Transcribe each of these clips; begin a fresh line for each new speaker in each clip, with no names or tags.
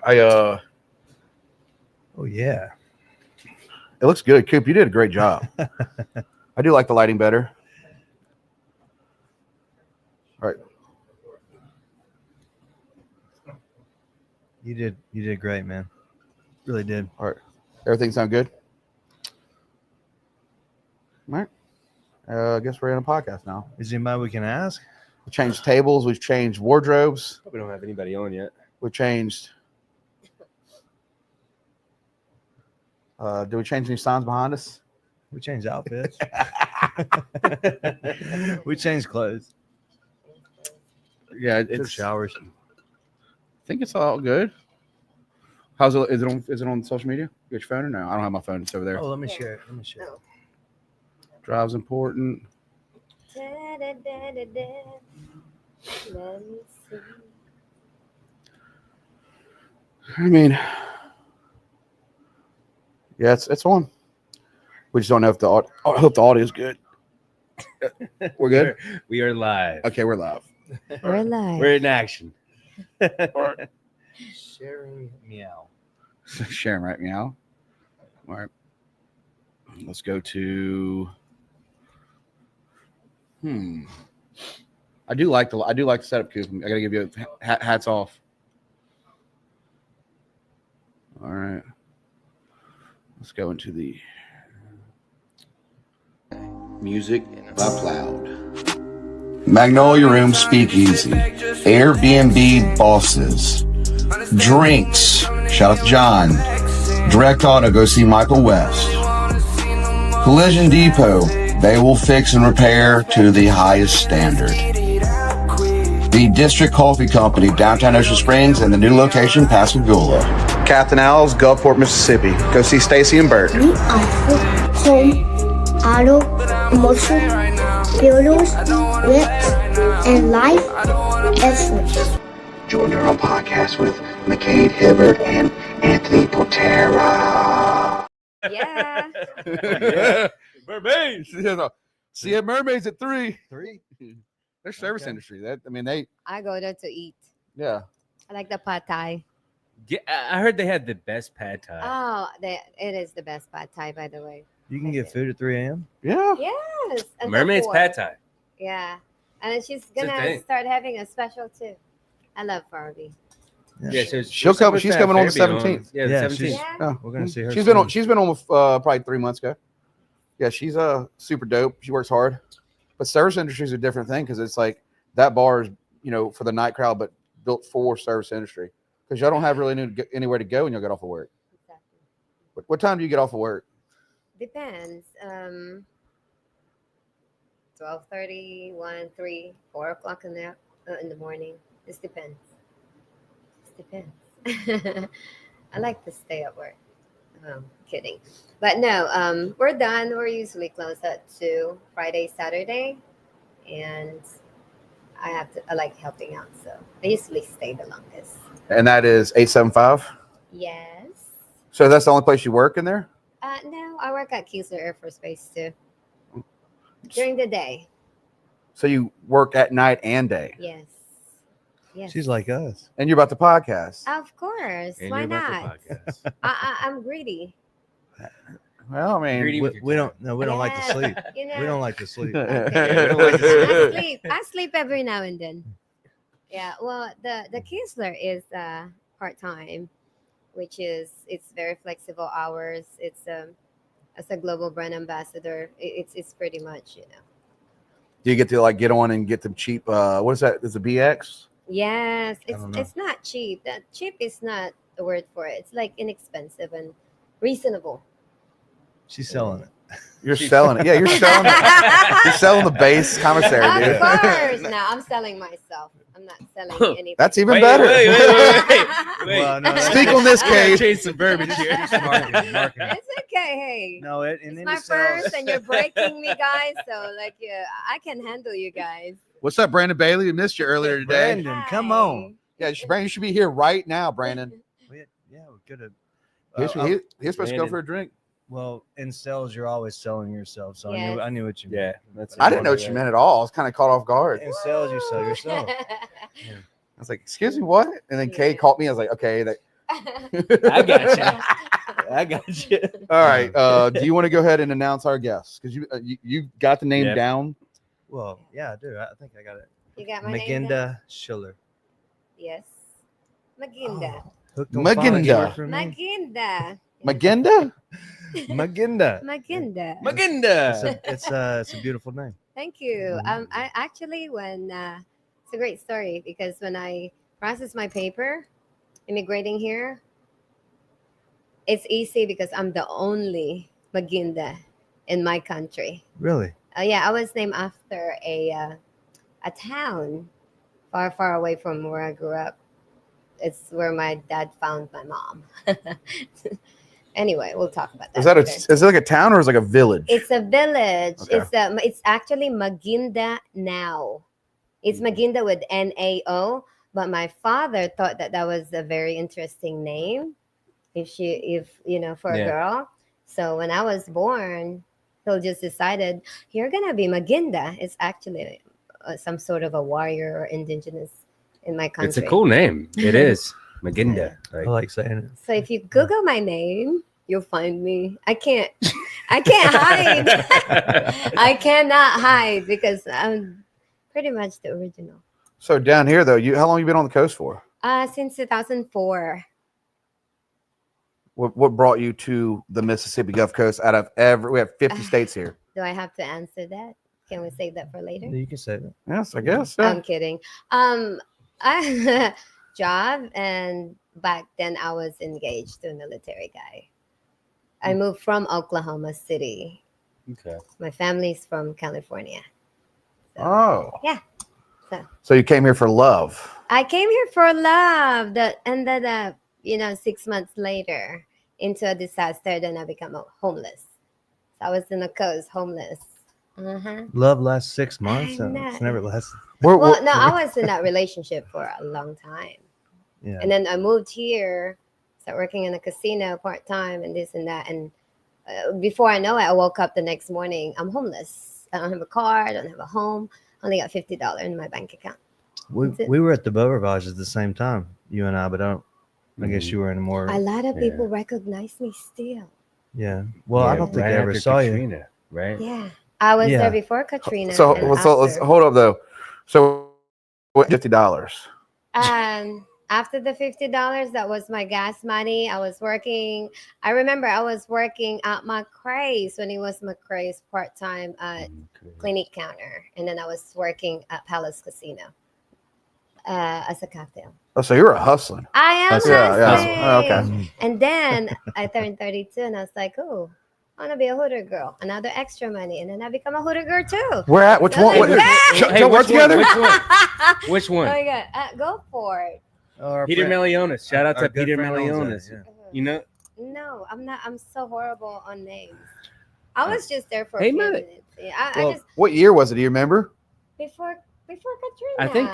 Oh
yeah.
It looks good, Coop. You did a great job. I do like the lighting better. All right.
You did great, man. Really did.
All right. Everything sound good? All right. I guess we're in a podcast now.
Is there anybody we can ask?
We changed tables. We've changed wardrobes.
We don't have anybody on yet.
We changed. Do we change any signs behind us?
We changed outfits. We changed clothes.
Yeah,
Took showers.
I think it's all good. How's it? Is it on social media? You got your phone or no? I don't have my phone. It's over there.
Oh, let me share it. Let me share it.
Drive's important.
Let me see.
I mean, yeah, it's on. We just don't know if I hope the audio is good. We're good.
We are live.
Okay, we're live.
We're live.
We're in action.
Sharing meow.
Sharon, right meow. All right. Let's go to. I do like the setup, Coop. I gotta give you hats off. All right. Let's go into the music by Cloud.
Magnolia Room Speakeasy, Airbnb Bosses, Drinx, shout out to John, DirectAuto, go see Michael West, Collision Depot, they will fix and repair to the highest standard. The District Coffee Company, downtown Ocean Springs, and the new location, Pascagoula.
Captain Al's, Gulfport, Mississippi. Go see Stacy and Bert.
We offer home, auto, emotional, builders, whips, and life accessories.
Join our podcast with McCade Hibbert and Anthony Potera.
Yeah.
Yeah. Mermaids. See mermaids at 3. They're service industry.
I go there to eat.
Yeah.
I like the pad thai.
Yeah, I heard they had the best pad thai.
Oh, it is the best pad thai, by the way.
You can get food at 3 a.m.
Yeah.
Yes. until
Mermaid's
4.
pad thai.
Yeah. And she's
a
gonna
thing.
start having a special too. I love Barbie.
Yeah, so
She'll come. She's coming on the 17th.
Yeah, the
Yeah,
17th.
she's-
Yeah.
We're gonna see her.
She's been on.
soon.
She's been on probably 3 months ago. Yeah, she's super dope. She works hard. But service industry is a different thing because it's like that bar is for the night crowd, but built for service industry because y'all don't have really anywhere to go when y'all get off of work.
Exactly.
What time do you get off of work?
Depends. 12:30, 1, 3, 4 o'clock in the morning. This depends. I like to stay at work. Kidding. But no, we're done. We're usually closed at 2, Friday, Saturday. And I like helping out. So I usually stay the longest.
And that is 875.
Yes.
So that's the only place you work in there?
No, I work at Keesler Air Force Base too. During the day.
So you work at night and day.
Yes. Yes.
She's like us.
And you're about the podcast.
Of course.
And
Why
you're about
not?
the podcast.
I'm greedy.
Well, I
Greedy
mean,
with your
We
time.
don't. No, we don't like to
Yeah,
sleep.
You know,
We don't like to sleep.
I sleep every now and then. Yeah. Well, the Keesler is part time, which is it's very flexible hours. It's as a global brand ambassador, it's pretty much
Do you get to get on and get them cheap? What is that? Is it BX?
Yes,
don't know.
it's not cheap. That cheap is not the word for it. It's like inexpensive and reasonable.
She's selling it.
You're selling it. Yeah, you're selling it. You're selling the base commissary,
Of
dude.
course. No, I'm selling myself. I'm not selling anything.
That's even
Wait,
better.
wait.
Well, no,
Speak on this, Kate.
Change some verbiage here.
Marketing.
It's okay. Hey.
No, and
It's
then
my
he sells.
first, and you're breaking me, guys. So, I can handle you guys.
What's up, Brandon Bailey? We missed you earlier today.
Brandon, come on.
Yeah, you should be here right now, Brandon.
Yeah, we could have.
He's supposed to go
Brandon.
for a drink.
Well, in sales, you're always selling yourself. So
Yes.
I knew what you meant.
Yeah, that's.
I didn't know what you meant at all. I was kind of caught off guard.
In sales, you sell yourself.
I was like, "Excuse me, what?" And then Kay called me. I was like, "Okay,
I got you. I got you.
All right. Do you want to go ahead and announce our guests? Because you got the name
Yep.
down.
Well, yeah, I do. I think I got it.
You got my name down?
Maguinda Schiller.
Yes. Maguinda.
Hooked on
Maguinda.
phonics work for me.
Maguinda.
Maguinda?
Maguinda.
Maguinda.
Maguinda.
It's a beautiful name.
Thank you. I actually when it's a great story because when I processed my paper, immigrating here, it's easy because I'm the only Maguinda in my country.
Really?
Yeah, I was named after a town far away from where I grew up. It's where my dad found my mom. Anyway, we'll talk about that.
Is it like a town or is it like a village?
It's a village.
Okay.
It's actually Maguinda now. It's Maguinda with NAO. But my father thought that was a very interesting name, if for a
Yeah.
girl. So when I was born, he just decided you're gonna be Maguinda. It's actually some sort of a warrior or indigenous in my country.
It's a cool name. It is. Maguinda.
I like saying it.
So if you Google my name, you'll find me. I can't hide. I cannot hide because I'm pretty much the original.
So down here though, how long you been on the coast for?
Since 2004.
What brought you to the Mississippi Gulf Coast out of we have 50 states here.
Do I have to answer that? Can we save that for later?
You can say that.
Yes, I guess. Yeah.
I'm kidding. I job, and back then I was engaged to a military guy. I moved from Oklahoma City.
Okay.
My family's from California.
Oh.
Yeah.
So you came here for love.
I came here for love that ended up, 6 months later into a disaster. Then I became homeless. So I was in the coast, homeless.
Love lasts 6 months.
I know.
It's never lasted.
Well, no, I was in that relationship for a long time.
Yeah.
And then I moved here, started working in a casino part-time and this and that. And before I know it, I woke up the next morning, I'm homeless. I don't have a car. I don't have a home. I only got $50 in my bank account.
We were at the Beau Rivage at the same time, you and I, but I guess you were in a more.
A lot of people recognize me still.
Yeah. Well, I don't think
right
I ever
after
saw you.
Katrina, right?
Yeah. I was
Yeah.
there before Katrina.
So
and
let's
after.
hold up though. So what $50?
After the $50, that was my gas money. I was working. I remember I was working at McCrae's when it was McCrae's part-time clinic counter. And then I was working at Palace Casino as a cocktail.
Oh, so you were hustling.
I am
Hustling.
Yeah.
hustling.
Oh, okay.
And then I turned 32 and I was like, oh, I want to be a Hooter girl. Another extra money. And then I become a Hooter girl too.
Where at? Which
So
one?
like that.
Y'all work
which one?
together?
Which one? Which
Oh
one?
my God. Go for it.
Our
Peter
friend-
Meliones. Shout out
our
to
good
Peter
friend owns
Meliones.
that, yeah.
You know,
No, I'm not. I'm so horrible on names. I was just there for
Hey,
a few
man.
minutes. Yeah, I
Well,
just
What year was it? Do you remember?
before Katrina.
I think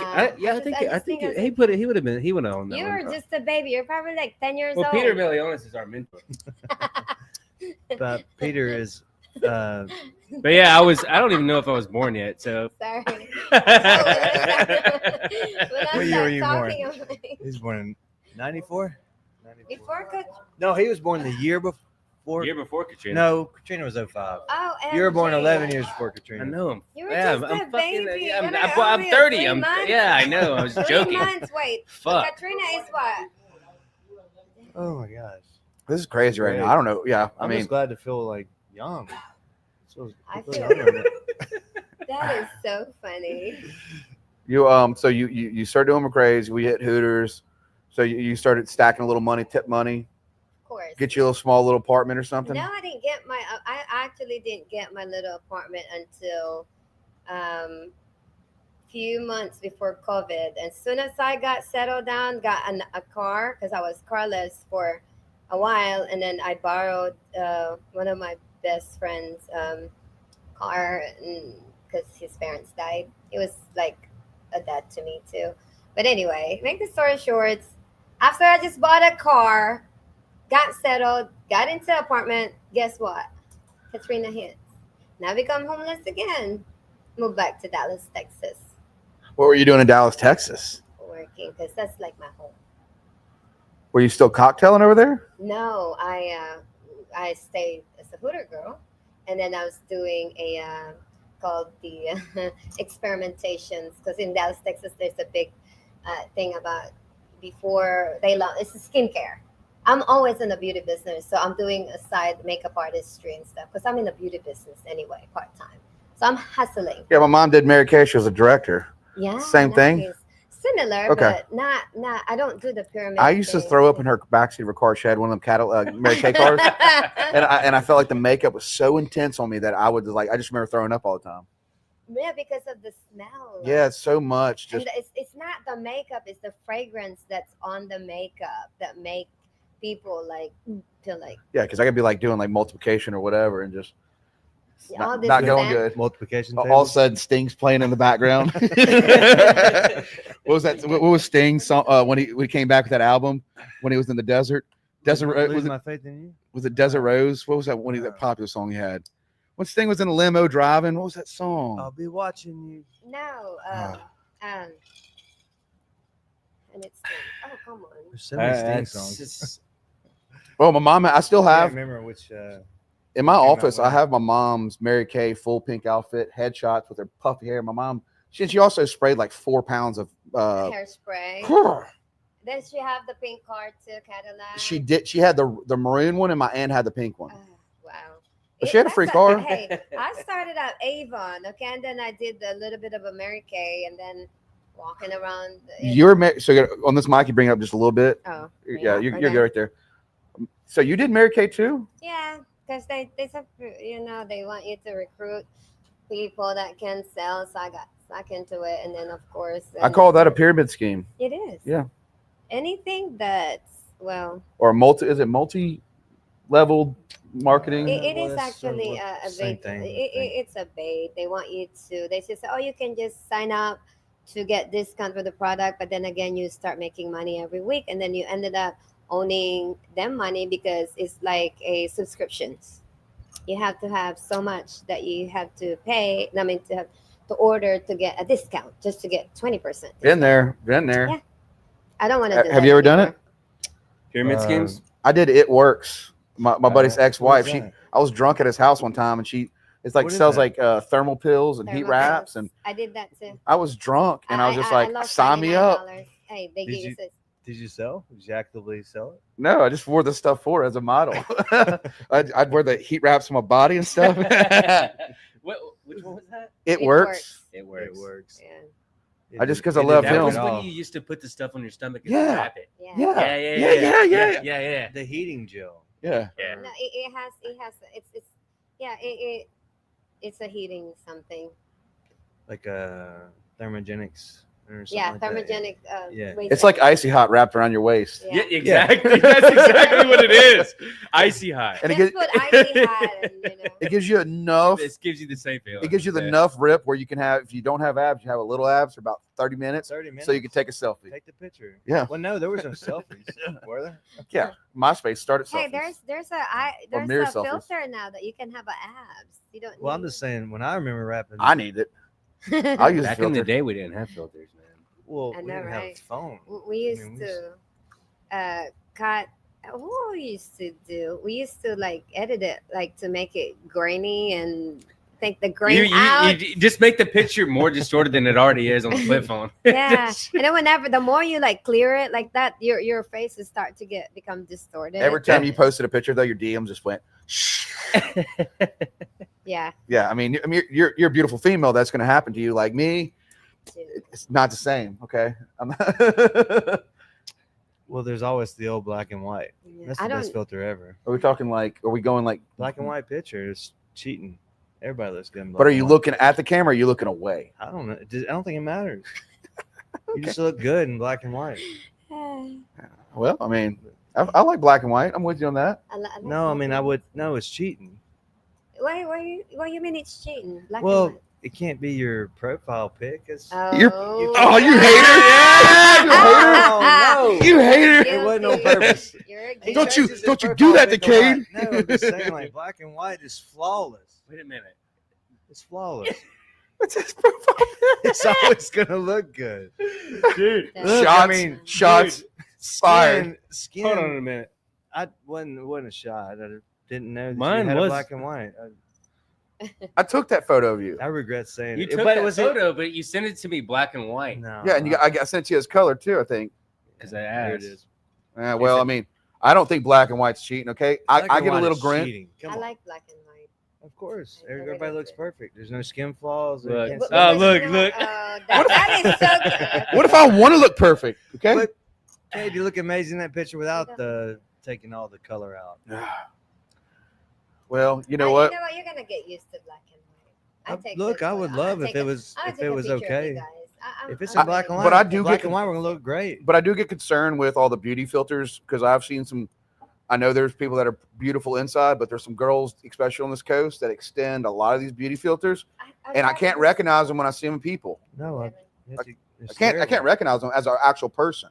he would have been. He would have owned that
you
one.
were just a baby. You're probably like 10 years
Well,
old.
Peter Meliones is our mentor.
But Peter is.
But yeah, I don't even know if I was born yet. So.
Sorry.
What year were you born?
I'm like,
He was born in 94?
before Katrina.
No, he was born the year before.
Year before Katrina.
No, Katrina was 05.
Oh,
You were born
MJ.
11 years before Katrina.
I know him.
You were
Yeah,
just
I'm
a
fucking.
baby.
Yeah,
You're
I'm
only
30.
3
I'm.
months.
Yeah, I know. I was
3
joking.
months. Wait.
Fuck.
Katrina is what?
Oh my gosh.
This is crazy right now. I don't know. Yeah, I
I'm
mean,
just glad to feel like young.
I
feel
feel-
younger.
That is so funny.
so you started doing McRae's. We hit Hooters. So you started stacking a little money, tip money,
Of course.
get you a little small little apartment or something.
No, I didn't get my. I actually didn't get my little apartment until few months before COVID. As soon as I got settled down, got a car because I was carless for a while, and then I borrowed one of my best friend's car because his parents died. He was like a dad to me too. But anyway, make the story short, after I just bought a car, got settled, got into an apartment, guess what? Katrina hits. Now I become homeless again. Moved back to Dallas, Texas,
What were you doing in Dallas, Texas?
working because that's like my home.
Were you still cocktailing over there?
No, I stayed as a hooter girl, and then I was doing a called the experimentations, because in Dallas, Texas, there's a big thing about before they launch. It's a skincare. I'm always in the beauty business, so I'm doing a side makeup artistry and stuff because I'm in the beauty business anyway, part time. So I'm hustling.
Yeah, my mom did Mary Kay. She was a director.
Yeah,
Same thing?
nice. Similar,
Okay.
but not. I don't do the pyramid.
I used to
thing.
throw up in her backseat of her car. She had one of them Cadillac Mary Kay cars, and I felt like the makeup was so intense on me that I would I just remember throwing up all the time.
Yeah, because of the smell.
Yeah, it's so much. Just
And it's not the makeup; it's the fragrance that's on the makeup that make people feel like
yeah, because I could be doing multiplication or whatever, and just
all this
not going
scent.
good.
Multiplication
All of
tables.
a sudden, Sting's playing in the background. What was that? What was Sting's song when he came back with that album when he was in the desert? Desert
Lose
was it?
my faith in you.
Was it Desert Rose? What was that one? That popular song he had. When Sting was in a limo driving, what was that song?
I'll be watching you.
No, and it's oh come on.
There's so many Sting
It's
songs.
just-
Well, my mom, I still
I
have
remember which.
in my
came out
office. I
when?
have my mom's Mary Kay full pink outfit, headshots with her puffy hair. My mom, she also sprayed 4 pounds of.
Hairspray. Then she have the pink car too, Cadillac.
She did. She had the maroon one, and my aunt had the pink one.
Oh, wow.
But she had a free car.
Hey, I started at Avon, okay, and then I did a little bit of a Mary Kay, and then walking around.
So on this mic, you bring it up just a little bit.
Oh,
Yeah, you're
okay.
good right there. So you did Mary Kay too?
Yeah, because they they want you to recruit people that can sell. So I got stuck into it, and then of course
I call that a pyramid scheme
it is.
Yeah.
Anything that's
or multi-level marketing.
It
Well,
is
that's
actually
somewhat
a
same
bait.
thing, I think.
It's a bait. They want you to. They just say, "Oh, you can just sign up to get discount for the product," but then again, you start making money every week, and then you ended up owning them money because it's like a subscriptions. You have to have so much that you have to pay. I mean, to order to get a discount just to get 20%.
Been there.
Yeah. I don't want to do that.
Have you ever done it?
Pyramid schemes.
I did It Works. My buddy's ex-wife.
What is that?
I was drunk at his house one time, and it's
What is
sells
that?
thermal pills and heat
Thermal
wraps,
pills.
and
I did that too.
I was drunk, and I was just
lost
sign me up.
$99. Hey, they
Did
give you
you-
this.
Did you sell? Did you actively sell it?
No, I just wore this stuff for her as a model. I'd wear the heat wraps on my body and stuff.
Which one was that?
It
It
works.
It works.
It works.
Yeah.
I just 'cause I
It
love
didn't
That
him.
was
at
when
all.
you used to put the stuff on your stomach and
Yeah.
wrap it.
Yeah.
Yeah.
Yeah.
The heating gel.
Yeah.
Yeah.
No, it has it's a heating something.
Like thermogenics or something.
Yeah,
like that.
thermogenic.
Yeah.
It's like icy hot wrapped around your waist.
Yeah, exactly. That's exactly what it is. Icy hot.
And
Just put icy hot and
it gives you enough.
This gives you the same feeling.
It gives you the
Yeah.
enough rip where you can have, if you don't have abs, you have a little abs for about 30 minutes,
30 minutes.
so you can take a selfie.
Take the picture.
Yeah.
Well, no, there was no selfies. Were there?
Yeah, MySpace started
Hey,
selfies.
there's
mirror
a
selfies.
filter now that you can have abs. You don't.
Well, I'm
need-
just saying, when I remember rapping,
I need it. I'll use
Back
a
in the
filter.
day, we didn't have filters, man.
well,
I
we
know,
didn't have
right?
a phone.
We used
mean, we
to cut. What we used to do? We used to edit it to make it grainy and take the grain out.
You just make the picture more distorted than it already is on the flip phone.
Yeah, and then the more you clear it like that, your face will start to become distorted.
Every time you posted a picture, though, your DM just went, shh.
Yeah.
Yeah, I mean, you're a beautiful female. That's going to happen to you. Like me,
Dude.
it's not the same. Okay. Are
Well, there's always the old black and white.
Yeah.
That's
I
the best
don't.
filter ever.
we talking are we going
Black and white pictures, cheating. Everybody looks good in black
but are
and
you
white.
looking at the camera or are you looking away?
I don't know. I don't think it matters. You just look good in black and white.
Well, I mean, I like black and white. I'm with you on that.
No, I mean, I would. No, it's cheating.
Why you mean it's cheating? Black
Well,
and white.
it can't be your profile pic. It's,
Oh,
you hater.
Oh, no.
You hater.
It wasn't on
Guilty.
purpose.
You're a
He
Don't
guilty.
you-
changes his
don't you
profile
do that to
pic a lot.
Cade.
No, I'm just saying, like, black and white is flawless.
Wait a minute.
It's flawless.
What's his profile?
It's always gonna look good.
Dude.
That's-
Shots.
I mean,
shots. Fired.
Skin.
Hold on a minute.
I wasn't a shot. I didn't know that
Mine
you had
was-
a black and white.
I took that photo of you.
I regret saying
You
it.
took
But
that
was
photo, but you sent it to me black and white
No.
Yeah, and I sent you his color too, I think.
because I
There it
asked.
is.
Well, I mean, I don't think black and white's cheating. Okay,
Black
I
and
get a
white
little
is
grin.
cheating. Come
I
on.
like black and white.
Of course,
I really
everybody
do.
looks perfect. There's no skin flaws.
Look.
Can't
But-
see
Oh,
but
look,
you know,
look.
that is so good.
What if I want to look perfect? Okay.
But, hey, you look amazing in that picture without the taking all the color out.
Well, you know what?
You know what? You're gonna get used to black and white. I take
Look,
this
I
photo.
would
I'm
love
gonna
if
take
it
a-
was
I'm gonna
if
take
it
a
was
picture of you
okay.
guys.
If it's
I'm
in black and
really-
white,
But I do
black
get-
and white. We're gonna look great.
But I do get concerned with all the beauty filters because I've seen some. I know there's people that are beautiful inside, but there's some girls, especially on this coast, that extend a lot of these beauty filters, and I can't recognize them when I see them in people.
No,
I can't recognize them as an actual person.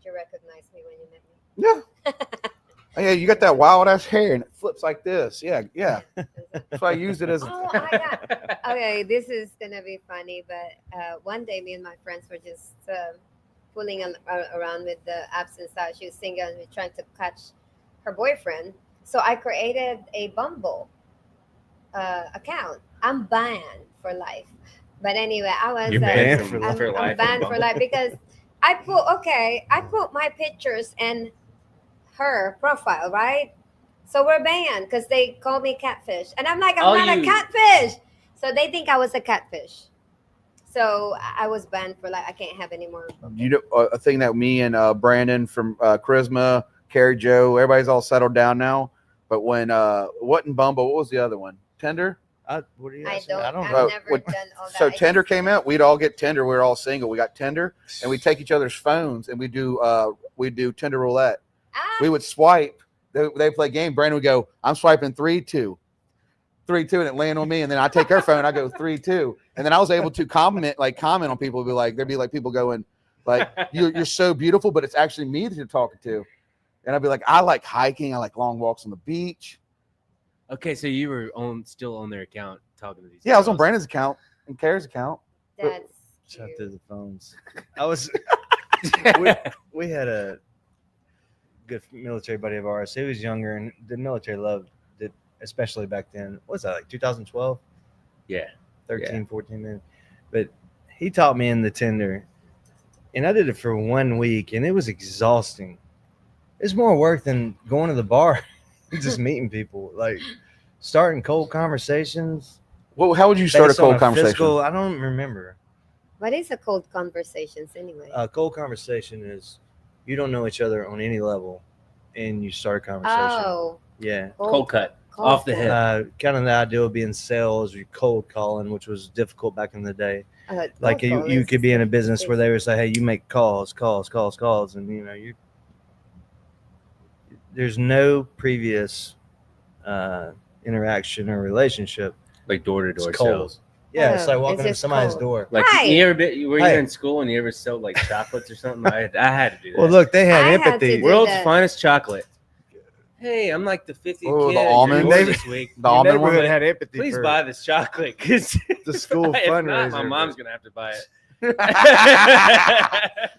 Did you recognize me when you met me?
Yeah. Yeah, you got that wild ass hair and it flips like this. Yeah. That's why I used it as.
Oh, I got. Okay, this is gonna be funny, but one day me and my friends were just fooling around with the absence that she was single and we were trying to catch her boyfriend. So I created a Bumble account. I'm banned for life. But anyway, I was
You're banned for
I'm,
for
I'm
life.
banned for life because I put my pictures and her profile, right? So we're banned because they call me catfish. And I'm like, I'm not a catfish. So they think I was a catfish. So I was banned for life. I can't have any more.
You know, a thing that me and Brandon from Charisma, Carrie Joe, everybody's all settled down now. But when wasn't Bumble, what was the other one? Tinder.
What do you
I
ask me?
don't.
I don't
I've
know.
never
what-
done all that.
So
I
Tinder
just-
came out. We'd all get Tinder. We were all single. We got Tinder, and we take each other's phones and we do Tinder roulette.
Ah,
We would swipe. They play game. Brandon would go, I'm swiping 3-2, 3-2, and it land on me. And then I take her phone. I go 3-2, and then I was able to comment on people. There'd be like people going like, you're so beautiful, but it's actually me that you're talking to. And I'd be like, I like hiking. I like long walks on the beach.
Okay, so you were still on their account talking to these.
Yeah, I was on
girls.
Brandon's account and Carrie's account.
that's
Shut
cute.
through the phones. I was. We had a good military buddy of ours. He was younger, and the military loved it, especially back then. What was that, like 2012?
Yeah.
13, 14 minutes. But he taught me in the Tinder, and I did it for 1 week, and it was exhausting. It's more work than going to the bar and just meeting people, like starting cold conversations.
Well, how would you start a
based on
cold conversation?
physical- I don't remember.
What is a cold conversations anyway?
A cold conversation is you don't know each other on any level, and you start a conversation.
Oh,
Yeah.
Cold cut. Off the
cut.
hip.
Kind of the idea of being sales, you cold calling, which was difficult back in the day. Like
cold call
you
is
could be in a
just
business where they would say, "Hey, you make calls," and you know there's no previous interaction or relationship.
Like door to door
It's cold.
sales.
Yeah, it's
Oh,
like
it's
walking into
just
somebody's
cold.
door.
Like
Hi.
you ever were you
Hey.
in school and you ever sold like chocolates or something? I had to do that.
Well, look, they had
I had to
empathy.
do
World's
that.
finest chocolate. Hey, I'm like the 50th
Oh,
kid
the
at your
almond?
door this week.
The almond one.
had empathy.
Please
for
buy this chocolate because
the school
if not,
fundraiser.
my mom's gonna have to buy it.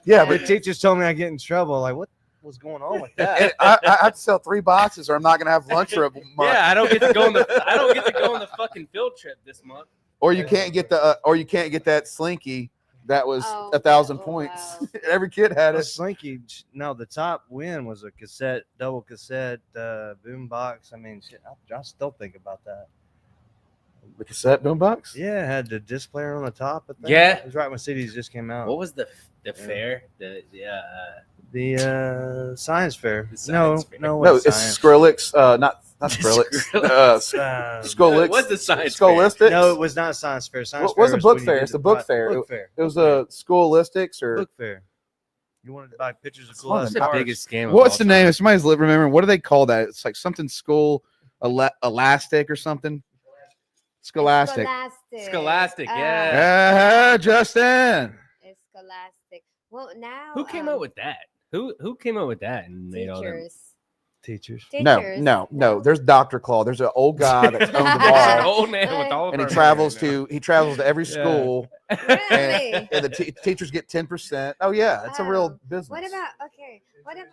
Yeah,
The
but
teachers told me I get in trouble. Like, what was going on with that?
and I have to sell 3 boxes, or I'm not gonna have lunch for a month.
Yeah, I don't get to go on the fucking field trip this month.
Or you can't get that Slinky that was
Oh,
1,000
oh,
points.
wow.
Every kid had
A
it.
Slinky. No, the top win was a cassette, double cassette, boom box. I mean, shit, I still think about that.
The cassette boombox.
Yeah, it had the disc player on the top. I think.
Yeah.
It was right when CDs just came out.
What was the fair? The
The science fair.
The science fair.
No,
No,
it's
it's
science.
Skrillex. Not Skrillex. Skrillex.
What's the science
Scholistics.
No, it was not science fair. Science
What was
fair
the book
when you
fair?
did
It's the book fair.
Book fair.
It was a Scholistics or
Book fair. You wanted to buy pictures of
It's
cool
fun.
ass
What's the
cars.
biggest scam? of
what's
all
the name?
time?
If somebody's remembering, what do they call that? It's like something elastic or something. Scholastic.
Scholastic,
Ah,
yeah.
Justin.
It's scholastic. Well, now
Who came up with that? Who came up with that and made all that?
teachers?
Teachers.
No. There's Dr. Claw. There's an old guy that owns the
An
bar.
old man with all of
And he
our
travels
money
to every
Yeah.
school
Really?
and the teachers get 10%. Oh yeah, it's a real business.
What about What about?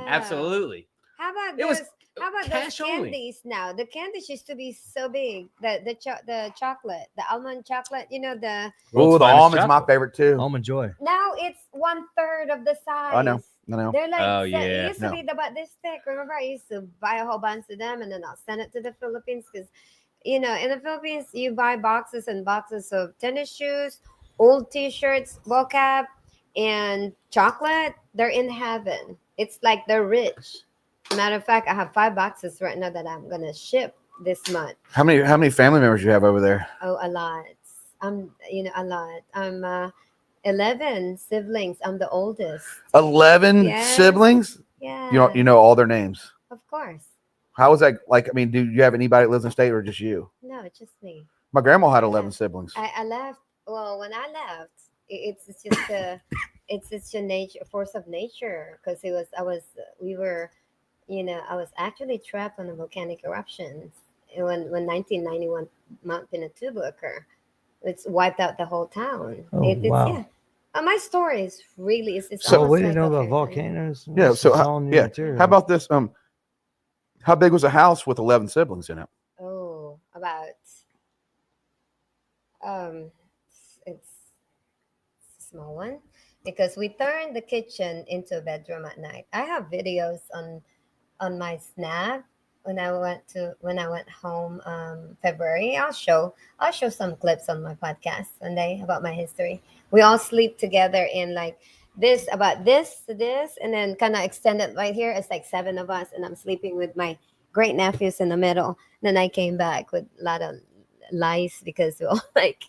Absolutely.
How about
It was
those? How about those
cash only.
candies now? The candies used to be so big. The chocolate, the almond chocolate. You know the.
Oh, the
Finest
almond's my
chocolate.
favorite too.
Almond Joy.
Now it's 1/3 of the size.
I know.
They're like,
Oh,
it
yeah.
used to be about this thick. Remember, I used to buy a whole bunch of them and then I'll send it to the Philippines because, in the Philippines, you buy boxes and boxes of tennis shoes, old T-shirts, ball cap, and chocolate. They're in heaven. It's like they're rich. Matter of fact, I have 5 boxes right now that I'm gonna ship this month.
How many family members you have over there?
Oh, a lot. A lot. I'm 11 siblings. I'm the oldest.
11
Yes.
siblings.
Yeah.
You know all their names.
Of course.
How is that like? I mean, do you have anybody that lives in the state or just you?
No, it's just me.
My grandma had 11 siblings.
I left. Well, when I left, it's just a nature, force of nature. Because I was actually trapped on a volcanic eruption when 1991 Mount Pinatubo occurred. It's wiped out the whole town.
Oh,
It's
wow.
yeah. My story is really it's
So-
Oh,
almost
we didn't
like
know
a
about
fairy tale.
volcanoes.
Yeah.
This
So
is all new
yeah.
material.
How about this? How big was a house with 11 siblings in it?
Oh, about it's a small one because we turned the kitchen into a bedroom at night. I have videos on my Snap when I went home February. I'll show some clips on my podcast one day about my history. We all sleep together in like this about this to this and then kind of extended right here. It's like 7 of us and I'm sleeping with my great nephews in the middle. Then I came back with a lot of lies because we all like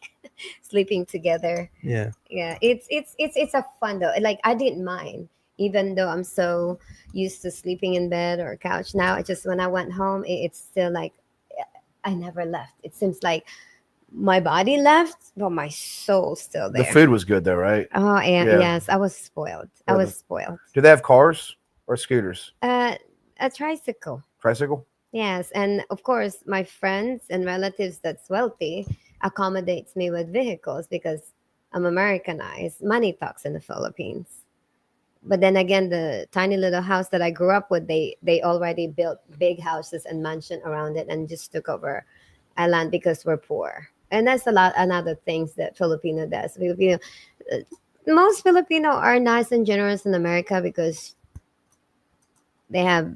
sleeping together.
Yeah.
Yeah, it's a fun though. Like I didn't mind, even though I'm so used to sleeping in bed or couch now. It just when I went home, it's still like I never left. It seems like my body left, but my soul's still there.
The food was good though, right?
Oh, and
Yeah.
yes, I was spoiled. I
Yeah,
was spoiled.
Do they have cars or scooters?
A tricycle.
Tricycle?
Yes, and of course, my friends and relatives that's wealthy accommodates me with vehicles because I'm Americanized. Money talks in the Philippines. But then again, the tiny little house that I grew up with, they already built big houses and mansion around it and just took over our land because we're poor. And that's another things that Filipino does. Filipino, most Filipino are nice and generous in America because they have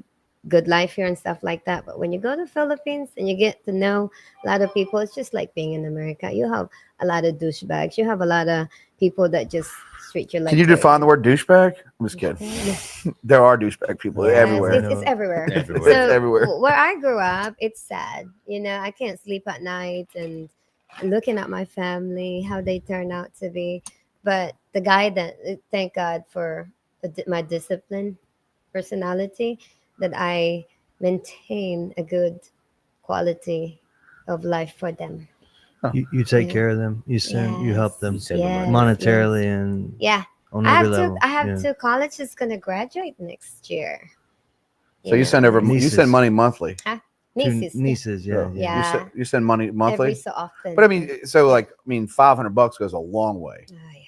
good life here and stuff like that. But when you go to Philippines and you get to know a lot of people, it's just like being in America. You have a lot of douchebags. You have a lot of people that just treat you like.
Can you define the word douchebag? I'm just kidding.
Yes,
There are douchebag people everywhere.
It's everywhere.
Everywhere.
So
It's everywhere.
where I grew up, it's sad. I can't sleep at night and looking at my family, how they turn out to be. But the guy that, thank God for my discipline, personality, that I maintain a good quality of life for them.
You take
Yeah.
care of them. You send. You help them
You send them
Yes,
money.
monetarily and
Yeah,
on
I
every
have
level.
I have
yeah.
2 colleges gonna graduate next year.
So you send over. You
Nieces.
send money monthly.
Two
nieces,
nieces. Yeah.
You
Yeah.
You send money
every
monthly.
so often.
But I mean, so like, $500 goes a long way.
Oh, yeah.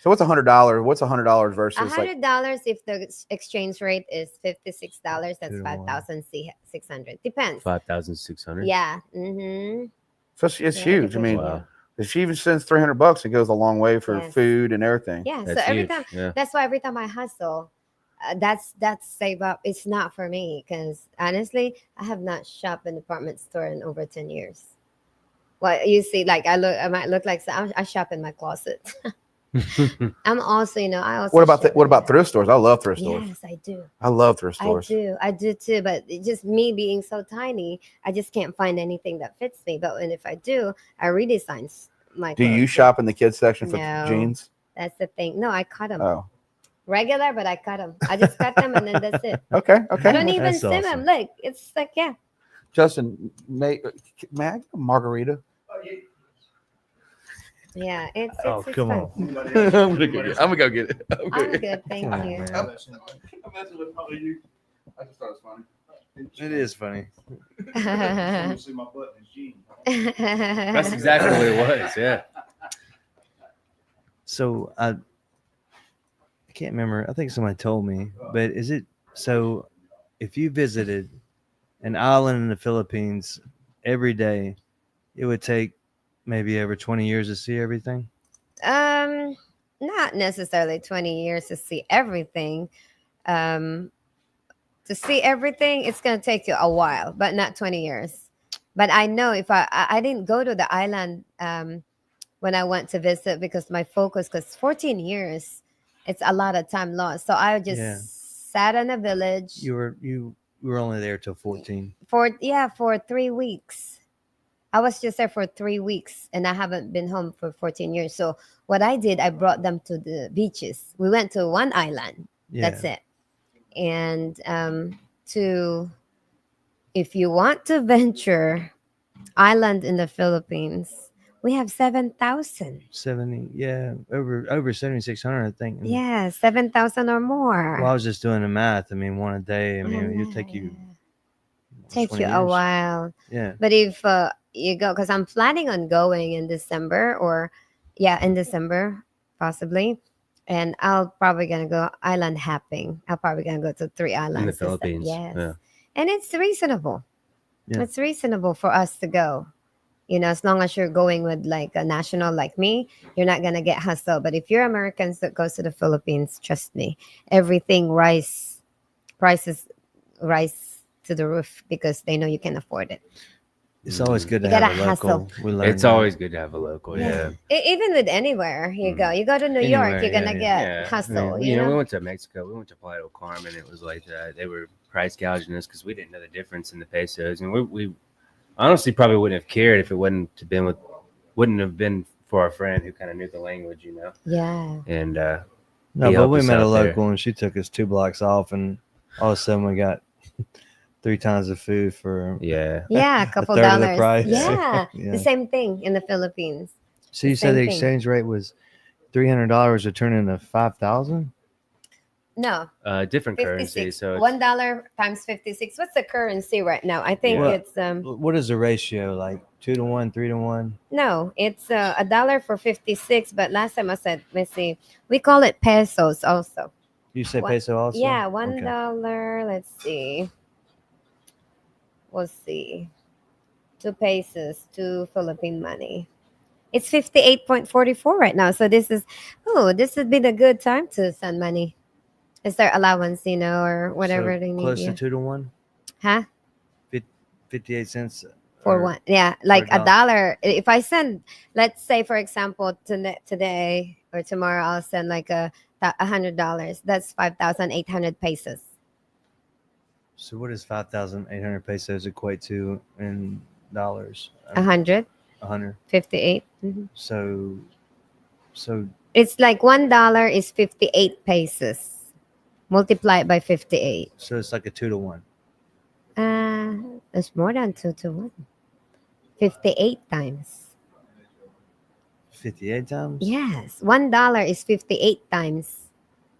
So what's $100? What's $100 versus like?
$100 if the exchange rate is $56. That's
2 to 1.
5,600. Depends.
5,600.
Yeah. Mm-hmm.
So it's
Yeah,
huge. I
it
mean,
Wow.
if she even sends $300, it goes a long way for
Yes.
food and everything.
Yeah.
That's
so every
huge.
time,
Yeah.
that's why every time I hustle, that's save up. It's not for me because honestly, I have not shopped in a department store in over 10 years. Well, you see, like I might look like I shop in my closet. I'm also, I also.
What about
shop
what
in
about
the-
thrift stores? I love thrift stores.
Yes, I do.
I love thrift stores.
I do too. But it just me being so tiny, I just can't find anything that fits me. But if I do, I redesign my.
Do you
clothes.
shop in the kids section for
No.
jeans?
That's the thing. No, I cut them
Oh,
regular, but I cut them. I just cut them and then that's it.
okay,
I
okay.
don't even
That's
sim
awesome.
them. Look, it's like
Justin, may I get a margarita?
yeah. It's
Oh,
it's
come
fun.
on.
I'm gonna go get it. I'm gonna go get it.
I'm good, thank
Come on,
you.
man.
I'm messing with probably you. I just thought it was funny.
It is funny.
That's
That's exactly what it was. Yeah.
So I can't remember. I think somebody told me, but is it so? If you visited an island in the Philippines every day, it would take maybe over 20 years to see everything.
Not necessarily 20 years to see everything. Um, to see everything, it's gonna take you a while, but not 20 years. But I know if I didn't go to the island when I went to visit because my focus, because 14 years, it's a lot of time lost. So I just
Yeah.
sat in a village
You were only there till 14.
for 3 weeks. I was just there for 3 weeks and I haven't been home for 14 years. So what I did, I brought them to the beaches. We went to one island.
Yeah.
That's it. And to if you want to venture island in the Philippines, we have 7,000.
70. Yeah, over 7,600, I think. And,
Yeah, 7,000 or more.
Well, I was just doing the math. I mean, one a day. I mean, it'd take you.
Take
20
you a
years.
while.
Yeah.
But if you go, because I'm planning on going in December, in December possibly, and I'll probably gonna go island hopping. I'll probably gonna go to 3 islands
In the
this time.
Philippines.
Yes,
Yeah.
and it's reasonable.
Yeah.
It's reasonable for us to go. As long as you're going with like a national like me, you're not gonna get hustled. But if you're Americans that goes to the Philippines, trust me, everything prices rise to the roof because they know you can afford it.
It's always good to
You
have
gotta
a local. We learned
It's
that.
always good to have a local. Yeah.
Even with anywhere you go, you go to New York,
Anywhere,
you're gonna
yeah,
get
Yeah.
hustle.
I mean,
you know?
we went to Mexico. We went to Playa del Carmen. It was like that. They were price gouging us because we didn't know the difference in the pesos, and we honestly probably wouldn't have cared if it wouldn't have been for our friend who kind of knew the language,
Yeah.
And
No,
he
but
helped
we
us
met a
out there.
local, and she took us 2 blocks off, and all of a sudden we got 3 times the food for.
Yeah.
Yeah, a couple
third of the
dollars.
price.
Yeah.
Yeah.
The same thing in the Philippines.
So you
same
said the
thing.
exchange rate was $300 would turn into 5,000.
No,
Different currency.
56.
So it's,
$1 times 56. What's the currency right now? I think
Yeah.
it's
What is the ratio? Like 2 to 1, 3 to 1?
no, it's $1 for 56. But last time I said, let's see, we call it pesos also.
You say
What-
peso also?
Yeah,
Okay.
$1. Let's see. We'll see. 2 pesos, 2 Philippine money. It's 58.44 right now. So this has been a good time to send money. Is there allowance, or whatever
So
they need?
Close
Yeah.
to 2 to 1?
Huh?
58 cents.
For
or-
one, yeah, like
a
$1. If I send, let's say, for example, today or tomorrow, I'll send like $100. That's 5,800 pesos.
So what does 5,800 pesos equate to in dollars?
100,
100.
58. Mhm.
So
It's like $1 is 58 pesos. Multiply it by 58.
so it's like a 2 to 1.
It's more than 2 to 1. 58 times.
58 times?
Yes, $1 is 58 times.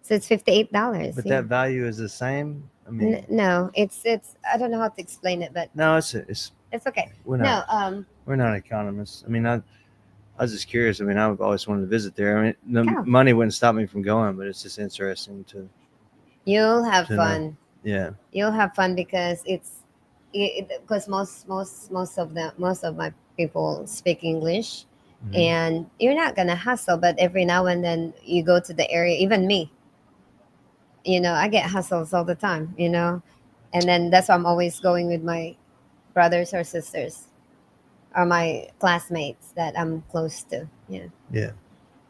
So it's $58.
But
yeah.
that value is the same? I mean,
No, it's I don't know how to explain it, but
no, it's
it's okay.
we're not
No,
we're not economists. I mean, I was just curious. I mean, I've always wanted to visit there. I mean, the
Yeah.
money wouldn't stop me from going, but it's just interesting to
you'll have
To know.
fun.
yeah.
You'll have fun because because most of my people speak English,
Mhm.
and you're not gonna hustle, but every now and then you go to the area. Even me, I get hustles all the time. And then that's why I'm always going with my brothers or sisters or my classmates that I'm close to. Yeah.
Yeah.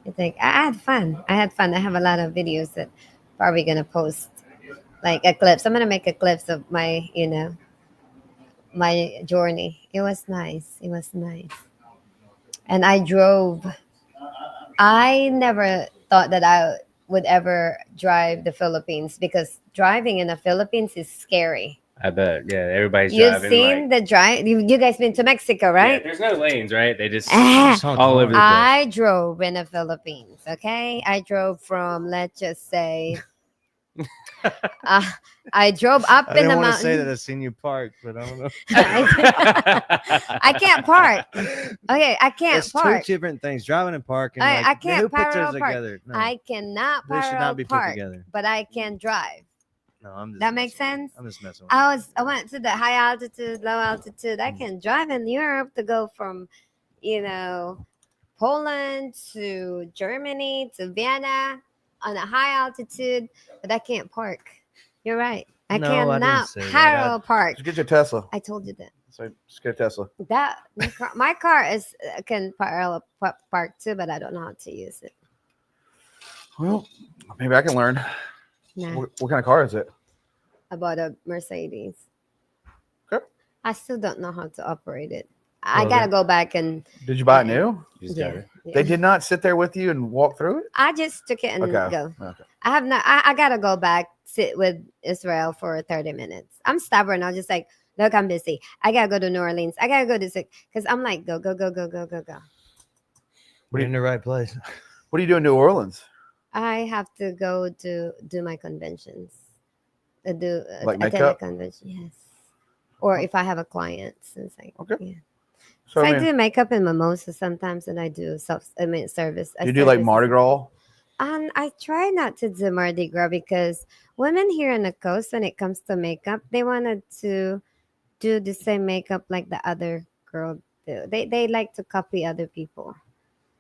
I think I had fun. I had fun. I have a lot of videos that probably gonna post, like a clips. I'm gonna make a clips of my, my journey. It was nice. It was nice. And I drove. I never thought that I would ever drive the Philippines because driving in the Philippines is scary.
I bet. Yeah. Everybody's
You've
driving.
seen the drive. You guys been to Mexico,
Yeah,
right?
there's no lanes, right? They just
Ah.
all over the place.
I drove in the Philippines. Okay, I drove from, let's just say, I drove up
I
in
didn't
the
want to say that
mountain.
I've seen you park, but I don't know.
I can't park. Okay, I can't
It's
park.
two different things: driving and parking.
I
Like,
can't
who put
parallel
those
park.
together? No,
I cannot
they should
parallel
not be put
park,
together.
but I can drive.
No, I'm just.
That makes
messing with you.
sense?
I'm just messing with you.
I went to the high altitude, low altitude. I can drive in Europe to go from, Poland to Germany to Vienna on a high altitude, but I can't park. You're right. I
No, I didn't
cannot
say that.
parallel park.
Just get your Tesla.
I told you that.
So just get a Tesla.
That my car is can parallel park too, but I don't know how to use it.
Well, maybe I can learn.
Nah,
What kind of car is it?
I bought a Mercedes.
Okay.
I still don't know how to operate it. I
Well,
gotta
then-
go back and
Did you buy it new?
You just got
yeah.
it.
They did not sit there with you and walk through it?
I just took it and
Okay.
go.
Okay.
I have not. I gotta go back, sit with Israel for 30 minutes. I'm stubborn. I'm just like, look, I'm busy. I gotta go to New Orleans. I gotta go to because I'm like, go.
We're in the right place.
What do you do in New Orleans?
I have to go to do my conventions.
Like
attend a
makeup?
convention, yes. Or if I have a client, since
Okay.
yeah.
So,
I do makeup and mimosa sometimes, and I do service.
do you do like Mardi Gras?
I try not to do Mardi Gras because women here on the coast, when it comes to makeup, they wanted to do the same makeup like the other girl do. They like to copy other people.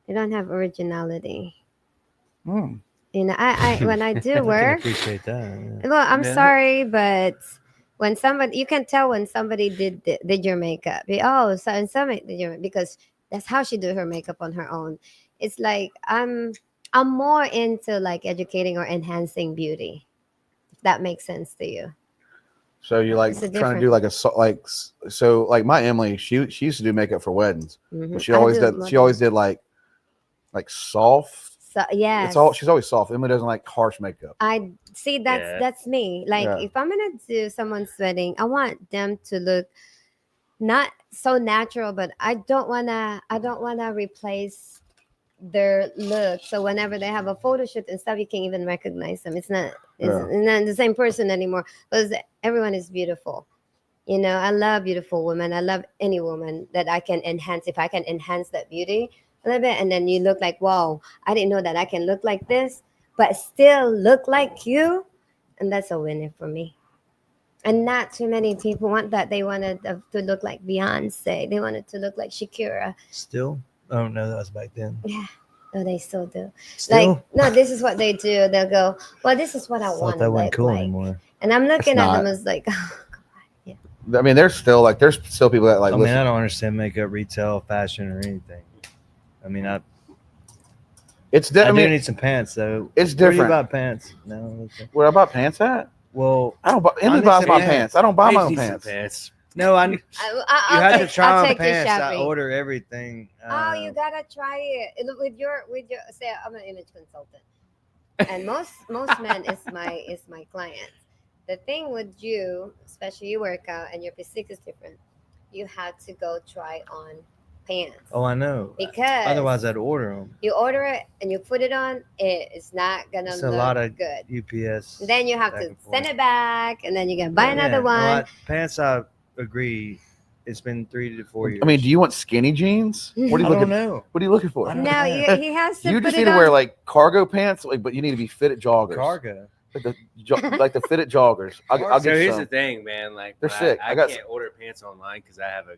They don't have originality.
Hmm.
I when I
I
do
can
work,
appreciate that. yeah.
well, I'm
Yeah.
sorry, but when somebody, you can tell when somebody did your makeup. So and somebody did your, because that's how she do her makeup on her own. It's like I'm more into like educating or enhancing beauty. If that makes sense to you.
So you like
It's a
trying to do like like my Emily, she used to do makeup for weddings,
Mhm.
but she
I
always
do
did. She always did like soft.
So yes,
It's all she's always soft. Emily doesn't like harsh makeup.
I see.
Yeah.
That's me. Like
Yeah.
if I'm gonna do someone's wedding, I want them to look not so natural, but I don't wanna replace their look. So whenever they have a photo shoot and stuff, you can't even recognize them. It's not the same person anymore. Because everyone is beautiful. I love beautiful women. I love any woman that I can enhance. If I can enhance that beauty a little bit, and then you look like, wow, I didn't know that I can look like this, but still look like you, and that's a winner for me. And not too many people want that. They wanted to look like Beyonce. They wanted to look like Shakira.
Still, I don't know. That was back then.
Yeah. No, they still do.
Still,
Like, no, this is what they do. They'll go, well, this is what I
thought
want
that
to
wasn't
look
cool
like.
anymore.
And I'm looking at them
not.
as like,
I mean, there's still people that like
I mean,
listen.
I don't understand makeup, retail, fashion, or anything. I mean, I
I
do
mean,
need some pants though.
it's
Where do you
different.
buy pants? No, okay.
Where I bought pants at?
Well,
I don't buy. Emily
need
buys
some
my
pants.
pants. I don't buy my
I
own
need some
pants.
no, I.
I'll
You had to
take,
try
I'll
on
take you
pants. I
shopping.
order everything.
Oh, you gotta try it with your say I'm an image consultant, and most men is my client. The thing with you, especially you work out and your physique is different, you had to go try on pants
Oh, I know.
because
Otherwise, I'd order them.
you order it and you put it on, it is not gonna
It's
look
a lot of
good.
UPS.
Then you have
back
to
and forth.
send it back, and then you can buy another
Yeah,
one.
no, pants, I agree. It's been 3 to 4 years.
I mean, do you want skinny jeans? What are
I
you
don't
looking?
know.
What are you looking for?
I don't
No,
know.
he has to
You
put
just
it
need to
on.
wear like cargo pants, but you need to be fitted joggers.
Cargo.
Like the fitted joggers. I'll
So
get
here's
some.
the thing, man. Like
They're
when
sick.
I
I got
can't order pants online because I have a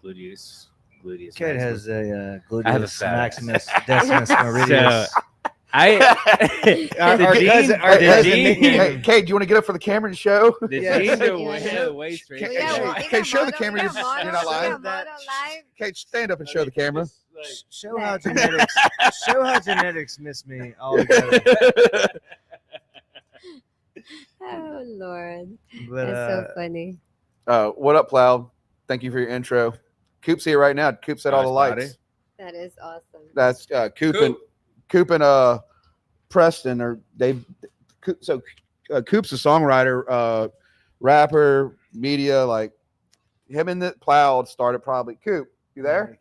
gluteus.
Kid
maximus.
has a
I have a
gluteus
fat ass.
maximus decimus meridius.
So I
Our
the jean-
cousin- our
the
cousin
jean-
nicknamed
Hey, Kate, do you want to get up for the camera and show?
the
Yes.
jeans are
Yeah.
way the waist
Hey,
right
We got
hey,
one-
hey,
we got
show the
model-
camera,
we got
you're
model-
not
we
live.
got model live.
Kate, stand up and show the camera.
Show how genetics. Show how genetics miss me altogether.
Oh Lord,
But
that's so funny.
What up, Plow? Thank you for your intro. Coop's here right now. Coop set all the
Nice
lights.
body.
That is awesome.
That's Coop and Preston are so Coop's a songwriter, rapper, media, like him and the Plow started probably. Coop, you there?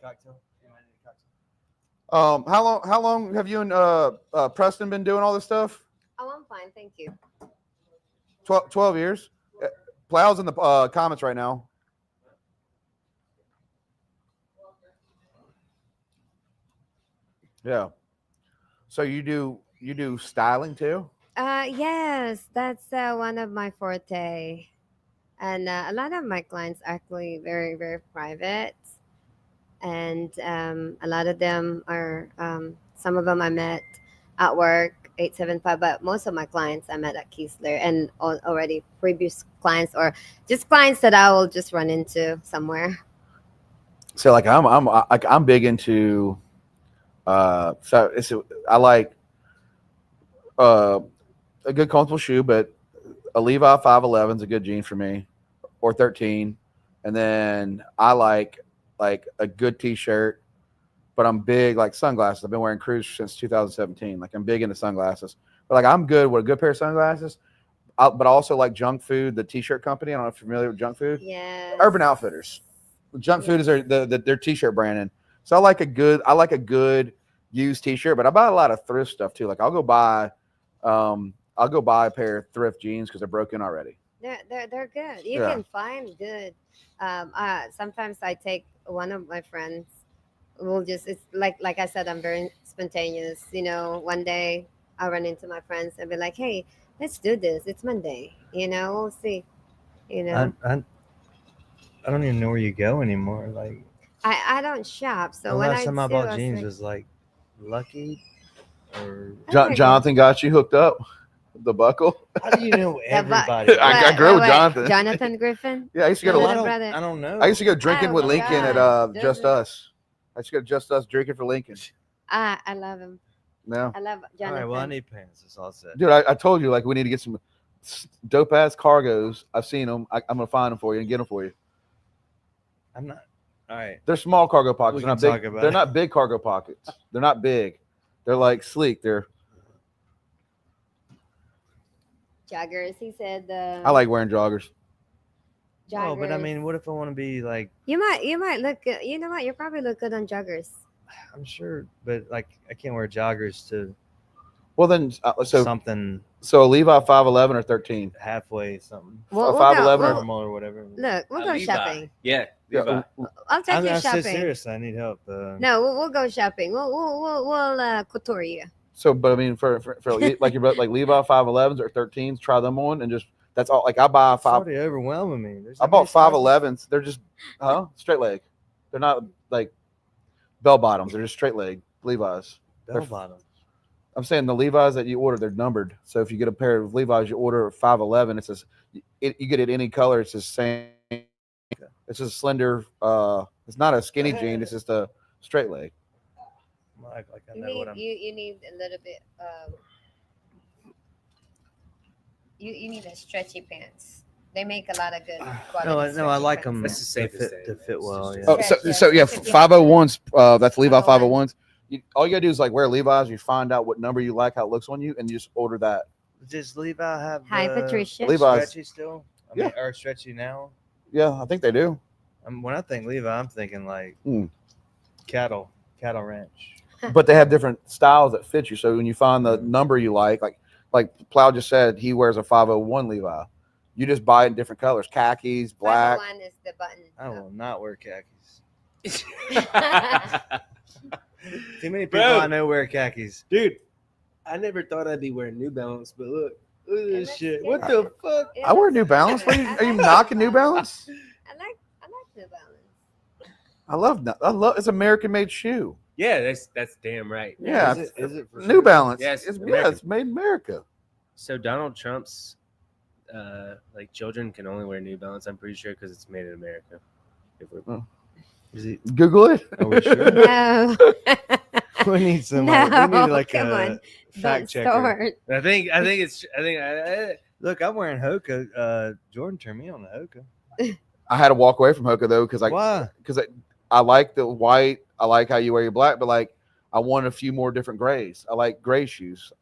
How long have you and Preston been doing all this stuff?
Oh, I'm fine, thank you.
12 years. Plow's in the comments right now. Yeah. So you do styling too?
Yes, that's one of my forte. And a lot of my clients actually very, very private. And a lot of them are, some of them I met at work, 875, but most of my clients I met at Keesler and already previous clients or just clients that I will just run into somewhere.
So like I'm big into I like a good comfortable shoe, but a Levi 511 is a good jean for me, or 13. And then I like a good t-shirt, but I'm big like sunglasses. I've been wearing Cruise since 2017. Like I'm big into sunglasses, but like I'm good with a good pair of sunglasses. But I also like Junk Food, the t-shirt company. I don't know if you're familiar with Junk Food.
Yeah.
Urban Outfitters. Junk Food is their t-shirt branding. So I like a good used t-shirt, but I buy a lot of thrift stuff too. Like I'll go buy a pair of thrift jeans because they're broken already.
They're good. You
Yeah.
can find good. Sometimes I take one of my friends. We'll just it's like I said, I'm very spontaneous. You know, one day I'll run into my friends and be like, "Hey, let's do this. It's Monday. You know, we'll see." You know,
I don't even know where you go anymore. Like
I don't shop, so
the
when
last
I
time I
do,
bought
was
jeans
like,
was like Lucky or
Oh my God.
Jonathan got you hooked up. The buckle.
how do you know
Yeah, but-
everybody?
I grew with Jonathan.
Jonathan Griffin.
Yeah, I used to go
No,
to.
little
I
brother.
don't know.
I used to go drinking
Oh
with
my
Lincoln at
God.
Just Us. I used to go Just Us drinking for Lincoln.
I love him.
No,
I love
All
Jonathan.
right, well, I need pants. That's all I said.
dude, I told you like we need to get some dope ass cargos. I've seen them. I'm gonna find them for you and get them for you.
I'm not. All right.
They're small cargo pockets.
We
They're not
can
big.
talk about
They're
it.
not big cargo pockets. They're not big. They're like sleek. They're.
Joggers. He said.
I like wearing joggers.
No, but I
joggers.
mean, what if I want to be like?
You might look good. You know what? You probably look good on joggers.
I'm sure, but like I can't wear joggers to
Well then,
something
so a Levi 511 or 13.
halfway something
We'll go.
511 or-
normal or whatever.
Look, we'll go
Levi.
shopping.
Yeah,
Yeah,
Levi.
I'll take you
I'm
shopping.
serious. I need help.
No, we'll go shopping. We'll couture you.
So, but I mean, for like your like Levi 511s or 13s, try them on and just that's all. Like I buy
It's
five.
already overwhelming me. There's
I
that
bought
many sizes.
511s. They're just straight leg. They're not like bell bottoms. They're just straight leg Levi's.
Bell bottoms.
I'm saying the Levi's that you order, they're numbered. So if you get a pair of Levi's, you order a 511. It says you get it any color. It's the same. It's just a slender. It's not a skinny jean. It's just a straight leg.
I'm act like I
You
know what
need
I'm.
you need a little bit. You need a stretchy pants. They make a lot of good quality.
No, I
stretchy
like
pants.
them
That's the safest
to
thing.
fit well. Yeah.
Oh, so yeah, 501s. That's Levi 501s. All you gotta do is like wear Levi's. You find out what number you like, how it looks on you, and you just order that.
Does Levi have
Hi,
the
Patricia.
Levi's.
stretchy still? I
Yeah.
mean, or stretchy now?
Yeah, I think they do.
When I think Levi, I'm thinking like
Hmm.
cattle ranch.
But they have different styles that fit you. So when you find the number you like Plow just said, he wears a 501 Levi. You just buy it in different colors: khakis, black.
501 is the button.
I will not wear khakis.
Dude,
Too many people
Bro.
I know wear khakis.
I never thought I'd be wearing New Balance, but look at this
looks
shit.
good.
What the fuck?
It
I wear
looks
New
good.
Balance. Are you
like
knocking
it.
New Balance?
I like New Balance.
I love. It's American made shoe.
Yeah, that's damn right.
Yeah,
Is it for
New
sure?
Balance.
Yes,
it's
American.
it's made in America.
So Donald Trump's like children can only wear New Balance. I'm pretty sure because it's made in America. If we're-
Is it?
Google it.
Are we sure?
No.
we need some.
No,
we need like
come
a
on.
fact
Don't
checker.
start.
I think I
Look, I'm wearing Hoka. Jordan turned me on to Hoka.
I had to walk away from Hoka though because
Why?
I like the white. I like how you wear your black, but like I want a few more different grays. I like gray shoes.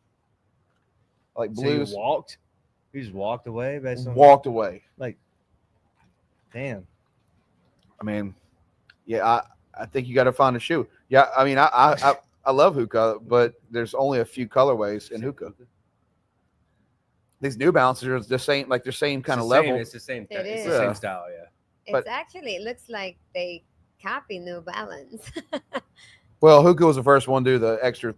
I like
So
blues.
you walked? You just walked away based on
Walked away.
like. Damn.
I mean, yeah, I think you got to find a shoe. Yeah, I mean, I love hookah, but there's only a few colorways in hookah. These New Balances are the same, like the same kind of
It's the same-
level.
It's the same.
It
It's
is.
the
Yeah.
same style. Yeah.
But-
It's actually, it looks like they copy New Balance.
Well, Hoka was the first one to do the extra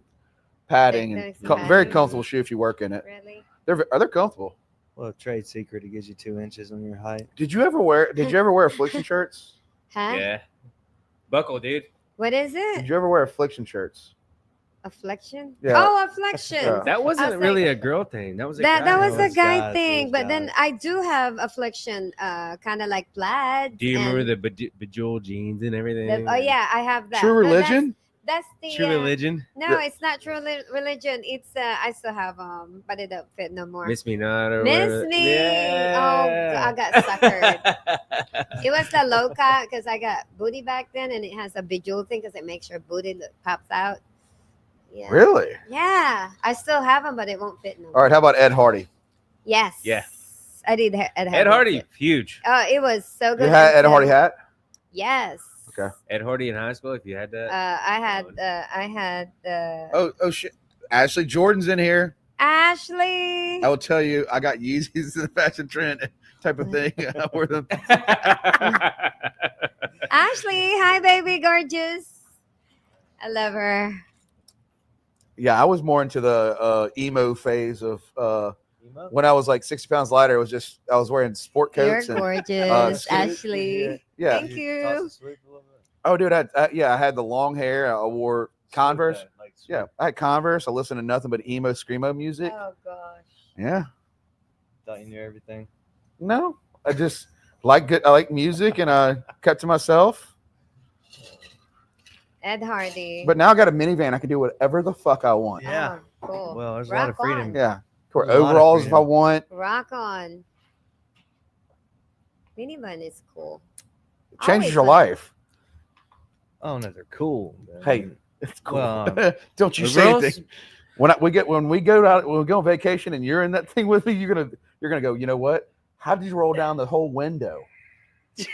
padding
The
and
extra
very
padding.
comfortable shoe if you work in it.
Really?
They're comfortable.
Well, trade secret, it gives you 2 inches on your height.
Did you ever wear affliction shirts?
Huh?
Yeah. Buckle, dude.
What is
Did
it?
you ever wear affliction shirts?
Affliction?
Yeah.
Oh, affliction.
Yeah.
That wasn't
was
really
like-
a girl thing. That was a
That
guy
that was
It
a
was
guy
guys, it
thing,
was
but then
guys.
I do have affliction, kind of like plaid.
Do you remember
and
the bejeweled jeans and everything?
oh yeah, I have that.
True
No,
religion?
That's the
True religion.
No,
Yeah.
it's not true religion. It's I still have but it don't fit no more.
Miss me not or
Miss
whatever.
me.
Yeah.
Oh, I got suckered. It was the low cut because I got booty back then, and it has a bejeweled thing because it makes your booty pops out. Yeah.
Really?
Yeah, I still have them, but it won't fit no more.
All right. How about Ed Hardy?
Yes.
Yeah.
I did.
Ed Hardy,
fit.
huge.
Oh, it was so
You
good.
had
and
Ed Hardy
so-
hat?
Yes.
Okay.
Ed Hardy in high school, if you had that.
I had.
Oh shit. Ashley Jordan's in here.
Ashley.
I will tell you, I got Yeezys in the fashion trend type of thing. I wore them.
Ashley, hi, baby, gorgeous. I love her.
Yeah, I was more into the emo phase of when I was like 60 pounds lighter. It was just I was wearing sport
You're
coats and
gorgeous,
skinny-
Ashley.
yeah.
Thank you.
Oh, dude, I had the long hair. I wore Converse. Yeah, I had Converse. I listened to nothing but emo screamo music.
Oh gosh.
Yeah,
Thought you knew everything.
no, I just like good. I like music, and I kept to myself.
Ed Hardy.
But now I got a minivan. I can do whatever the fuck I want.
Yeah.
Oh, cool.
Well, there's a lot of
Rock
freedom.
on.
Yeah, wear
There's a lot of
overalls if I
freedom.
want.
Rock on. Minivan is cool.
Changes
Always
your
wanted-
life.
Oh no, they're cool. but-
Hey, it's cool.
Well,
Don't you
The
say
girls-
anything. When we go out, when we go on vacation, and you're in that thing with me, you're gonna go. You know what? How did you roll down the whole window?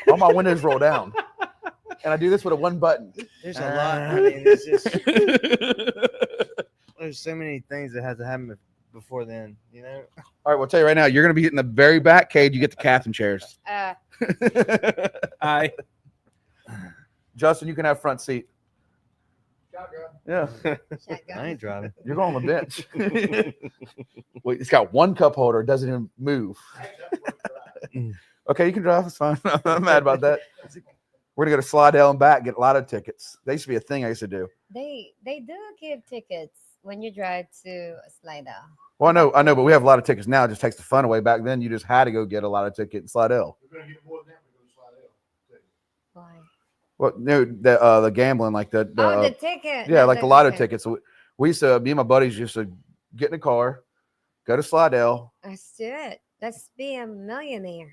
All my windows roll down, and I do this with a one button.
there's a lot. I mean, it's just there's so many things that have to happen before then. You know.
All right, we'll tell you right now. You're gonna be in the very back cage. You get the captain chairs.
I
Justin, you can have front seat. Yeah,
I
Shotgun.
ain't driving.
you're going on the bench. Wait, it's got one cup holder. It doesn't even move. Okay, you can drive. It's fine. I'm not mad about that. We're gonna go to Slidell and back, get lotto tickets. They used to be a thing I used to do.
They do give tickets when you drive to Slidell.
Well, I know, but we have a lot of tickets now. It just takes the fun away. Back then, you just had to go get a lot of ticket in Slidell.
Why?
Well, no, the gambling, like the
ticket.
yeah,
not
like the lotto
okay.
tickets. We used to, me and my buddies used to get in a car, go to Slidell.
Let's do it. Let's be a millionaire.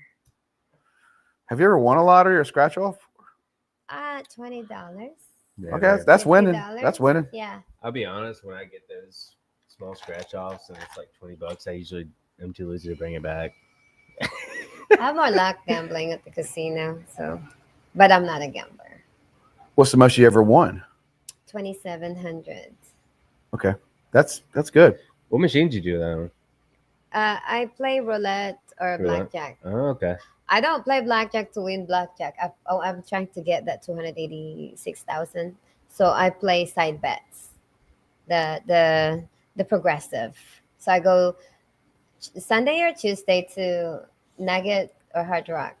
Have you ever won a lottery or scratch off?
$20.
Okay, that's winning.
$50.
That's winning.
Yeah.
I'll be honest. When I get those small scratch offs and it's like $20, I usually am too lazy to bring it back.
I have more luck gambling at the casino, so but I'm not a gambler.
What's the most you ever won?
2,700.
Okay, that's good.
What machine did you do that on?
I play roulette or
Roulette.
blackjack.
Oh, okay.
I don't play blackjack to win blackjack. I'm trying to get that 286,000. So I play side bets, the progressive. So I go Sunday or Tuesday to Nugget or Hard Rock,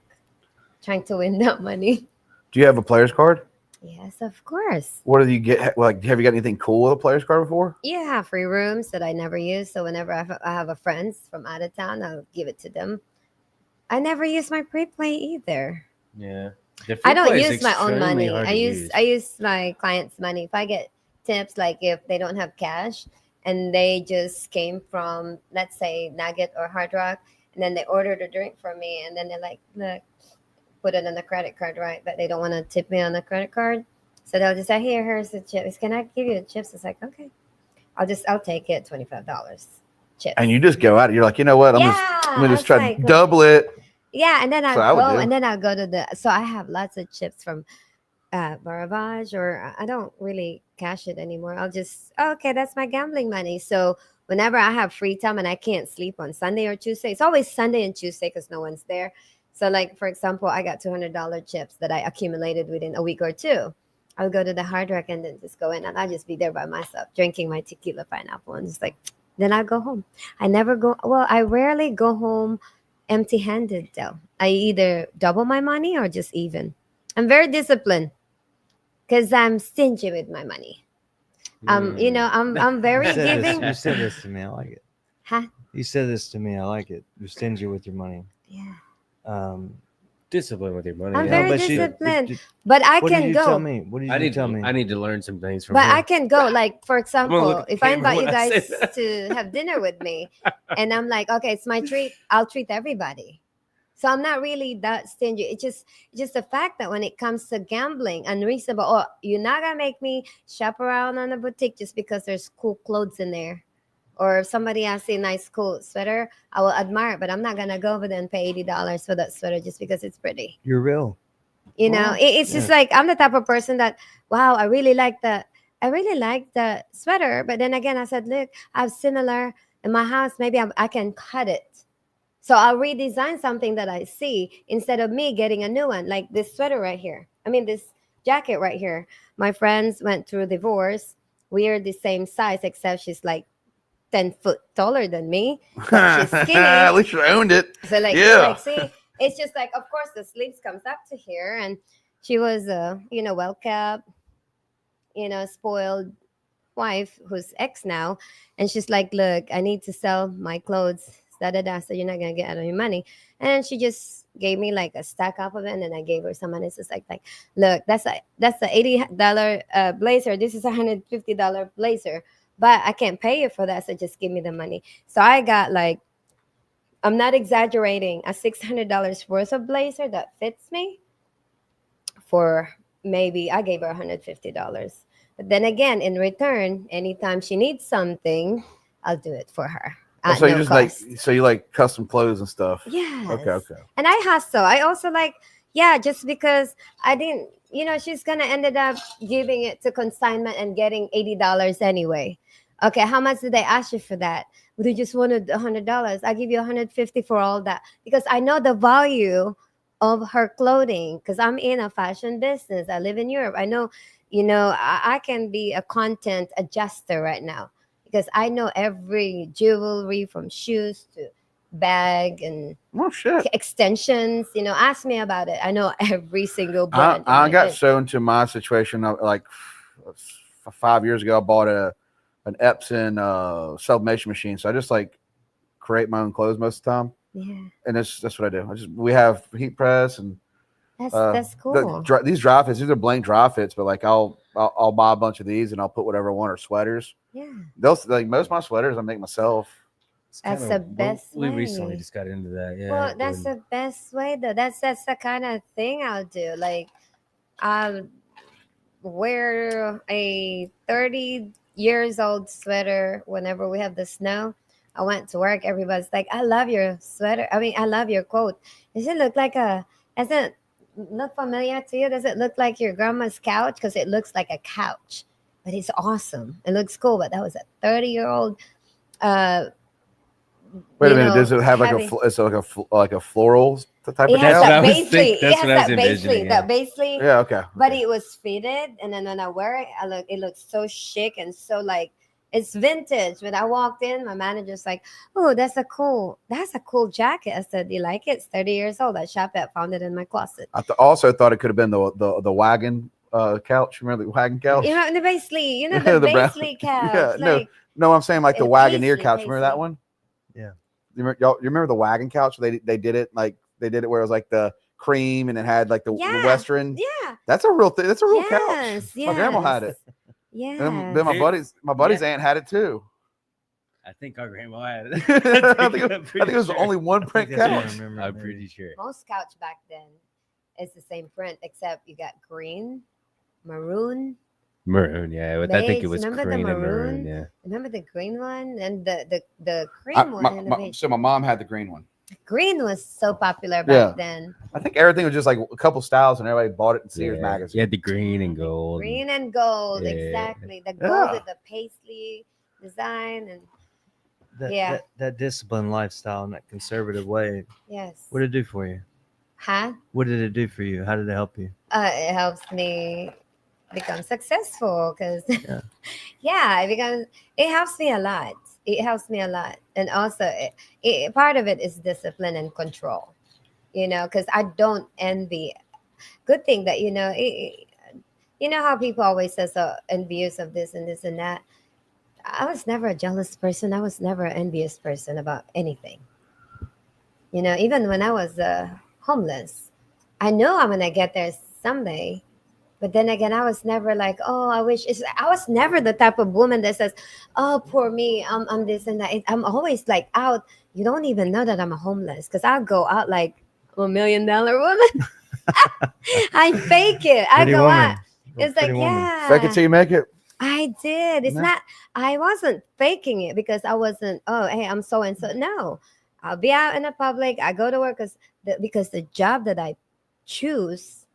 trying to win that money.
Do you have a player's card?
Yes, of course.
What do you get? Like, have you got anything cool with a player's card before?
You have free rooms that I never use. So whenever I have a friends from out of town, I'll give it to them. I never use my pre-play either.
Yeah.
I don't use my own money. I use my clients' money. If I get tips, like if they don't have cash and they just came from, let's say, Nugget or Hard Rock, and then they ordered a drink from me, and then they're like, look, put it on the credit card, right? But they don't want to tip me on the credit card. So they'll just say, here's the chips. Can I give you the chips? It's like, okay. I'll take it, $25. Chips.
And you just go out. You're like, you know what? I'm gonna just try to double it.
Yeah, and then
So I would do.
I'll go to the. So I have lots of chips from Baravage, or I don't really cash it anymore. I'll just okay, that's my gambling money. So whenever I have free time and I can't sleep on Sunday or Tuesday, it's always Sunday and Tuesday because no one's there. So, like, for example, I got $200 chips that I accumulated within a week or two. I'll go to the Hard Rock and then just go in, and I'll just be there by myself drinking my tequila pineapple and just like, then I'll go home. I rarely go home empty-handed though. I either double my money or just even. I'm very disciplined because I'm stingy with my money. I'm very giving.
You said this to me. I like it.
Huh?
You said this to me. I like it. You're stingy with your money.
Yeah.
Discipline with your money.
I'm
yeah.
very
but
disciplined, but I
What
can
did you
go.
tell me? What did you tell me?
I need to learn some things from
But
her.
I can go, like, for example,
look at
if I
camera
invite you
when I say
guys
that.
to have dinner with me, and I'm like, okay, it's my treat, I'll treat everybody. So I'm not really that stingy. It's just the fact that when it comes to gambling, unreasonable. Oh, you're not gonna make me shop around on a boutique just because there's cool clothes in there, or if somebody has a nice cool sweater, I will admire it, but I'm not gonna go over there and pay $80 for that sweater just because it's pretty.
You're real.
You know, it's just like I'm the type of person that, wow, I really like the sweater. But then again, I said, look, I have similar in my house. Maybe I can cut it. So I'll redesign something that I see instead of me getting a new one, like this sweater right here. I mean, this jacket right here. My friends went through a divorce. We are the same size, except she's like 10 foot taller than me. But she's skinny.
At least you owned it.
So like,
Yeah.
like, see, it's just like, of course, the sleeves comes up to here, and she was, well kept, spoiled wife who's ex now, and she's like, look, I need to sell my clothes. So you're not gonna get out of your money. And she just gave me like a stack up of it, and then I gave her some money. It's just like, look, that's the $80 blazer. This is $150 blazer, but I can't pay you for that. So just give me the money. So I got like, I'm not exaggerating, a $600 worth of blazer that fits me for maybe, I gave her $150. But then again, in return, anytime she needs something, I'll do it for her.
So you
no
just
cost.
you like custom clothes and stuff.
Yes.
Okay.
And I hustle. I also like, just because I didn't, she's gonna ended up giving it to consignment and getting $80 anyway. Okay, how much did they ask you for that? Well, they just wanted $100. I give you $150 for all that because I know the value of her clothing because I'm in a fashion business. I live in Europe. I know, I can be a content adjuster right now because I know every jewelry from shoes to bag and extensions. Ask me about it. I know every single brand.
I got shown to my situation like 5 years ago. I bought an Epson sublimation machine, so I just like create my own clothes most of the time.
Yeah,
and that's what I do. We have heat press and
that's cool.
These dry fits, these are blank dry fits, but like I'll buy a bunch of these and I'll put whatever I want, or sweaters.
Yeah,
those like most of my sweaters I make myself.
That's the best
We
way.
recently just got into that. Yeah.
Well, that's the best way though. That's the kind of thing I'll do. Like I'll wear a 30 years old sweater whenever we have the snow. I went to work. Everybody's like, I love your sweater. I mean, I love your coat. Does it look look familiar to you? Does it look like your grandma's couch? Because it looks like a couch, but it's awesome. It looks cool. But that was a 30-year-old.
Wait a minute. Does it have it's like a floral type of
It has
couch?
that
what I
base
was thinking.
sleeve. It
That's
has
what I was
that base
envisioning,
sleeve. That base sleeve.
Yeah. Okay.
But it was fitted, and then when I wear it, it looks so chic and so like it's vintage. When I walked in, my manager's like, "Oh, that's a cool jacket." I said, "Do you like it? It's 30 years old. I shop it. Found it in my closet."
I also thought it could have been the wagon couch. Remember the wagon couch?
The base sleeve. the
The brown-
base sleeve couch.
Yeah, no, I'm saying like the
It's
Wagoneer
Paisley,
couch. Remember that
Paisley.
one?
Yeah.
You remember the wagon couch? They did it where it was like the cream and it had like the Western.
Yeah.
That's a real thing. That's a real couch.
Yes.
My grandma had it.
Yeah.
And then my buddy's aunt had it too.
I think our grandma had
I
it.
think it was only one print
That's what I
couch.
remember.
I'm pretty sure.
Most couch back then is the same print, except you got green, maroon.
Maroon, yeah. I think it
Beige,
was
remember the
green and
maroon?
maroon, yeah.
Remember the green one and the cream one? And the beige.
So my mom had the green one.
Green was so popular back then.
I think everything was just like a couple styles, and everybody bought it in Sears
Yeah.
magazine.
You had the green and gold.
Green and gold,
Yeah.
exactly. The gold with the paisley design, and
that disciplined lifestyle and that conservative way.
Yes.
What did it do for you?
Huh?
What did it do for you? How did it help you?
It helps me become successful because
Yeah.
yeah, because it helps me a lot. It helps me a lot, and also part of it is discipline and control. Because I don't envy. Good thing that you know how people always say so envious of this and this and that. I was never a jealous person. I was never an envious person about anything. Even when I was homeless, I know I'm gonna get there someday. But then again, I was never like, oh, I wish. I was never the type of woman that says, oh, poor me, I'm this and that. I'm always like out. You don't even know that I'm a homeless because I'll go out like I'm $1 million woman. I fake it. I
Pretty
go
woman.
out. It's like,
Pretty woman.
yeah.
Fake it till you make it.
I did. It's
No.
not, I wasn't faking it because I wasn't, oh, hey, I'm so and so. No, I'll be out in the public. I go to work because the job that I choose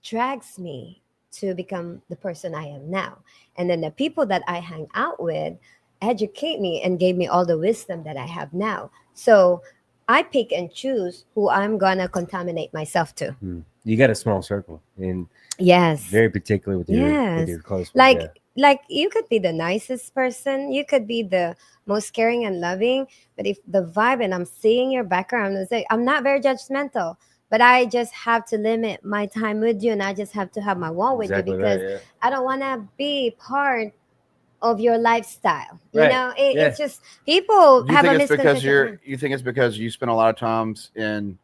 drags me to become the person I am now. And then the people that I hang out with educate me and gave me all the wisdom that I have now. So I pick and choose who I'm going to contaminate myself to.
You got a small circle, and
Yes.
very particular with your
Yes.
close ones,
Like
yeah.
like you could be the nicest person, you could be the most caring and loving, but if the vibe and I'm seeing your background, I'm gonna say I'm not very judgmental, but I just have to limit my time with you and I just have to have my wall with
Exactly
you
right,
because
yeah.
I don't want to be part of your lifestyle.
Right, yeah.
It's just people
You
have a
think it's because
misconception.
you think it's because you spend a lot of times in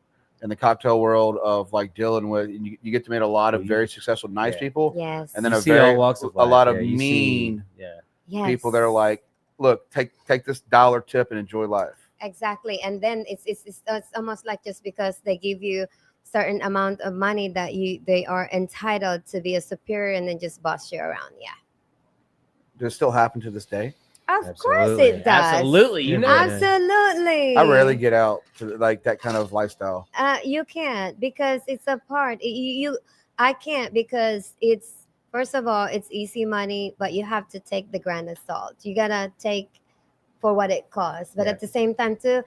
the cocktail world of like dealing with you get to meet a lot of
Well,
very successful nice
yeah.
people
Yes.
and then
You
a
see
very
all walks of
a lot
life,
of
yeah, you see-
mean
yeah.
Yes.
people that are like, look, take this dollar tip and enjoy life.
Exactly, and then it's almost like just because they give you certain amount of money that they are entitled to be a superior and then just boss you around. Yeah,
Does it still happen to this day?
of course
Absolutely.
it does.
Absolutely, you know.
Yeah.
Absolutely.
I rarely get out to like that kind of lifestyle.
You can't because it's a part. I can't because it's first of all it's easy money, but you have to take the grain of salt. You gotta take for what it costs, but
Yeah.
at the same time too,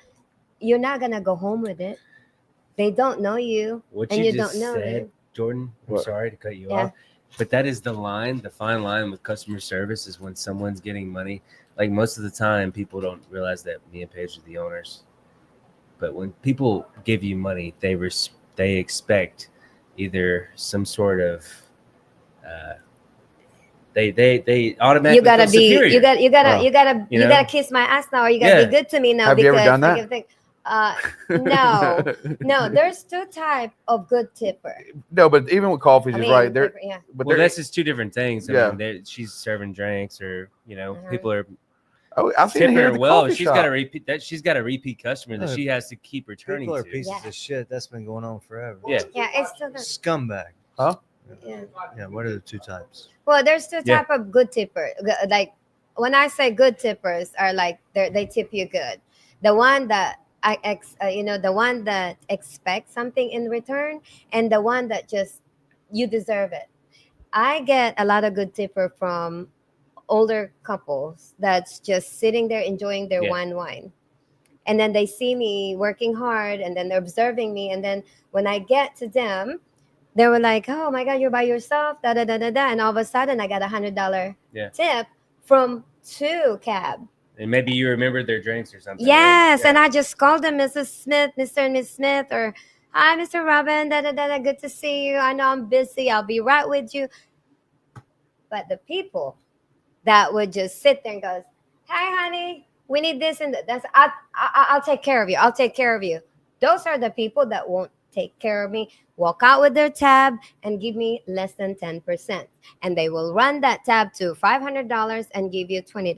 you're not gonna go home with it. They don't know you,
What
and
you
you
just
don't know
said,
me.
Jordan, I'm
What?
sorry to cut you
Yeah.
off, but that is the fine line with customer service is when someone's getting money. Like most of the time, people don't realize that me and Paige are the owners. But when people give you money, they expect either some sort of they automatically
You gotta
feel
be.
superior.
You got. You gotta.
Wow.
You gotta.
You
You
know?
gotta kiss my ass now, or you gotta
Yeah.
be good to me now.
Have you ever
because
done that?
you think, no, no. There's two type of good tipper.
No, but even with coffees,
I
he's
mean,
right. There,
tipper, yeah.
but
Well,
there,
that's just two different things. I
Yeah.
mean, she's serving drinks, or
Uh-huh.
people are
I've seen it
tipping
here
her
at the
well.
coffee
She's
shop.
got a repeat that she's got a repeat customer that
No,
she has to keep returning
People are
to.
pieces
Yeah.
of shit. That's been going on forever.
Yeah.
Yeah, it's still the,
Scumbag.
Huh?
yeah.
Yeah. What are the two types?
Well, there's two
Yeah.
type of good tipper. Like when I say good tippers are like they tip you good. The one that the one that expects something in return, and the one that just you deserve it. I get a lot of good tipper from older couples that's just sitting there enjoying their
Yeah.
wine, and then they see me working hard, and then they're observing me, and then when I get to them, they were like, "Oh my God, you're by yourself," da da da da da, and all of a sudden I got $100
Yeah.
tip from two cab.
And maybe you remember their drinks or something.
Yes,
Yeah.
and I just called them Mrs. Smith, Mr. and Miss Smith, or hi, Mr. Robin, da da da da. Good to see you. I know I'm busy. I'll be right with you. But the people that would just sit there and goes, "Hey, honey, we need this and that." That's I'll take care of you. I'll take care of you. Those are the people that won't take care of me. Walk out with their tab and give me less than 10%, and they will run that tab to $500 and give you $20.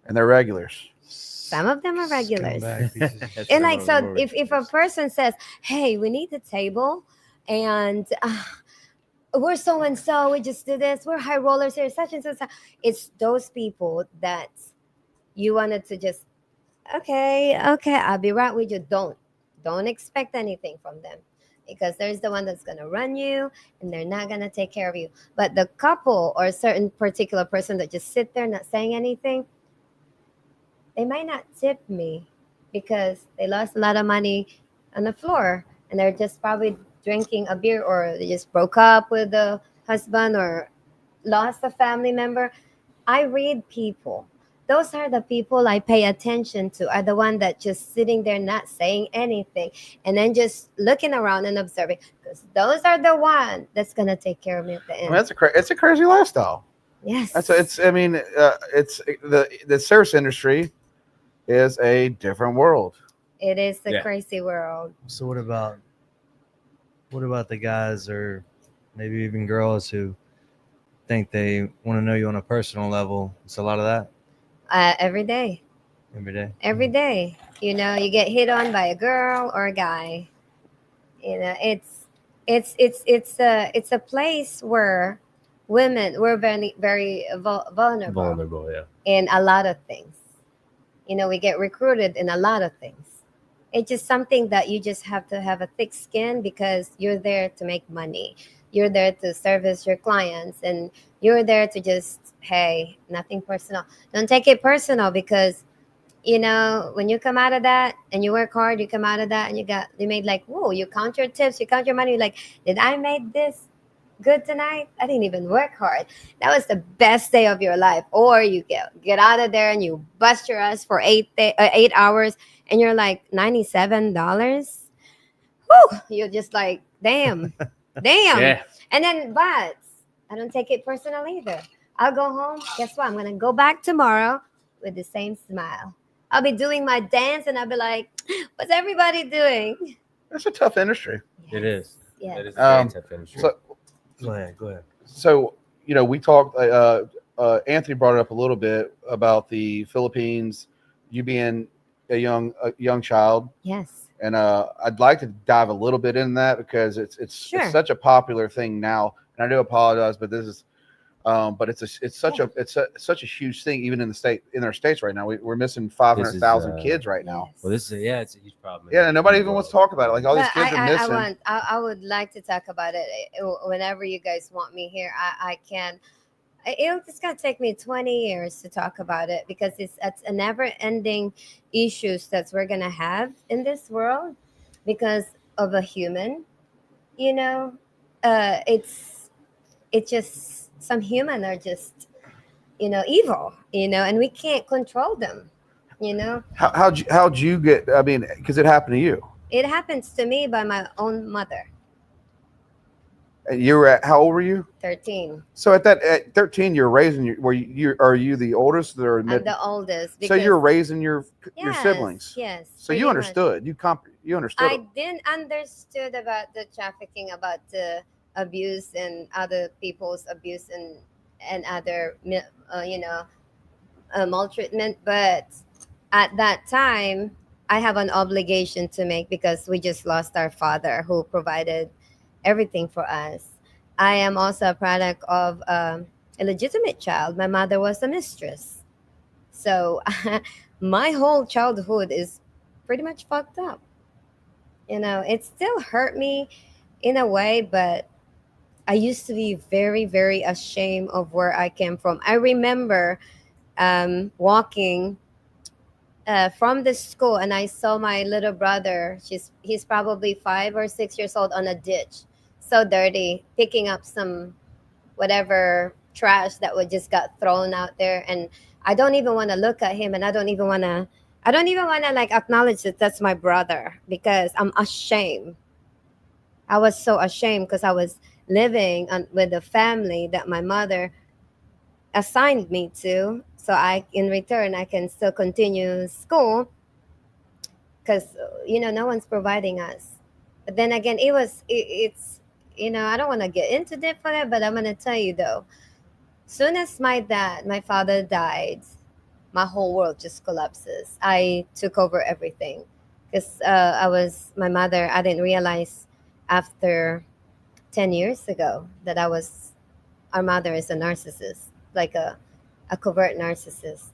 And they're regulars.
Some of them are regulars.
Scumbag pieces of
That's
shit.
And
Some
like
of them
so,
are
if a
ridiculous.
person says, "Hey, we need a table," and we're so and so, we just did this, we're high rollers here, such and such, it's those people that you wanted to just, okay, I'll be right with you. Don't expect anything from them, because there's the one that's going to run you and they're not going to take care of you. But the couple or a certain particular person that just sit there not saying anything, they might not tip me because they lost a lot of money on the floor and they're just probably drinking a beer or they just broke up with the husband or lost a family member. I read people. Those are the people I pay attention to, are the one that just sitting there not saying anything and then just looking around and observing because those are the one that's going to take care of me at the
I mean,
end.
it's a crazy lifestyle.
Yes.
It's I mean, it's the service industry is a different world.
It is a
Yeah.
crazy world.
So what about the guys or maybe even girls who think they want to know you on a personal level? It's a lot of that
Every day.
every day.
Every day. You know, you get hit on by a girl or a guy. You know, it's a place where women we're very vulnerable
Vulnerable, yeah.
in a lot of things. You know, we get recruited in a lot of things. It's just something that you just have to have a thick skin because you're there to make money. You're there to service your clients and you're there to just, hey, nothing personal. Don't take it personal because, you know, when you come out of that and you work hard, you come out of that and you made like, whoa, you count your tips, you count your money. You're like, did I make this good tonight? I didn't even work hard. That was the best day of your life. Or you get out of there and you bust your ass for 8 hours and you're like $97. Whew, you're just like, damn.
Yeah.
And then, but I don't take it personal either. I'll go home. Guess what? I'm going to go back tomorrow with the same smile. I'll be doing my dance and I'll be like, what's everybody doing?
It's a tough industry.
It is.
Yeah.
It is a very tough industry.
So,
Go ahead.
so you know, we talked. Anthony brought it up a little bit about the Philippines. You being a young child,
Yes.
and I'd like to dive a little bit in that because it's
Sure.
such a popular thing now. And I do apologize, but this is, but it's such a huge thing even in our states right now. We're missing 500,000 kids right now.
Well, this is it's a huge problem.
Yeah, and nobody even wants to talk about it. Like all these
But
kids are missing.
I would like to talk about it whenever you guys want me here. I can. It's gonna take me 20 years to talk about it because it's a never-ending issues that we're gonna have in this world because of a human. You know, it's just some human are just evil. And we can't control them.
How'd you get? I mean, because it happened to you.
It happens to me by my own mother.
And you were how old were you?
13.
So at 13, you're raising are you the oldest or
I'm the oldest.
so you're raising your
Yes,
siblings.
Yes.
So you
pretty much.
understood. You understood.
I didn't understood about the trafficking, about the abuse and other people's abuse and other maltreatment. But at that time, I have an obligation to make because we just lost our father who provided everything for us. I am also a product of a legitimate child. My mother was a mistress. So my whole childhood is pretty much fucked up. It still hurt me in a way, but I used to be very, very ashamed of where I came from. I remember walking from the school and I saw my little brother. He's probably 5 or 6 years old on a ditch, so dirty, picking up some whatever trash that would just got thrown out there. And I don't even want to look at him, and I don't even want to like acknowledge that that's my brother because I'm ashamed. I was so ashamed because I was living with a family that my mother assigned me to, so in return I can still continue school because no one's providing us. But then again, it's I don't want to get into depth for that, but I'm gonna tell you though, soon as my father died, my whole world just collapses. I took over everything because my mother. I didn't realize after 10 years ago that our mother is a narcissist, like a covert narcissist.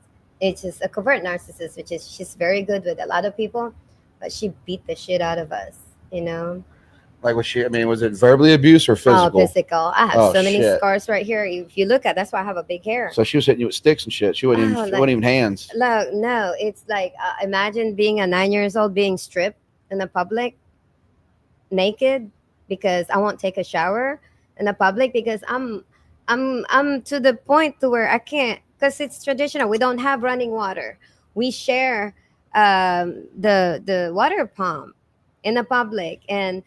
It's just a covert narcissist, which is she's very good with a lot of people, but she beat the shit out of us.
Like, was she? I mean, was it verbally abuse or
Oh,
physical?
physical. I have
Oh,
so many
shit.
scars right here. If you look at, that's why I have a big hair.
So she was hitting you with sticks and shit. She wasn't even.
Oh,
She
like-
wasn't even hands.
Look, no, it's like imagine being a 9 years old being stripped in the public, naked, because I won't take a shower in the public because I'm to the point to where I can't, because it's traditional. We don't have running water. We share the water pump in the public, and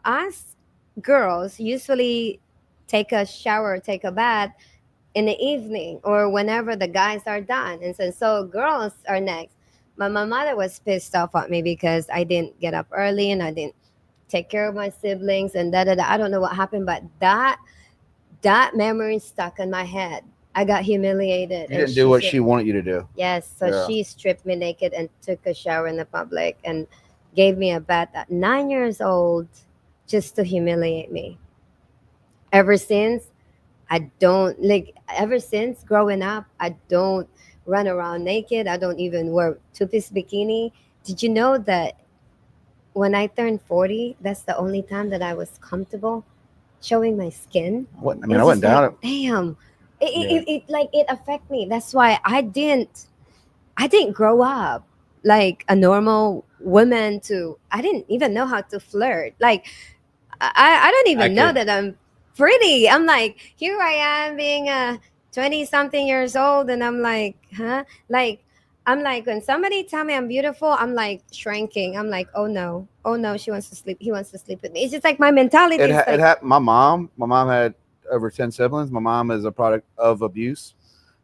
us girls usually take a shower, take a bath in the evening or whenever the guys are done. And so girls are next. My mother was pissed off at me because I didn't get up early and I didn't take care of my siblings and da da da. I don't know what happened, but that memory stuck in my head. I got humiliated.
You didn't do what she wanted you to do.
Yes, so
Yeah.
she stripped me naked and took a shower in the public and gave me a bath at 9 years old just to humiliate me. Ever since, I don't like, ever since growing up, I don't run around naked. I don't even wear two-piece bikini. Did you know that when I turned 40, that's the only time that I was comfortable showing my skin?
What? I mean,
It's
I went
just
down
like,
it.
damn. It affect me. That's why I didn't grow up like a normal woman. I didn't even know how to flirt. Like I don't even know that I'm pretty. I'm like, here I am being a 20 something years old, and I'm like, huh? Like, I'm like, when somebody tell me I'm beautiful, I'm like shrinking. I'm like, oh no, she wants to sleep. He wants to sleep with me. It's just like my mentality.
It
is like,
had my mom had over 10 siblings. My mom is a product of abuse,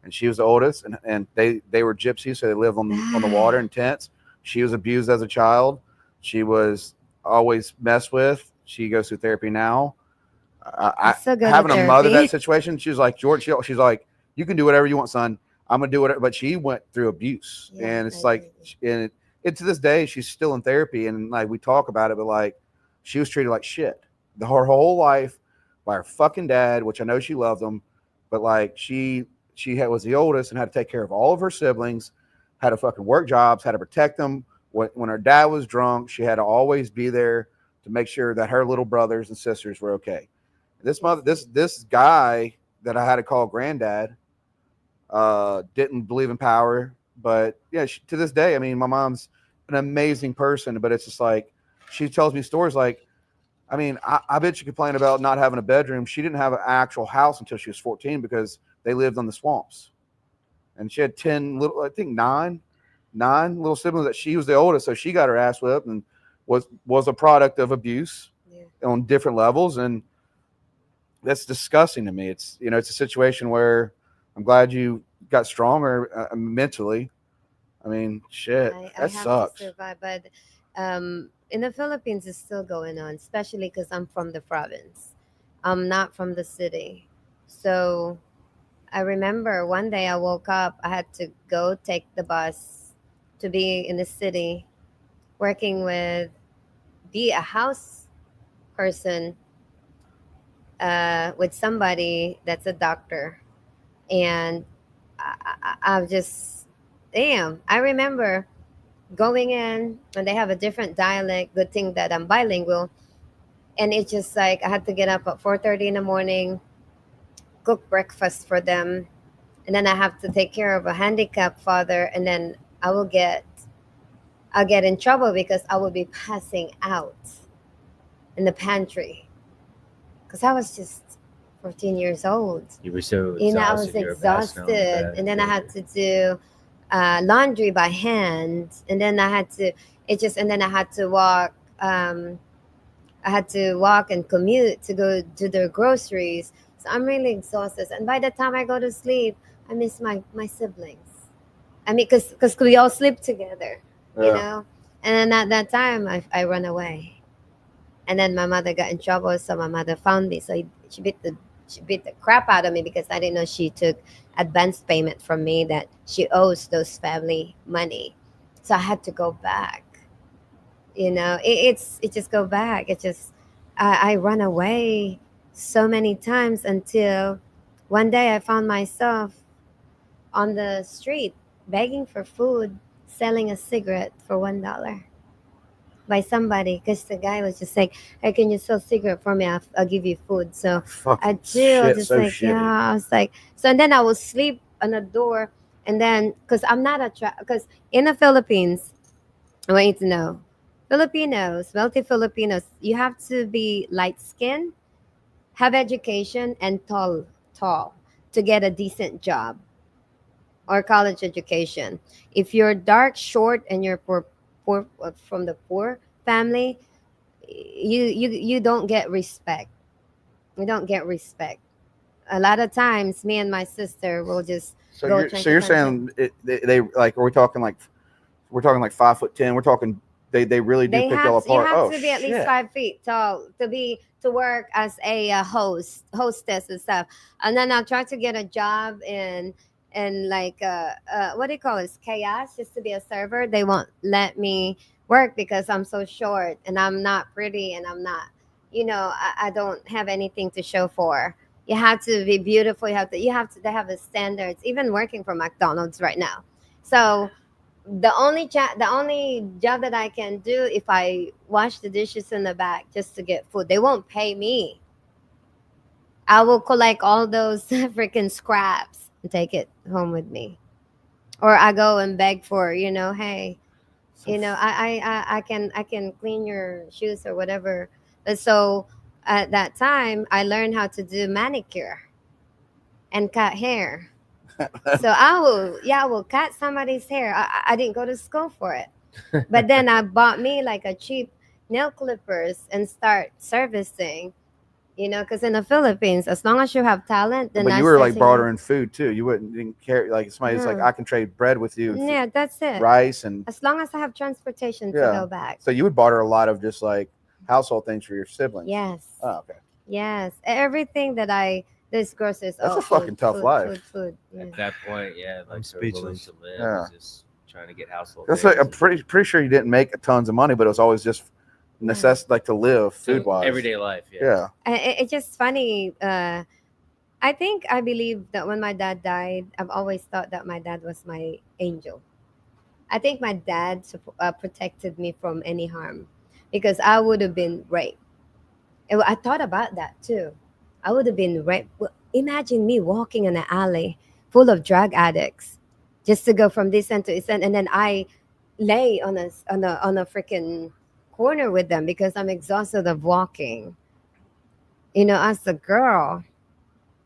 and she was the oldest, and they were gypsies, so they lived on the water in tents. She was abused as a child. She was always messed with. She goes through therapy now.
I'm so good at
Having a mother
therapy.
that situation, she was like, George, she's like, you can do whatever you want, son. I'm gonna do whatever. But she went through abuse,
Yeah,
and it's
I
like, and it to this day, she's still in therapy, and like we talk about it, but like she was treated like shit her whole life by her fucking dad, which I know she loved him, but like she was the oldest and had to take care of all of her siblings, had to fucking work jobs, had to protect them. When her dad was drunk, she had to always be there to make sure that her little brothers and sisters were okay. This guy that I had to call granddad didn't believe in power, but yeah, to this day, I mean, my mom's an amazing person, but it's just like she tells me stories like, I mean, I bet you complain about not having a bedroom. She didn't have an actual house until she was 14 because they lived on the swamps, and she had 10 little, I think nine little siblings that she was the oldest, so she got her ass whipped and was a product of abuse on different levels, and that's disgusting to me. It's it's a situation where I'm glad you got stronger mentally. I mean, shit,
I
that
have
sucks.
to survive, but in the Philippines, it's still going on, especially because I'm from the province. I'm not from the city. So I remember one day I woke up, I had to go take the bus to be in the city, be a house person with somebody that's a doctor. And I'm just, damn, I remember going in and they have a different dialect. Good thing that I'm bilingual. And it's just like I had to get up at 4:30 in the morning, cook breakfast for them, and then I have to take care of a handicapped father, and then I'll get in trouble because I will be passing out in the pantry because I was just 14 years old.
You were so
I was
exhausted. You were passing out in
exhausted,
bed.
and then I had to do laundry by hand, and then I had to and then I had to walk. I had to walk and commute to go to the groceries. So I'm really exhausted, and by the time I go to sleep, I miss my siblings. I mean, because we all sleep together, you know. And then at that time, I run away, and then my mother got in trouble. So my mother found me. So she beat the crap out of me because I didn't know she took advance payment from me that she owes those family money. So I had to go back. It just go back. It just I run away so many times until one day I found myself on the street begging for food, selling a cigarette for $1. by somebody because the guy was just like, "Hey, can you sell cigarette for me? I'll give you food." So I
Fucking
do. I
shit,
just
so
like,
shitty.
yeah. I was like, so and then I will sleep on the door, and then because I'm not because in the Philippines, I want you to know, Filipinos, wealthy Filipinos, you have to be light skinned, have education, and tall to get a decent job or college education. If you're dark, short, and you're poor from the poor family, you don't get respect. We don't get respect. A lot of times, me and my sister will just
So
go
you're
trying
so
to
you're
find a job.
saying they like, are we talking like, we're talking like 5'10"? We're talking they really do
They
pick y'all
have to, you
apart.
have
Oh
to be at least
shit.
5 feet tall to work as a hostess and stuff. And then I'll try to get a job in like what do you call it, chaos, just to be a server. They won't let me work because I'm so short and I'm not pretty and I'm not, I don't have anything to show for. You have to be beautiful. You have to they have the standards. Even working for McDonald's right now. So the only job that I can do if I wash the dishes in the back just to get food. They won't pay me. I will collect all those freaking scraps and take it home with me. Or I go and beg for, hey, I can clean your shoes or whatever. But so at that time I learned how to do manicure and cut hair. So I will cut somebody's hair. I didn't go to school for it. But then I bought me like a cheap nail clippers and start servicing, because in the Philippines, as long as you have talent, the
But you
nice
were like
thing is,
bartering food too. You didn't care, like somebody's like,
no,
I can trade bread with you and
yeah, that's it.
rice and
As long as I have transportation to
yeah.
go back.
So you would barter a lot of just like household things for your siblings.
Yes,
Oh, okay.
yes, everything that this groceries.
That's
Oh,
a fucking
food,
tough
food,
life.
food, food. Yeah.
At that point, yeah, like they're willing
speechless.
to live,
Yeah.
is just trying to get household.
That's like, I'm
things.
pretty sure you didn't make tons of money, but it was always just necessity, like to live
So
food wise.
everyday life, yeah.
Yeah.
It's just funny. I believe that when my dad died, I've always thought that my dad was my angel. I think my dad protected me from any harm because I would have been raped. I thought about that too. I would have been raped. Well, imagine me walking in an alley full of drug addicts just to go from this end to this end, and then I lay on a freaking corner with them because I'm exhausted of walking. As a girl,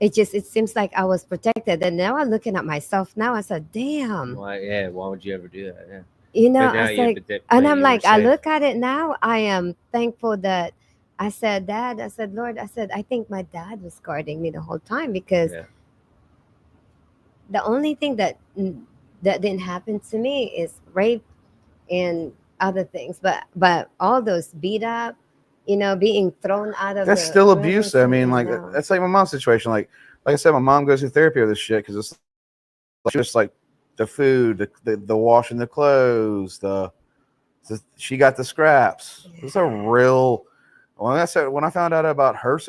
it seems like I was protected, and now I'm looking at myself. Now I said, "Damn."
Why? Yeah. Why would you ever do that? Yeah. But
I
now
was
you,
like,
but
and I'm
you were
like, I
safe.
look at it now. I am thankful that I said, Dad, I said, Lord, I said, I think my dad was guarding me the whole time because
Yeah.
the only thing that didn't happen to me is rape and other things, but all those beat up, being thrown out of
That's
the
still
room
abuse.
and
I
stuff,
mean,
yeah,
like
no.
that's like my mom's situation. Like I said, my mom goes through therapy with this shit because it's just like the food, the washing the clothes, she got the scraps. It's a real. When I found out about her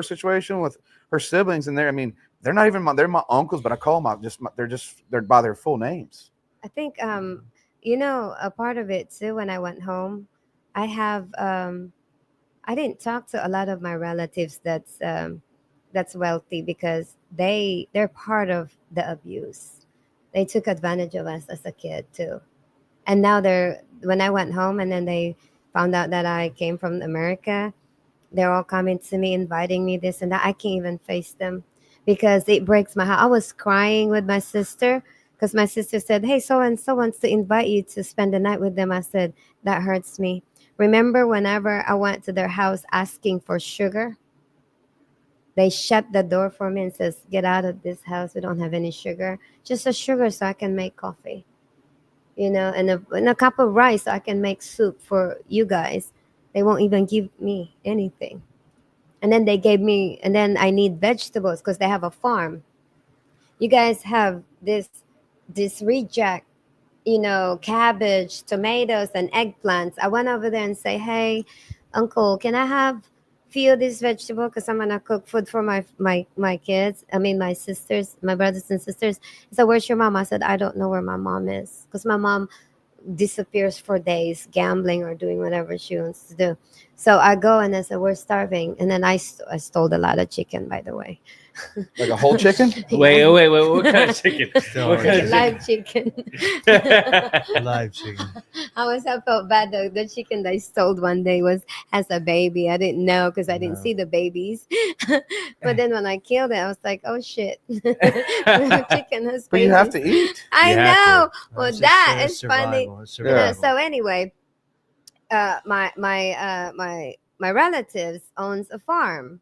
situation with her siblings and I mean, they're not even they're my uncles, but I call them they're by their full names.
I think a part of it too. When I went home, I have I didn't talk to a lot of my relatives that's wealthy because they're part of the abuse. They took advantage of us as a kid too. And now when I went home and then they found out that I came from America, they're all coming to me, inviting me this and that. I can't even face them because it breaks my heart. I was crying with my sister because my sister said, "Hey, so and so wants to invite you to spend the night with them." I said, "That hurts me." Remember, whenever I went to their house asking for sugar, they shut the door for me and says, "Get out of this house. We don't have any sugar. Just a sugar so I can make coffee, and a cup of rice so I can make soup for you guys." They won't even give me anything. And then they gave me, and then I need vegetables because they have a farm. You guys have this reject, cabbage, tomatoes, and eggplants. I went over there and say, "Hey, uncle, can I have few of these vegetables? Because I'm gonna cook food for my kids. I mean, my sisters, my brothers and sisters." He said, "Where's your mom?" I said, "I don't know where my mom is because my mom disappears for days, gambling or doing whatever she wants to do. So I go and I said, we're starving. And then I stole a lot of chicken, by the way.
Like a whole chicken?
Wait, what kind of chicken?
Still
What kind of
Live chicken.
Live chicken.
I felt bad though. The chicken that I stole one day has a baby. I didn't know because I didn't
No.
see the babies. But then when I killed it, I was like, oh shit. The chicken has babies.
But you have to eat.
I
You have
know.
No,
Well,
it's just,
that is funny.
survival. It's
You know,
survival.
so anyway, my relatives owns a farm.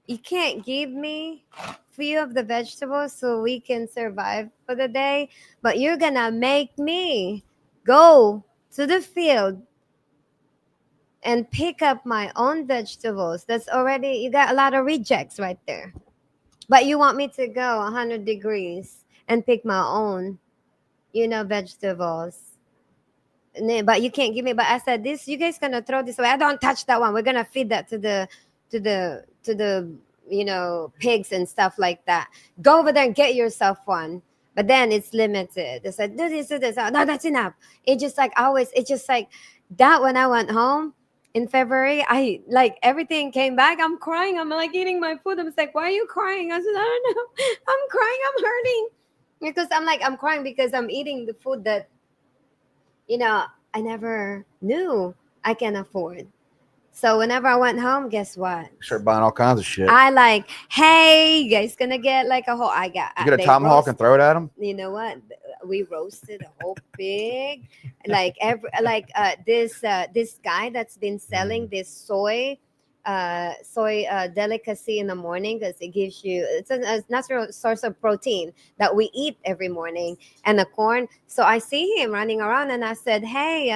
You can't give me few of the vegetables so we can survive for the day, but you're gonna make me go to the field and pick up my own vegetables. That's already, you got a lot of rejects right there. But you want me to go 100 degrees and pick my own, vegetables. But you can't give me. But I said, this, you guys gonna throw this away. I don't touch that one. We're gonna feed that to the pigs and stuff like that. Go over there and get yourself one. But then it's limited. They said, do this, do this. Oh, no, that's enough. It's just like that when I went home in February, I like everything came back. I'm crying. I'm like eating my food. I'm like, why are you crying? I said, I don't know. I'm crying. I'm hurting. Because I'm crying because I'm eating the food that, I never knew I can afford. So whenever I went home, guess what?
Start buying all kinds of shit.
I like, hey, you guys gonna get like a whole.
You get a
they
tomahawk and throw it at them.
you know what? We roasted a whole pig, like this guy that's been selling this soy delicacy in the morning because it gives you it's a natural source of protein that we eat every morning, and the corn. So I see him running around, and I said, hey,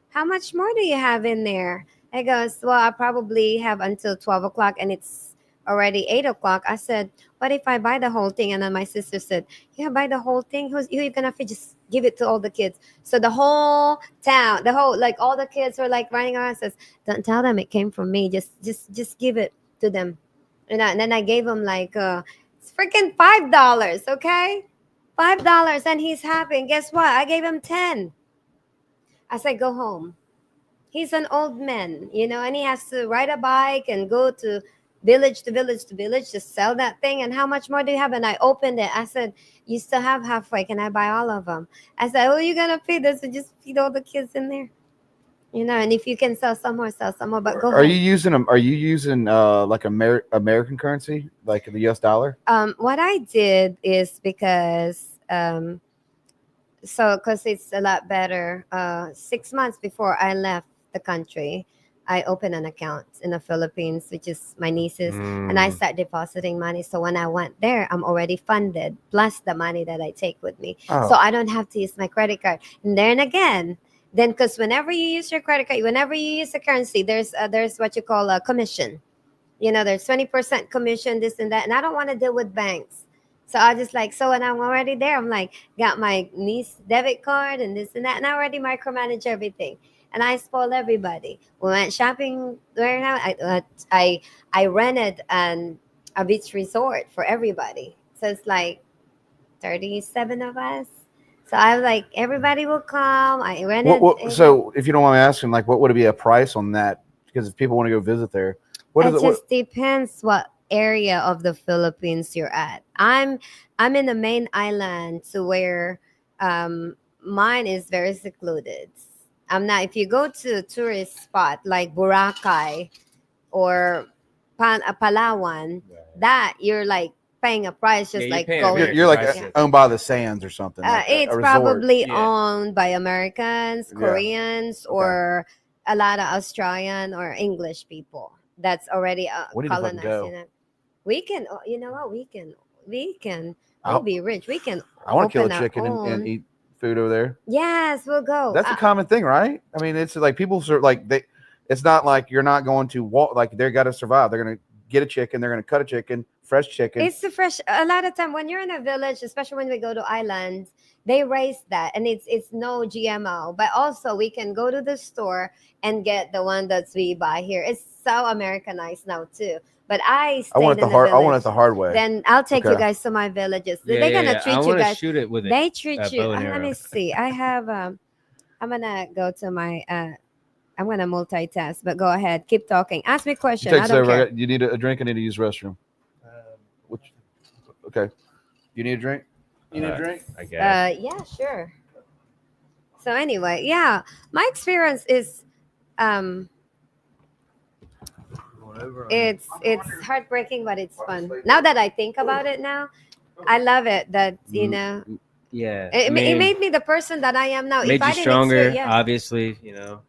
how much more do you have in there? He goes, well, I probably have until 12 o'clock and it's already 8 o'clock. I said, what if I buy the whole thing? And then my sister said, yeah, buy the whole thing. Who you going to feed? Just give it to all the kids. So the whole town, like all the kids were like running around. Says, don't tell them it came from me. Just give it to them. And then I gave him like, it's freaking $5. Okay. $5. And he's happy. And guess what? I gave him 10. I said, go home. He's an old man, and he has to ride a bike and go to village to village to village to sell that thing. And how much more do you have? And I opened it. I said, you still have halfway. Can I buy all of them? I said, oh, you're going to feed this? So just feed all the kids in there. And if you can sell some more, but go
Are
home.
you using them? Are you using like American currency, like the US dollar?
What I did is because it's a lot better. 6 months before I left the country, I opened an account in the Philippines, which is my niece's, and I start depositing money. So when I went there, I'm already funded, plus the money that I take with me.
Oh.
So I don't have to use my credit card. And then because whenever you use your credit card, whenever you use a currency, there's what you call a commission. There's 20% commission, this and that. And I don't want to deal with banks. So I just so when I'm already there, I'm like, got my niece debit card and this and that. And I already micromanage everything. And I spoil everybody. We went shopping right now. I rented a beach resort for everybody. So it's like 37 of us. So I was like, everybody will come. I rented.
So if you don't mind me asking, like, what would it be a price on that? Because if people want to go visit there,
It just depends what area of the Philippines you're at. I'm in the main island, so where mine is very secluded. I'm not. If you go to a tourist spot like Boracay or Palawan, that you're like paying a price just
Yeah,
like
you're paying
going.
American
you're like
prices.
owned by the sands or something. Like a
It's
resort.
probably
Yeah.
owned by Americans,
Yeah.
Koreans, or a lot of Australian or English people that's already
We need to fucking go.
colonizing it. We can. You know what? We can.
I'll-
We'll be rich. We can.
I want to kill
open
a
our
chicken and
own.
eat food over there.
Yes, we'll go.
That's a common thing, right? I mean, it's like people sort of like they. It's not like you're not going to walk. Like they got to survive. They're gonna get a chicken. They're gonna cut a chicken, fresh chicken.
It's the fresh. A lot of time when you're in a village, especially when we go to islands, they raise that, and it's no GMO. But also, we can go to the store and get the one that we buy here. It's so Americanized now too. But I stayed
I want it
in
the hard. I want
village.
it the hard way.
Then I'll take you
Okay.
guys to my villages.
Yeah,
They're
yeah,
gonna
yeah.
treat
I
you
want to
guys.
shoot it with
They
a
treat you.
bow and
Let
arrow.
me see. I have. I'm gonna go to my. I'm gonna multitask, but go ahead. Keep talking. Ask me a
You
question.
take
I
this
don't
over.
care.
You need a drink. I need to use the restroom. Which? Okay. You need a drink. You need a drink.
I guess.
Yeah, sure. So anyway, yeah, my experience is it's heartbreaking, but it's fun. Now that I think about it now, I love it that
Yeah.
it,
I mean,
it made me the person that I am now.
made
If I
you
didn't
stronger,
experience, yeah,
obviously,
No,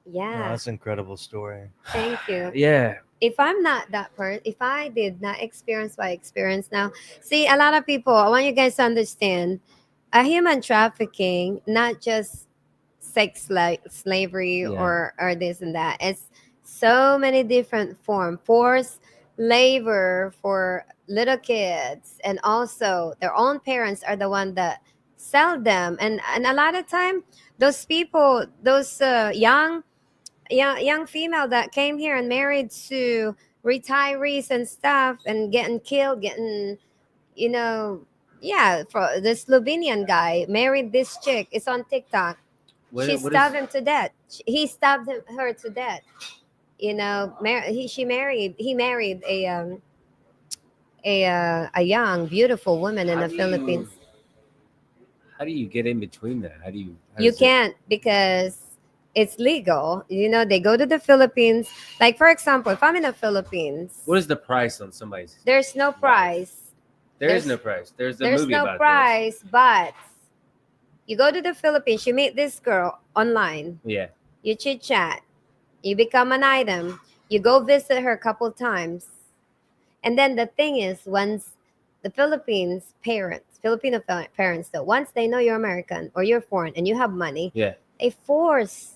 yeah,
that's an incredible story.
thank you.
Yeah.
If I'm not that person, if I did not experience what I experience now, see, a lot of people, I want you guys to understand, a human trafficking, not just slavery
Yeah.
or this and that. It's so many different forms. Forced labor for little kids, and also their own parents are the one that sell them. And a lot of time, those people, those young female that came here and married to retirees and stuff and getting killed, getting, you know, yeah, for the Slovenian guy married this chick. It's on TikTok. She stabbed him to death. He stabbed her to death. You know, he married a young beautiful woman in the Philippines.
How do you get in between that? How
You
does it-
can't, because it's legal. You know, they go to the Philippines. Like, for example, if I'm in the Philippines,
What is the price on somebody's?
there's no price.
There is
there's-
no price. There's a
There's
movie
no
about
price, but you go to the Philippines, you meet this girl online,
this. Yeah.
you chit chat, you become an item, you go visit her a couple times. And then the thing is, once the Filipino parents, though, once they know you're American or you're foreign and you have money,
Yeah.
they force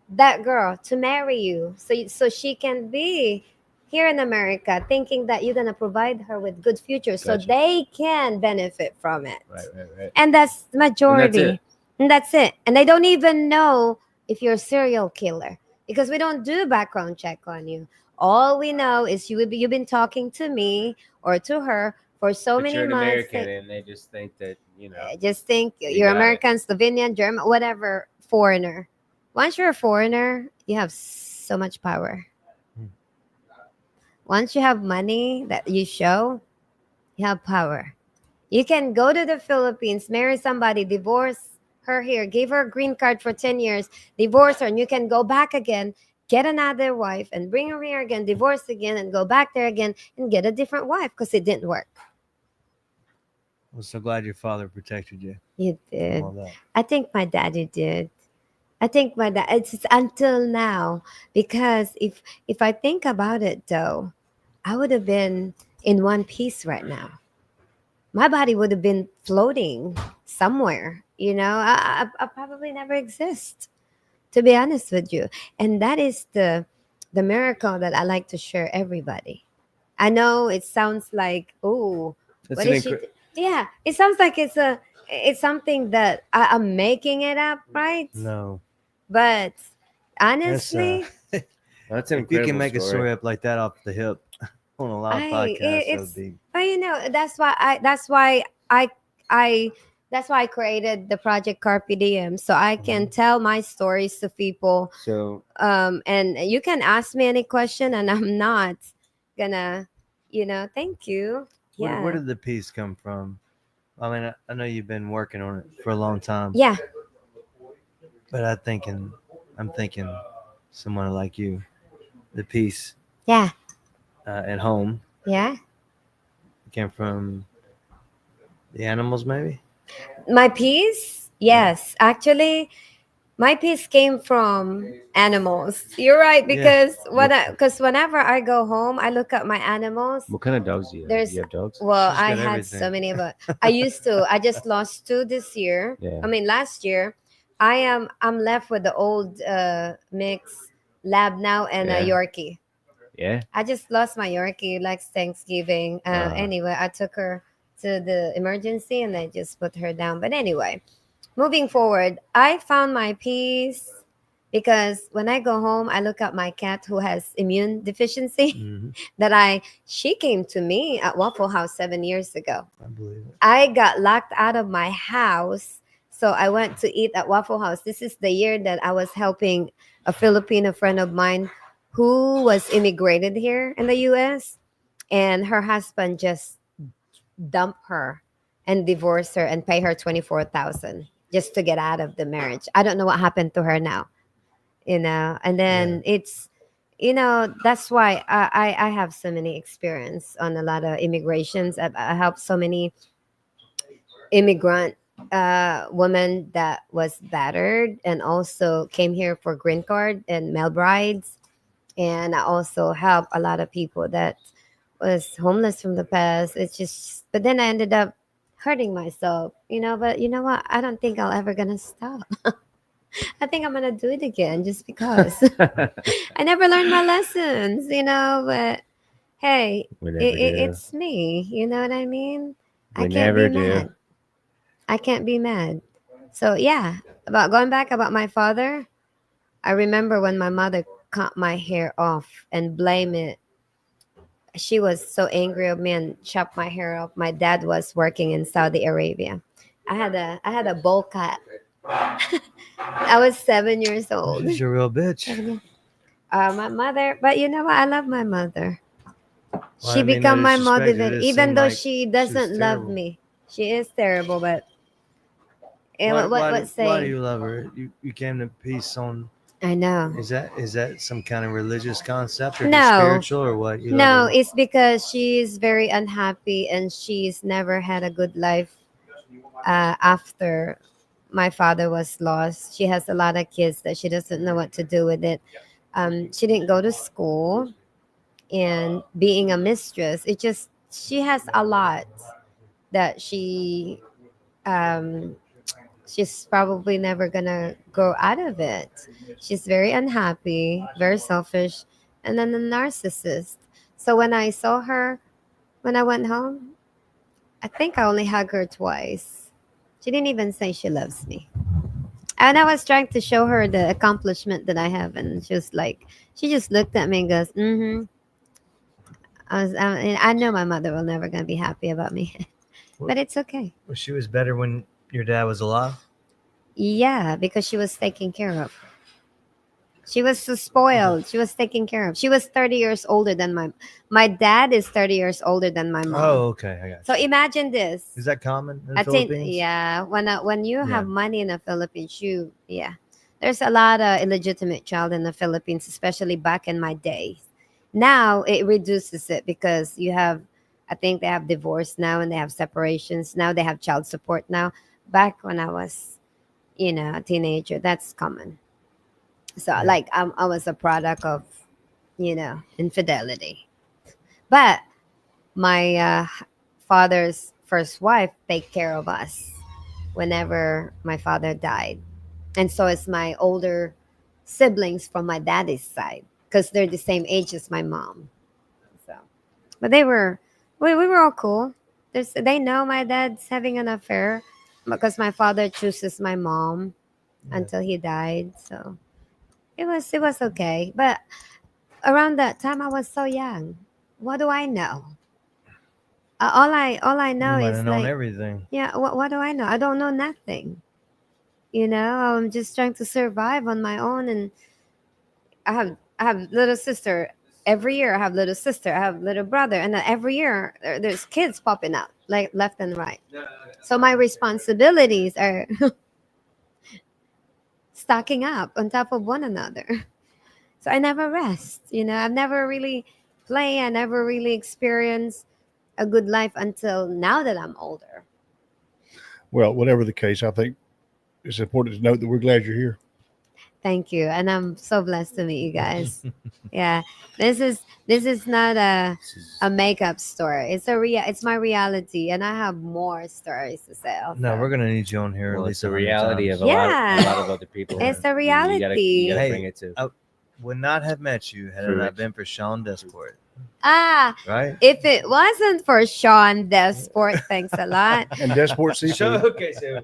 that girl to marry you, so she can be here in America, thinking that you're gonna provide her with good future, so
Gotcha.
they can benefit from it.
Right.
And that's the majority.
it.
And that's it. And they don't even know if you're a serial killer, because we don't do background check on you. All we know is you've been talking to me or to her for so
But
many
you're an
months.
American, and they just think that
Just think
You
you're
got it.
American, Slovenian, German, whatever, foreigner. Once you're a foreigner, you have so much power. Once you have money that you show, you have power. You can go to the Philippines, marry somebody, divorce her here, give her a green card for 10 years, divorce her, and you can go back again, get another wife, and bring her here again, divorce again, and go back there again and get a different wife because it didn't work.
I'm so glad your father protected you
You did.
from all that.
I think my daddy did. I think my dad. It's until now, because if I think about it, though, I would have been in one piece right now. My body would have been floating somewhere. You know, I probably never exist, to be honest with you. And that is the miracle that I like to share everybody. I know it sounds like, oh,
That's
what
an
is she? Yeah, it sounds like it's something that I'm making it up, right?
No,
But
that's,
honestly,
That's an
if you
incredible
can make a
story.
story up like that off the hip on a live podcast, that
it's,
would be.
but you know, that's why I created the project Carpe Diem, so I can tell my stories to people.
So
And you can ask me any question, and I'm not gonna, thank you. Yeah.
Where did the piece come from? I mean, I know you've been working on it for a long time.
Yeah.
But I'm thinking someone like you, the piece
Yeah.
at home
Yeah.
came from the animals, maybe?
My piece? Yes. Actually, my piece came from animals. You're right, because whenever I go home, I look at my animals.
what kind of dogs do you have?
There's
Do you have dogs?
Well,
She's
I
got
had
everything.
so many, but I used to. I just lost 2 this year.
Yeah.
I mean, last year. I'm left with the old mix lab now and a
Yeah.
Yorkie.
Yeah.
I just lost my Yorkie like Thanksgiving. Anyway, I took her to the emergency and I just put her down. But anyway, moving forward, I found my peace because when I go home, I look at my cat who has immune deficiency.
Mhm.
She came to me at Waffle House 7 years ago.
I believe it.
I got locked out of my house. So I went to eat at Waffle House. This is the year that I was helping a Filipino friend of mine who was immigrated here in the US, and her husband just dumped her and divorced her and pay her 24,000 just to get out of the marriage. I don't know what happened to her now, and then it's that's why I have so many experience on a lot of immigrations. I helped so many immigrant women that was battered and also came here for green card and mail brides, and I also help a lot of people that was homeless from the past. It's just, but then I ended up hurting myself, but you know what, I don't think I'll ever gonna stop. I think I'm gonna do it again just because I never learned my lessons, but hey,
We never do.
it's me, you know what I mean? I
We
can't
never
be
do.
mad. I can't be mad. So yeah, about going back about my father, I remember when my mother cut my hair off and blame it. She was so angry of me and chopped my hair off. My dad was working in Saudi Arabia. I had a bowl cut. I was 7 years old.
She's a real bitch.
My mother, but you know what? I love my mother.
Well,
She
I mean, no
become my
disrespect, it
motivator,
just
even
seemed
though
like
she
was
doesn't love
terrible.
me. She is terrible, but
Why,
what
why do
say?
you love her? You came to peace on.
I know.
Is that some kind of religious concept or just
No.
spiritual or what? You
No,
love her?
it's because she's very unhappy and she's never had a good life after my father was lost. She has a lot of kids that she doesn't know what to do with it. She didn't go to school, and being a mistress, she has a lot that um, she's probably never gonna grow out of it. She's very unhappy, very selfish, and then a narcissist. So when I saw her, when I went home, I think I only hugged her twice. She didn't even say she loves me. And I was trying to show her the accomplishment that I have, and she just looked at me and goes, "Mm-hmm." And I know my mother will never gonna be happy about me, but it's okay.
Well, she was better when your dad was alive.
Yeah, because she was taken care of. She was so spoiled. She was taken care of. She was 30 years older than my dad is 30 years older than my mom.
Oh, okay, I got
So
you.
imagine this.
Is that common in the
I think
Philippines?
yeah, when you
Yeah.
have money in the Philippines, there's a lot of illegitimate child in the Philippines, especially back in my days. Now it reduces it because I think they have divorce now and they have separations now. They have child support now. Back when I was, a teenager, that's common. So
Yeah.
I was a product of, infidelity. But my father's first wife take care of us whenever my father died, and so is my older siblings from my daddy's side because they're the same age as my mom. So, but we were all cool. They know my dad's having an affair because my father chooses my mom
Yeah.
until he died. So it was okay. But around that time, I was so young. What do I know? All I know
You might
is
have known
like,
everything.
yeah. What do I know? I don't know nothing. I'm just trying to survive on my own, and I have little sister. Every year I have little sister. I have little brother, and then every year there's kids popping up like left and right. So my responsibilities are stacking up on top of one another. So I never rest. I've never really play. I never really experienced a good life until now that I'm older.
Well, whatever the case, I think it's important to note that we're glad you're here.
Thank you, and I'm so blessed to meet you guys. Yeah, this is not a makeup story. It's my reality, and I have more stories to say. Also.
No, we're gonna need you on here
Well,
at
it's
least
the reality of a
Yeah.
lot of other people.
It's the
You gotta
reality.
bring it to.
would not have met you had it not been for Sean Desport.
Ah,
Right?
if it wasn't for Sean Desport, thanks a lot.
And Desport Seafood.
Okay, so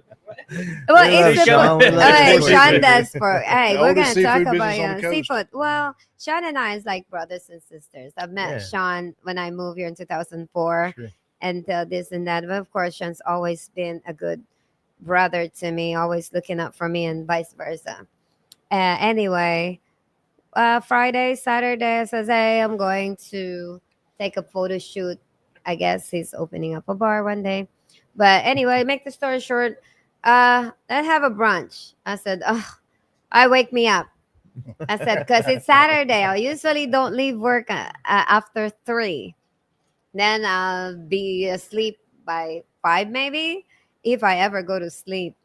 Well,
We love
it's
Sean. We love
okay,
Desport.
Sean Desport. Hey,
The
we're
oldest
gonna talk
seafood
about
business on the coast.
seafood. Well, Sean and I is like brothers and sisters. I've met
Yeah.
Sean when I moved here in 2004,
Sure.
and this and that. But of course, Sean's always been a good brother to me, always looking up for me, and vice versa. Anyway, Friday, Saturday, says, hey, I'm going to take a photo shoot. I guess he's opening up a bar one day. But anyway, make the story short, let's have a brunch. I said, oh, wake me up. I said, because it's Saturday. I usually don't leave work after 3. Then I'll be asleep by 5 maybe, if I ever go to sleep.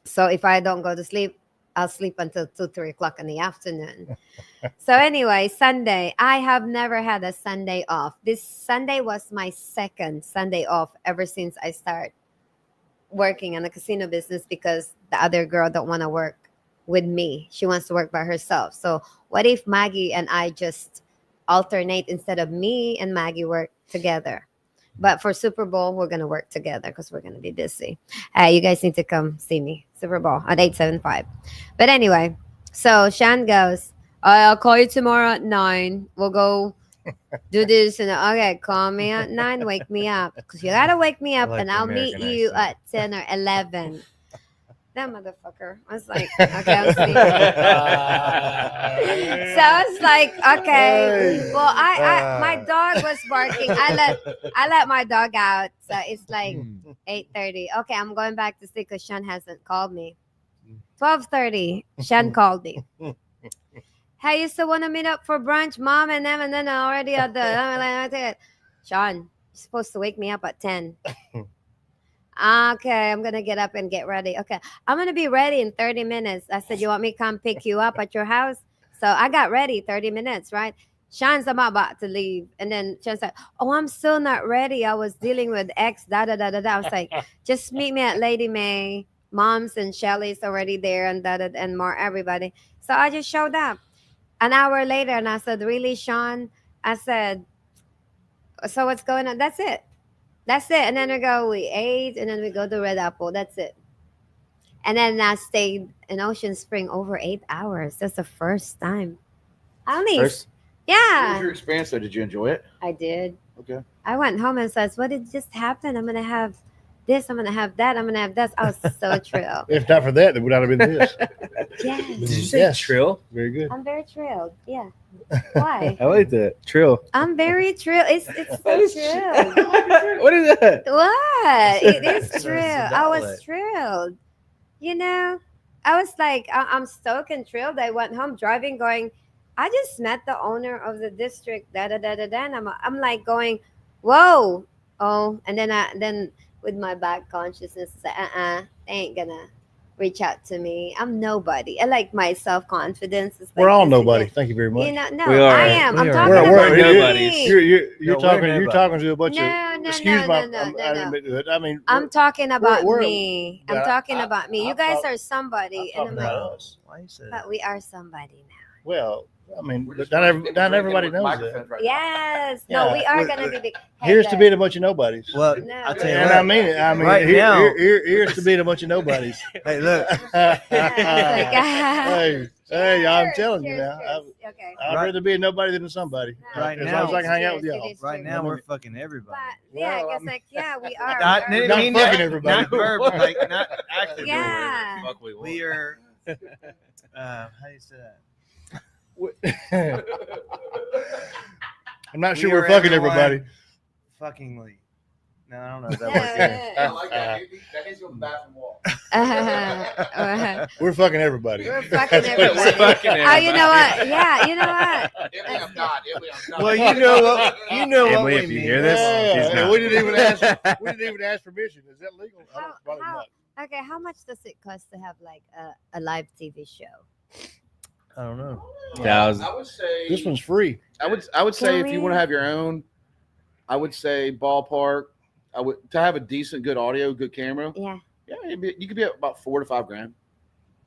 So if I don't go to sleep, I'll sleep until 2, 3 o'clock in the afternoon. So anyway, Sunday. I have never had a Sunday off. This Sunday was my second Sunday off ever since I started working in the casino business, because the other girl don't want to work with me. She wants to work by herself. So what if Maggie and I just alternate, instead of me and Maggie work together? But for Super Bowl, we're going to work together because we're going to be busy. Hey, you guys need to come see me. Super Bowl at 875. But anyway, so Sean goes, I'll call you tomorrow at 9. We'll go do this. And okay, call me at 9. Wake me up. Because you got to wake me up,
like
and
the
I'll meet
American
you
accent.
at 10 or 11. That motherfucker. I was like, okay, I'm sleeping. So I was like, okay. Well, I my dog was barking. I let my dog out. So it's like 8:30. Okay, I'm going back to sleep because Sean hasn't called me. 12:30, Sean called me. Hey, you still want to meet up for brunch, Mom and them, and then already at the Sean, you're supposed to wake me up at 10. Okay, I'm gonna get up and get ready. Okay, I'm gonna be ready in 30 minutes. I said, you want me to come pick you up at your house? So I got ready 30 minutes, right? Sean's about to leave. And then Sean's like, oh, I'm still not ready. I was dealing with X, da-da-da-da-da. I was like, just meet me at Lady May. Mom's and Shelly's already there, and da-da, and more, everybody. So I just showed up. An hour later, and I said, really, Sean? I said, so what's going on? That's it. That's it. And then we ate, and then we go to Red Apple. That's it. And then I stayed in Ocean Spring over 8 hours. That's the first time. How many?
What was
Yeah,
your experience though? Did you enjoy it?
I did.
Okay.
I went home and said, what did just happen? I'm going to have this. I'm going to have that. I'm going to have this. I was so thrilled.
If not for that, it would not have been this.
Yes.
did you say
Yes.
trill?
Very good.
I'm very thrilled. Yeah. Why?
I like that. Trill.
I'm very thrilled. It's so thrilled.
What is that?
What? It is
It's a
thrilled. I was
dialect.
thrilled. You know, I was like, I'm stoked and thrilled. I went home driving, going, I just met the owner of the district. Da da da da da. And I'm like going, whoa. Oh, and then with my back consciousness, it's like, they ain't gonna reach out to me. I'm nobody. I like my self confidence.
We're all nobody. Thank you very much.
You know, no,
We are.
I am.
We
I'm
are.
talking
We're
about
nobodies.
me.
You're
No, we're
talking. You're
nobody.
talking to a bunch
No,
of.
no,
Excuse
no,
my.
no,
I
no,
didn't
no.
mean to do it. I mean,
I'm talking about
we're-
me. I'm
Yeah,
talking about me. You
I'm
guys
talk-
are somebody,
I'm
and
talking
I'm like,
about us.
Why you say
but
that?
we are somebody now.
Well, I mean,
We're
but
just
not,
drinking
not everybody
with
knows that.
microphones right now.
Yes. No,
Yeah.
we are
Well,
gonna be big.
Here's to
Hey,
beat a bunch of nobodies.
Well,
No.
I'll tell you
And
what.
I mean it. I mean,
Right now-
here's to beat a bunch of nobodies.
Hey, look.
hey, I'm
Cheers,
telling you
cheers,
now.
cheers. Okay.
I'd
Right.
rather be a nobody than a somebody.
No,
Right
as
now-
long as I can hang out with
Cheers,
y'all.
it is
Right
true.
now, we're fucking everybody.
But yeah,
Well,
I guess like we are.
Not,
we are.
Not
mean
fucking
that-
everybody.
Not verb, like not actively.
Yeah.
Fuck we
We are. How do you say that?
I'm not
We
sure we're
are
fucking
everyone
everybody.
Fuckingly. No, I don't know if that
No,
works. either.
I like that. That needs to go on the bathroom wall.
We're fucking everybody.
We're fucking everybody.
We're fucking
Oh, you know what? Yeah, you know what?
Emily, I'm not. Emily, I'm not.
Well, you know what? You know what
Emily,
we
if you
mean.
hear this,
Yeah,
he's
yeah,
not.
we didn't even ask. We didn't even ask permission. Is that legal? I don't- probably
How-
not.
Okay, how much does it cost to have like a live TV show?
I don't know.
Thousand.
I would say
This one's free.
I would say
Can
if you
we-
want to have your own, I would say ballpark. I would to have a decent, good audio, good camera.
Yeah.
Yeah, you could be at about $4 to $5 grand.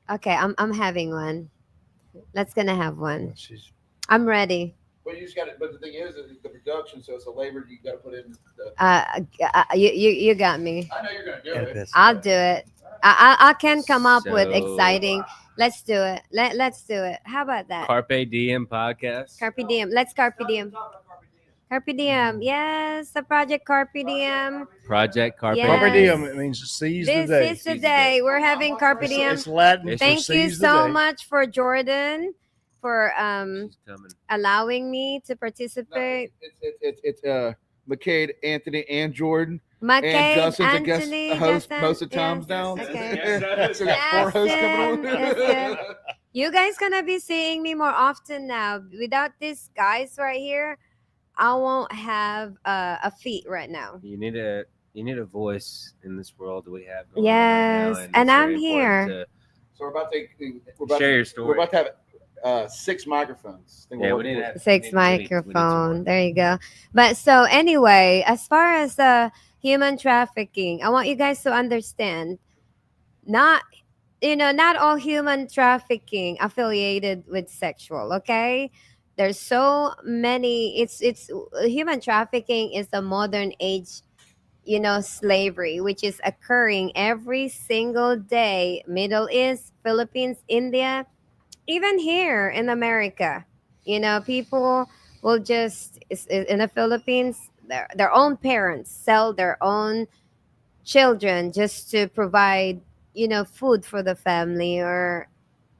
Okay, I'm having one. Let's gonna have one.
She's
I'm ready.
But you just got it. But the thing is the production, so it's a labor you got to put in.
You got me.
I know you're gonna do
got
it.
this.
I'll do it. I can come up with
So-
exciting. Let's do it. Let's do it. How about that?
Carpe Diem podcast.
Carpe diem. Let's carpe diem. Carpe diem. Yes, the project Carpe diem.
Project Carpe.
Yes.
Carpe diem, it means seize the
This
day.
is the day. We're having Carpe
It's,
diem.
it's Latin for
Thank you
seize the
so
day.
much for Jordan for
She's coming.
allowing me to participate.
It's McCade, Anthony, and Jordan.
McCabe,
And Justin's a guest
Anthony,
host
Justin,
most of the times
yes,
now.
okay.
So we got 4 hosts coming
Justin,
on.
You guys gonna be seeing me more often now. Without these guys right here, I won't have a feet right now.
You need a voice in this world that we have. Going
Yes,
on right now,
and
it's
I'm
very
here.
important
So we're about to
to share your
we're
story.
about to have 6 microphones. I think
Yeah,
we're
we need
working
to
with-
have
Six
we need some more.
microphone. There you go. But so anyway, as far as human trafficking, I want you guys to understand, not not all human trafficking affiliated with sexual. Okay, there's so many. It's human trafficking is a modern age, slavery, which is occurring every single day. Middle East, Philippines, India, even here in America, people will just in the Philippines, their own parents sell their own children just to provide, food for the family or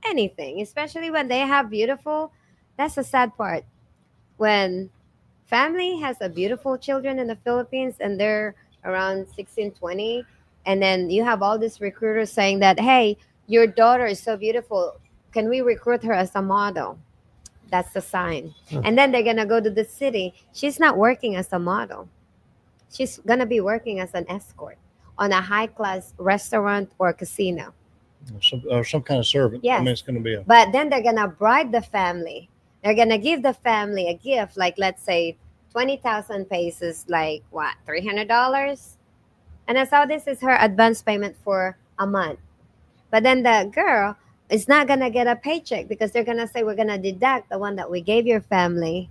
anything, especially when they have beautiful. That's the sad part. When family has a beautiful children in the Philippines and they're around 16, 20, and then you have all these recruiters saying that, hey, your daughter is so beautiful, can we recruit her as a model? That's the sign. And then they're gonna go to the city. She's not working as a model. She's gonna be working as an escort on a high class restaurant or casino.
Some kind of servant. I
Yes.
mean, it's going to be a
But then they're gonna bribe the family. They're gonna give the family a gift, like let's say 20,000 pesos, like what, $300? And that's how this is her advance payment for a month. But then the girl is not gonna get a paycheck because they're gonna say we're gonna deduct the one that we gave your family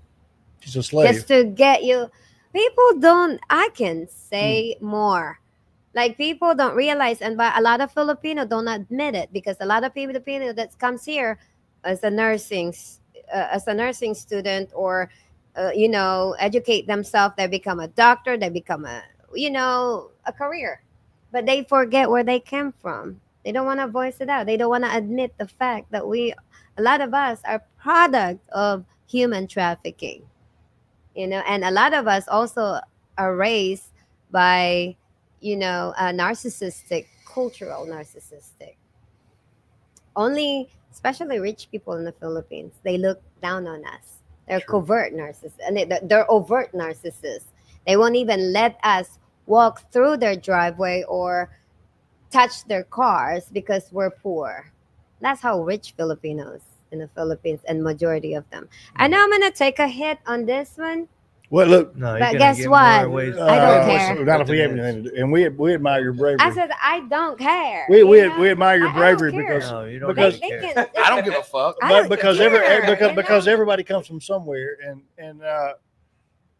she's a slave.
just to get you. People don't. I can say more. Like people don't realize, and but a lot of Filipino don't admit it because a lot of Filipino that comes here as a nursing student or educate themselves. They become a doctor. They become a career, but they forget where they came from. They don't want to voice it out. They don't want to admit the fact that a lot of us are product of human trafficking. And a lot of us also are raised by narcissistic, cultural narcissistic. Only, especially rich people in the Philippines, they look down on us. They're
Sure.
covert narcissists, and they're overt narcissists. They won't even let us walk through their driveway or touch their cars because we're poor. That's how rich Filipinos in the Philippines, and majority of them. I know I'm gonna take a hit on this one.
Well, look,
No,
But guess what?
Ways
I don't care.
Not if we have anything to do. And we admire your bravery.
I said I don't care.
we
you know?
admire your
I don't
bravery
care.
because
No, you don't
because-
They
care.
can,
I don't give a fuck.
I
but
don't
because
care,
because everybody comes from somewhere and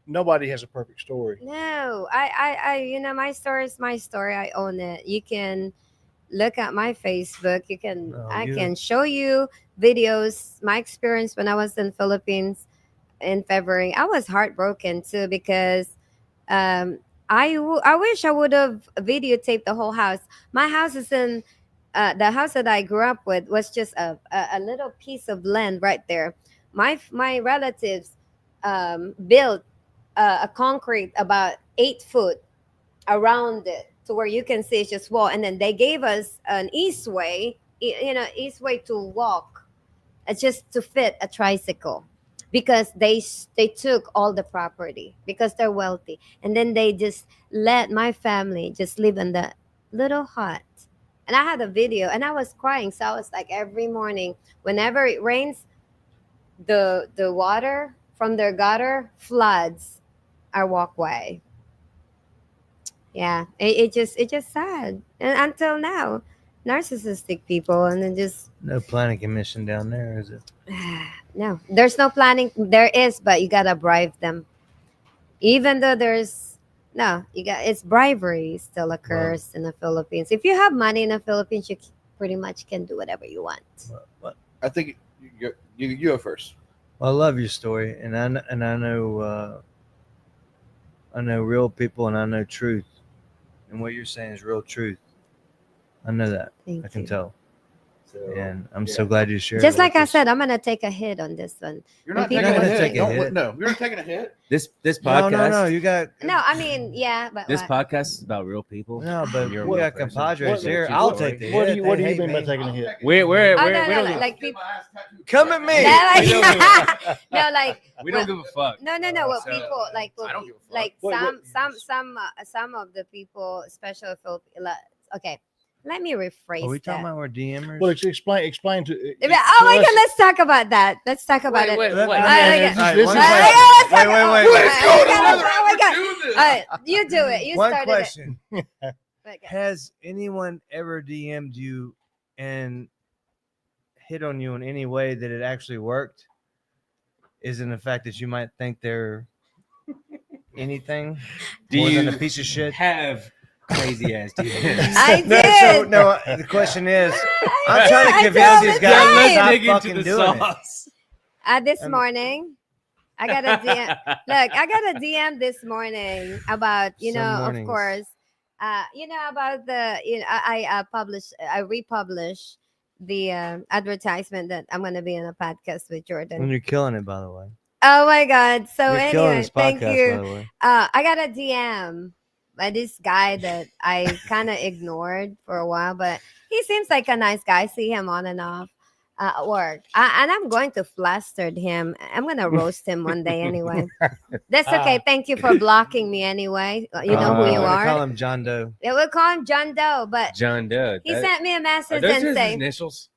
nobody has a perfect story.
No, I my story is my story. I own it. You can look at my Facebook. I can show you videos. My experience when I was in Philippines in February. I was heartbroken too because I wish I would have videotaped the whole house. My house is in the house that I grew up with was just a little piece of land right there. My relatives built a concrete about 8 foot around it to where you can see it's just wall, and then they gave us an east way to walk, just to fit a tricycle, because they took all the property because they're wealthy, and then they just let my family just live in the little hut. And I had a video and I was crying, so I was like, every morning whenever it rains, the water from their gutter floods our walkway. Yeah, it just sad, and until now narcissistic people, and then just
No planning commission down there, is it?
no, there's no planning. There is, but you gotta bribe them. Even though there's no, you got it's bribery still occurs in the Philippines. If you have money in the Philippines, pretty much can do whatever you want.
I think you go first.
Well, I love your story, and I know real people, and I know truth, and what you're saying is real truth. I know that.
Thank
I can
you.
tell,
So,
and I'm so glad you shared.
Just
it
like
with
I
us.
said, I'm gonna take a hit on this one.
you're not
You're
taking
not
a
gonna
hit.
take a
Don't-
hit.
No, you're not taking a hit.
This
No,
podcast.
no, you got
No, I mean, yeah, but
This
what?
podcast is about real people.
no, but
You're a
we
real
got
person.
compadres
What-
here.
what-
I'll
what-
take the
What
hit.
do you
They hate
mean by
me.
taking a hit?
We're
Oh,
we
no,
don't
no,
give-
like people.
Come at me.
No, like
we don't give a fuck.
no. What
So,
people like?
I don't give a fuck.
Like
What-
some of the people, special okay. Let me rephrase
Are we
that.
talking about our DMers?
Well, explain to.
Oh my God! Let's talk about that. Let's talk about it.
wait,
Let-
wait.
let me-
I-
This is
one
like-
question.
Wait,
wait.
Oh my God! You do it. You
One
started
question:
it. Okay.
Has anyone ever DM'd you and hit on you in any way that it actually worked? Is in the fact that you might think they're anything more than a piece of shit?
Have crazy ass DMs?
I
No,
did.
no. The question is, I'm
I
trying
did.
to
I
convince
did
these
all the
guys
time.
to
Let's
stop
dig into
fucking
the
doing it.
sauce.
This morning, I got a DM. Look, I got a DM this morning about
Some
of
mornings.
course, about the I republish the advertisement that I'm gonna be on a podcast with
And
Jordan.
you're killing it, by the way.
Oh my God! So
You're killing
anyway,
this
thank
podcast,
you.
by the way.
I got a DM by this guy that I kind of ignored for a while, but he seems like a nice guy. I see him on and off at work. And I'm going to fluster him. I'm going to roast him one day anyway. That's okay. Thank you for blocking me anyway. You know who you
We're gonna call
are.
him John Doe.
It will call him John Doe, but
John Doe.
he sent me a
Are
message
those
and
his
say,
initials?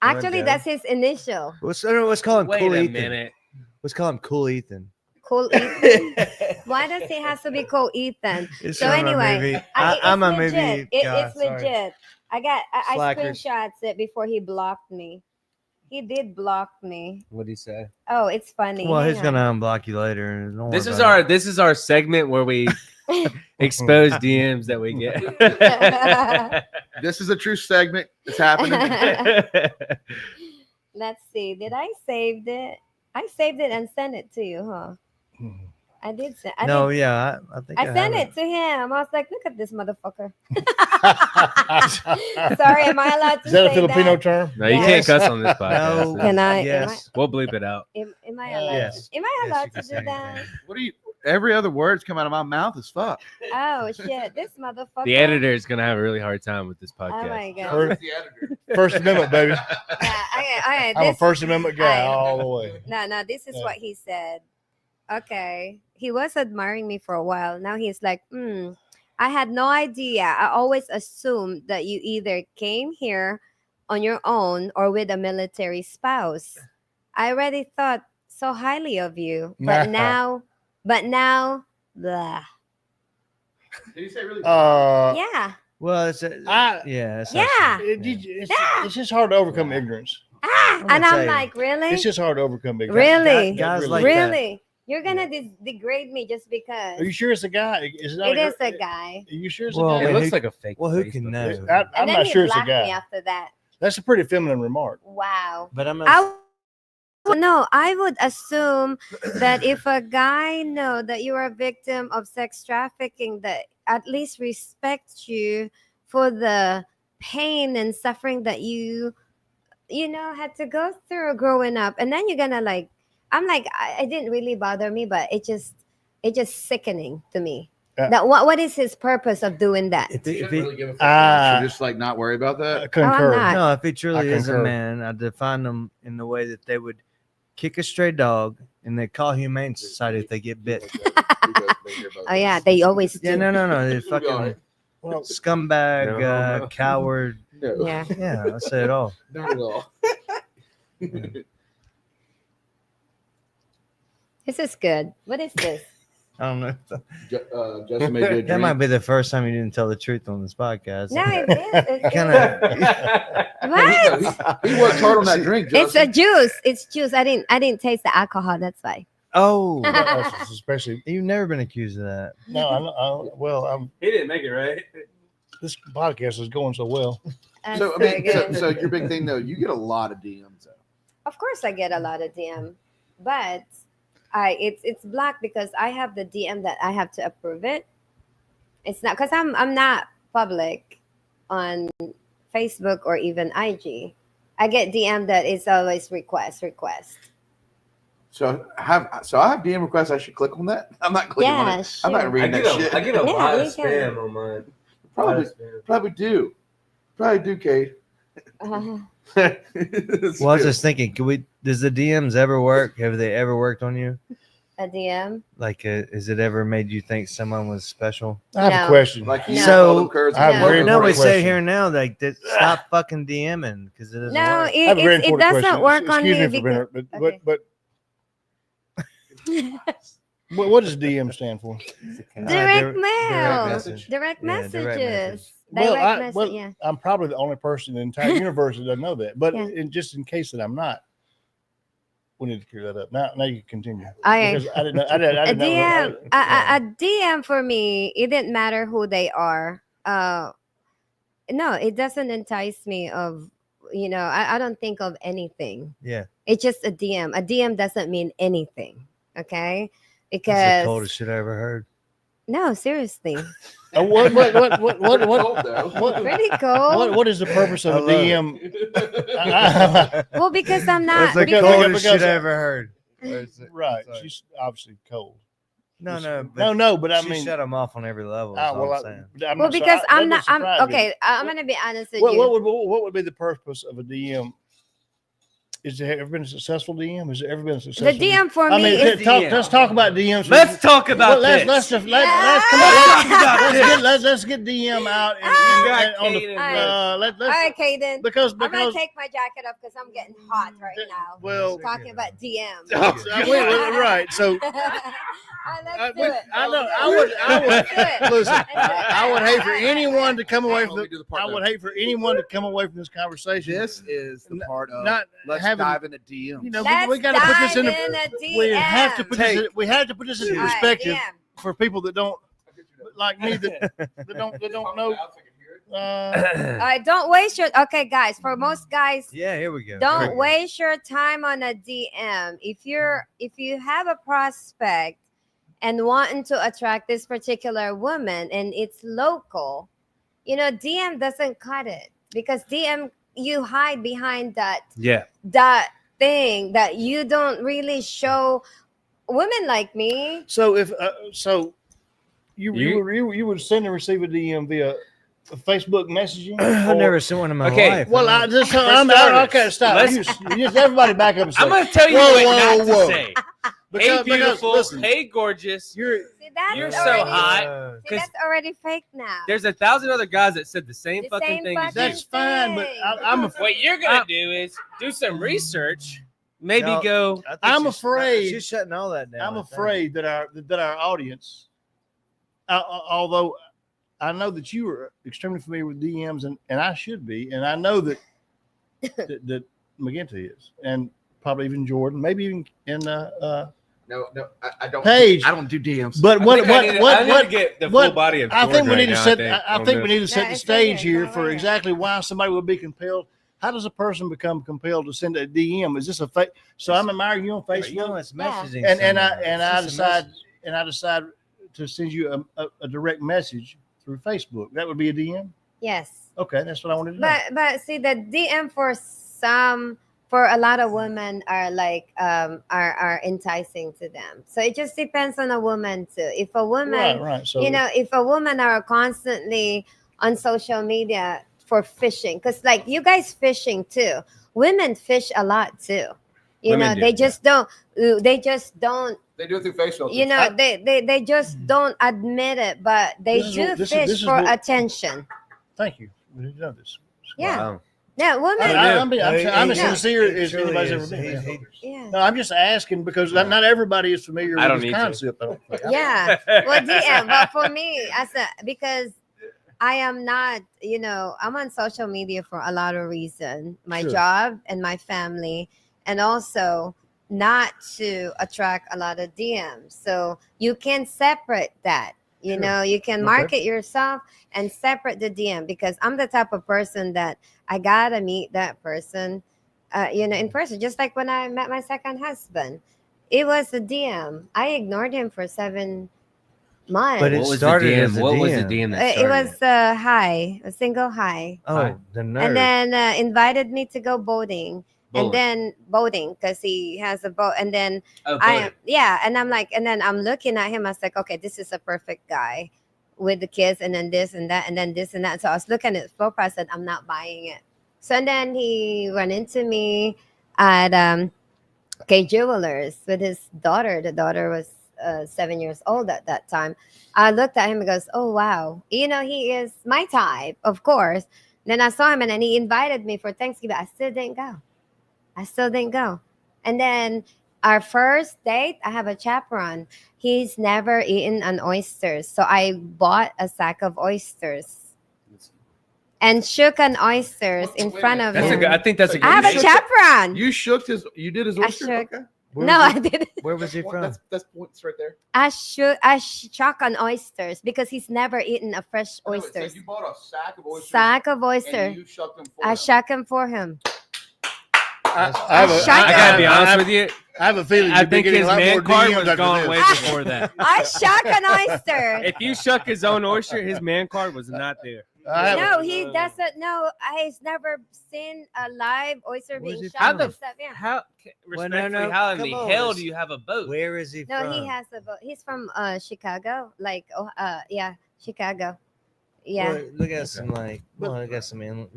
actually,
Doe?
that's his initial.
Let's call him
Wait
Cool
a
Ethan.
minute.
Let's call him Cool Ethan.
Cool Ethan. Why does he have to be called Ethan?
It's
So
from a
anyway,
movie.
it's
I'm a
legit.
movie.
It's
sorry.
legit. I
Slackers.
screenshots it before he blocked me. He did block me.
What'd he say?
Oh, it's funny.
Well,
Hang
he's gonna unblock you later. Don't
This
worry
is
about
our segment where we expose DMs that we get.
This is a true segment. It's happening.
Let's see. Did I save it? I saved it and sent it to you, huh? I did send.
it. No, yeah, I think
I sent
have
it to him. I was like, "Look at this motherfucker." Sorry, am I allowed to
Is that a
say
Filipino
that?
term?
No, you
Yes.
can't cuss on this podcast.
No.
Can I?
Yes.
We'll bleep it out.
Am I allowed?
Yes.
Am I
Yes,
allowed
you
to
can
do
say
that?
anything.
What do you? Every other word's come out of my mouth is fuck.
Oh shit! This motherfucker.
The editor is gonna have a really hard time with this
Oh
podcast.
my god.
First,
The editor.
First Amendment, baby.
Yeah, okay,
I'm a
this-
First Amendment guy
I-
all the way.
No, this is
Yeah.
what he said. Okay. He was admiring me for a while. Now he's like, I had no idea. I always assumed that you either came here on your own or with a military spouse. I already thought so highly of you. But now, blah.
Did you say really?
Yeah.
Well, it's
I-
yeah, it's
Yeah.
It's just hard to overcome ignorance.
And
tell
I'm
you,
like, really?
It's just hard to overcome ignorance.
Really?
Guys like
Really? You're gonna degrade me just because
Are you sure it's a guy? Is it not
it is
girl?
a guy.
Are you sure it's
Well,
a
It
guy?
who-
looks like a fake.
well, who
Facebook
can know?
picture.
I'm
And then
not
he
sure it's a
blocked me
guy.
after that.
That's a pretty feminine remark.
Wow.
But I'm
I would assume that if a guy know that you are a victim of sex trafficking, that at least respects you for the pain and suffering that you had to go through growing up, and then you're gonna like, I'm like, it didn't really bother me, but it just sickening to me.
Yeah.
That what is his purpose of doing that?
if
You
he,
shouldn't really give a fuck.
Ah.
Should just like not worry about that.
Concur.
not.
no, if he truly
I
is a
concur.
man, I define them in the way that they would kick a stray dog and they call humane society if they get bit.
Oh yeah, they always do.
Yeah, no, they
All
fucking
right.
Well,
scumbag,
No.
coward.
No,
Yeah.
Yeah, I say it all.
not at all.
This is good. What is this?
I don't know.
Justin made good.
That might be the first time you didn't tell the truth on this podcast.
No, it is. It's
Kind
good.
of.
What?
He worked hard on that drink.
It's a
Justin.
juice. It's juice. I didn't taste the alcohol. That's why.
Oh,
Especially
you've never been accused of that.
no, well,
He didn't make it right.
this podcast is going so well.
That's
So I
very
mean,
good.
so your big thing though, you get a lot of DMs though.
Of course, I get a lot of DM, but it's blocked because I have the DM that I have to approve it. It's not because I'm not public on Facebook or even IG. I get DM that is always request.
So I have DM requests. I should click on that. I'm not clicking on
Yeah,
it. I'm not
sure.
reading that shit.
I get a
Yeah,
lot of
you can.
spam on mine.
Probably do, Kate.
Uh,
Well, I was just thinking, does the DMs ever work? Have they ever worked on you?
a DM.
Like, has it ever made you think someone was special?
I have
No.
a question.
Like you
No.
so, them curves
I have
and
a very
logos.
No, we
important
say
question.
here now, like, stop fucking DMing because it doesn't
No,
work.
I have a very
it
important
doesn't
question.
work on
Excuse
me
for being
because
here,
okay.
but what does DM stand for?
direct mail,
message.
direct
Yeah,
messages,
direct message.
yeah.
I'm probably the only person in the entire universe that doesn't know that. But
Yeah.
just in case that I'm not, we need to clear that up. Now you can continue.
I
Because I didn't know. I didn't
a
know.
DM, a DM for me, it didn't matter who they are. No, it doesn't entice me of, I don't think of anything.
Yeah.
It's just a DM. A DM doesn't mean anything. Okay.
That's the
Because
coldest shit I ever heard.
no, seriously.
What
Pretty cool.
what is the purpose of
I
a
love it.
DM?
Well, because I'm not
That's the
because-
coldest shit
because-
I ever heard.
Right.
Sorry.
She's obviously cold.
No,
But I
she
mean,
shut them off on every level. That's all I'm saying.
Well, because I'm not. I'm okay. I'm gonna be honest with you.
What would be the purpose of a DM? Is there ever been a successful DM? Has there ever been a
The
successful
DM for
I
me
mean,
is
let's talk about DMs.
Let's talk about
Well,
this.
let's just
Yeah.
let's get DM out and on the
All right, Kaden.
because
I'm gonna take my jacket off because I'm getting hot right now.
well
Talking about DMs.
right. So
Let's do it.
I know
Let's do it.
listen.
Let's do it.
I would hate for anyone to come away
Let
from
me do the part
I would
though.
hate for anyone to come away from this conversation.
This is the part of
not
let's
having
dive into DM.
you know
Let's
we got to put this in
dive
the,
in a
we have to
DM.
put this in, we have to put this into
All right,
perspective
DM.
for people that don't like me that don't know.
All right, don't waste your. Okay, guys. For most guys,
Yeah, here we go.
don't waste your time on a DM. If you have a prospect and wanting to attract this particular woman and it's local, DM doesn't cut it because DM you hide behind that thing that you don't really show women like me.
So if you would send and receive a DM via Facebook messaging.
I've never seen one in my
Okay,
life.
Well, I just
starters,
okay. Stop.
let's-
You just everybody back up. And say,
I'm gonna tell you
Whoa,
what
whoa,
not
whoa.
to say.
because,
Hey, beautiful.
listen,
Hey, gorgeous.
you're
See, that's
You're so
already,
hot.
See, that's already fake now.
There's 1,000 other guys that said the same
The
fucking
same
thing as
fucking
you.
that's fine, but
thing.
I'm
What you're gonna do is do some research. Maybe
No,
go.
I think
I'm
she's-
afraid-
she's shutting all that down.
I'm
I think.
afraid that our audience, although I know that you are extremely familiar with DMs, and I should be, and I know that that Maguinda is, and probably even Jordan, maybe even in
No, I don't.
Paige.
I don't do DMs.
But
I
what
need to get the full
what-
body of.
I think
George
we need
right
to
now,
set.
I
I think we need to set
No,
the
it's
stage
right here.
here
Go
for
right
exactly why somebody would be compelled. How does a person become compelled to send a DM? Is this a fake? So I'm admiring you on
But, you know,
Facebook,
it's messaging.
and
someone.
I decide to send you a direct message through Facebook. That would be a DM.
Yes.
Okay, that's what I wanted to know.
But see, the DM for a lot of women are like are enticing to them. So it just depends on a woman too. If a woman,
right. So
if a woman are constantly on social media for fishing, because like you guys fishing too, women fish a lot too.
Women do,
They just don't. They just don't.
They do it through face filters.
They just don't admit it, but they
This is
do
what- this is-
fish
this is
for
what-
attention.
thank you. We didn't know this.
Yeah.
Wow.
Yeah, women.
I'm as
No.
sincere
He
as
truly
anybody's
is.
ever been.
Yeah.
No, I'm just asking because not everybody is familiar
I don't
with this
need to.
concept. I don't think.
Yeah. Well, DM. But for me, because I am not, I'm on social media for a lot of reasons. My
Sure.
job and my family, and also not to attract a lot of DMs. So you can separate that. You can market yourself and separate the DM, because I'm the type of person that I gotta meet that person, in person. Just like when I met my second husband, it was a DM. I ignored him for 7 months.
But it
What was the
started
DM?
as a
What was the
DM.
DM that
It
started
was a single high.
Oh, the nerve.
And then invited me to go boating. And then boating, because he has a boat. And then and I'm like, and then I'm looking at him. I was like, okay, this is a perfect guy with the kids, and then this and that, and then this and that. So I was looking at his profile. I said, I'm not buying it. So and then he ran into me at K Jewelers with his daughter. The daughter was 7 years old at that time. I looked at him and goes, oh wow, he is my type, of course. Then I saw him, and then he invited me for Thanksgiving. I still didn't go. And then our first date, I have a chaperone. He's never eaten an oyster. So I bought a sack of oysters and shook an oysters in front of
That's a
him.
good. I think that's a good.
I have a
thing.
chaperone.
You did his
I
oyster?
shook.
Okay.
No, I didn't.
Where was he from?
That's points right there.
I shook on oysters because he's never eaten a fresh
I know, it's like
oysters.
you bought a sack of oysters.
Sack of
and
oyster.
you shucked them for
I
him.
shook him for him.
I gotta be honest with you.
I have a feeling
I
you've been
think
getting
his
a lot
man
more
card
DMs
was
after
gone
this.
way before that.
I shook an oyster.
If you shuck his own oyster, his man card was not there.
No, he doesn't know. I've never seen a live oyster
Where's
being
he
shot.
How the
and stuff, yeah.
How
Well,
respectfully? How in
come
the
on,
hell
let's-
do you have a boat?
Where is he
No,
from?
he has a boat. He's from Chicago. Yeah, Chicago. Yeah.
Well, look at some look at some inland.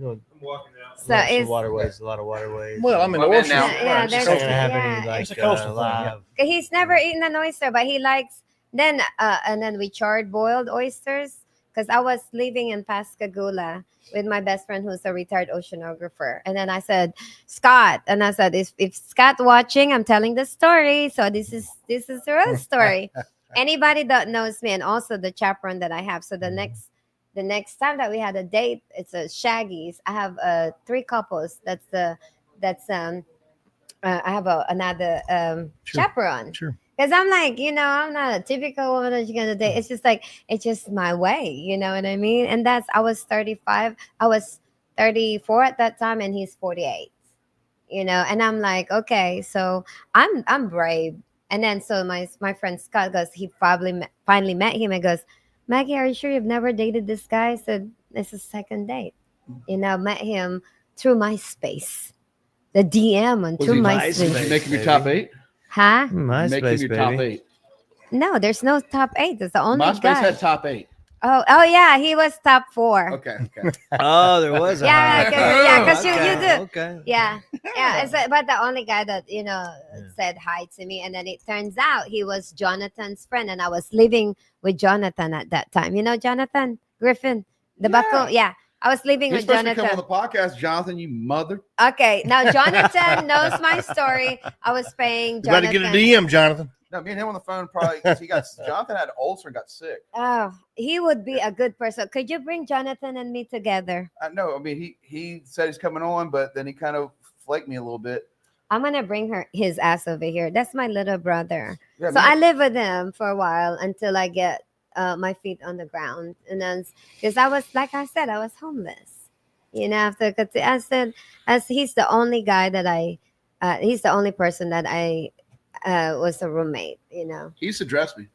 So it's
waterways, a lot of waterways.
Well, I'm in the
Well,
ocean.
now-
Yeah,
It's
there's-
It's not
coastal.
gonna have
yeah,
any like
it's a coastal thing,
live.
he's never eaten an oyster, but he likes. Then and then we charred boiled oysters, because I was living in Pascagoula with my best friend who's a retired oceanographer. And then I said, Scott, and I said, if Scott watching, I'm telling the story. So this is the real story. Anybody that knows me, and also the chaperone that I have. So the next time that we had a date, it's a Shaggy's. I have 3 couples. I have another
Sure.
chaperone.
Sure.
Because I'm like, I'm not a typical woman that you're gonna date. It's just like, it's just my way. You know what I mean? And I was 35. I was 34 at that time, and he's 48. And I'm like, okay, so I'm brave. And then so my friend Scott goes, he probably finally met him and goes, Maggie, are you sure you've never dated this guy? I said, it's a second date. Met him through MySpace. The DM on
Was
through
he
MySpace.
making your top 8?
Huh?
Making
MySpace,
your
baby.
top 8.
No, there's no top 8. That's the only
MySpace
guy.
had top 8.
Oh yeah, he was top 4.
Okay.
Oh, there was a
Yeah,
high.
because you do.
Okay.
Yeah. It's but the only guy that said hi to me, and then it turns out he was Jonathan's friend, and I was living with Jonathan at that time. Jonathan Griffin, the buckle. Yeah, I was living
He's
with
supposed to come on
Jonathan.
the podcast, Jonathan, you mother.
Okay, now Jonathan knows my story. I was paying
You got to
Jonathan.
get a DM, Jonathan.
No, me and him on the phone probably because Jonathan had ulcer and got sick.
Oh, he would be a good person. Could you bring Jonathan and me together?
No, I mean he said he's coming on, but then he kind of flaked me a little bit.
I'm gonna bring his ass over here. That's my little brother.
Yeah,
So I live with him for a while until I get my feet on the ground, and then because I was, like I said, I was homeless. After I said, as he's the only guy that he's the only person that I was a roommate.
he used to dress me.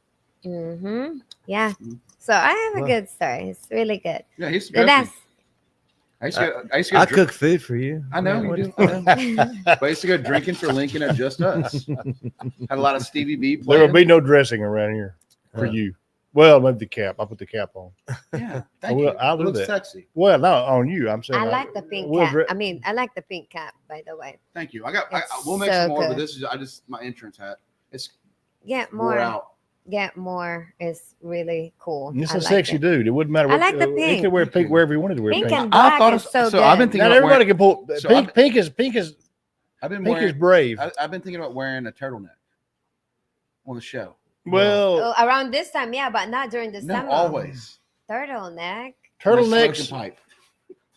Mm-hmm. Yeah. So I have a good story. It's really good.
Yeah, he used to
The
dress
best.
me. I used to go
I cook food for you.
I know you do. I know. But I used to go drinking for Lincoln at Just Us. Had a lot of Stevie B
There
playing.
will be no dressing around here for you. Well, maybe the cap. I'll put the cap on.
Yeah, thank
will-
you.
I'll
It
do
looks
that.
sexy.
Well, not on you. I'm saying
I like the pink
we'll
cap.
dre-
I like the pink cap, by the way.
Thank you.
It's
We'll make
so
some more, but
good.
this is my entrance hat. It's
Get
wore
more.
out.
get more is really cool.
And this
I
is a
like
sexy
it.
dude. It wouldn't matter.
I like the
He
pink.
could wear pink wherever he wanted to wear
Pink
pink.
and
I
black
thought
is
it's-
so
so
good.
I've been thinking
Not
about
everybody
wearing,
can pull
so
pink.
I've-
Pink is
I've been
pink is
wearing,
brave.
I've been thinking about wearing a turtleneck on the show.
Well,
Oh, around this time, yeah, but not during the
No,
summer.
always.
Turtleneck.
Smoking
turtlenecks.
pipe.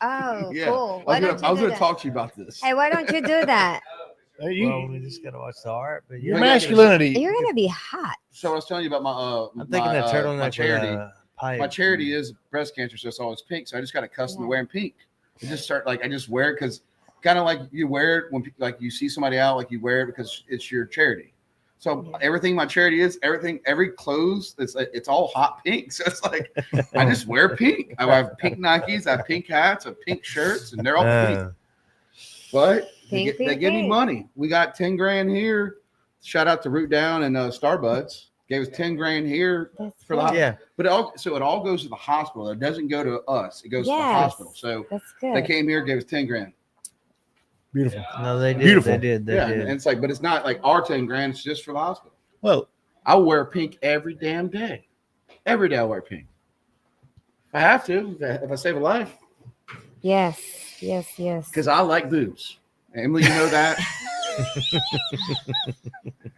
Oh,
Yeah.
cool.
I
Why
was
don't
gonna
you do that?
talk to you about this.
Hey, why don't you do that?
Well, we just gotta watch the art. But
Your
yeah,
masculinity.
You're gonna be hot.
So I was telling you about
I'm thinking that turtleneck
my charity.
with a pipe.
My charity is breast cancer, so it's always pink. So I just got accustomed to
Yeah.
wearing pink. I just start like I just wear it because kind of like you wear it when like you see somebody out, like you wear it because it's your charity. So
Yeah.
everything my charity is, every clothes, it's all hot pink. So it's like I just wear pink. I have pink Nikes, I have pink hats, I have pink shirts, and they're all pink. But
Pink,
they
pink,
give me
pink.
money. We got 10 grand here. Shout out to Root Down and Starbucks. Gave us 10 grand here
That's
for the
good.
hospital.
Yeah.
But it all goes to the hospital. It doesn't go to us. It goes to the
Yes.
hospital. So
That's
they
good.
came here, gave us 10 grand.
Beautiful.
No, they did.
Beautiful.
They did. They
yeah.
did.
And it's like, but it's not like our 10 grand. It's just for the hospital.
Well,
I wear pink every damn day. Every day I wear pink. I have to if I save a life.
Yes, yes, yes.
Because I like boobs. Emily, you know that.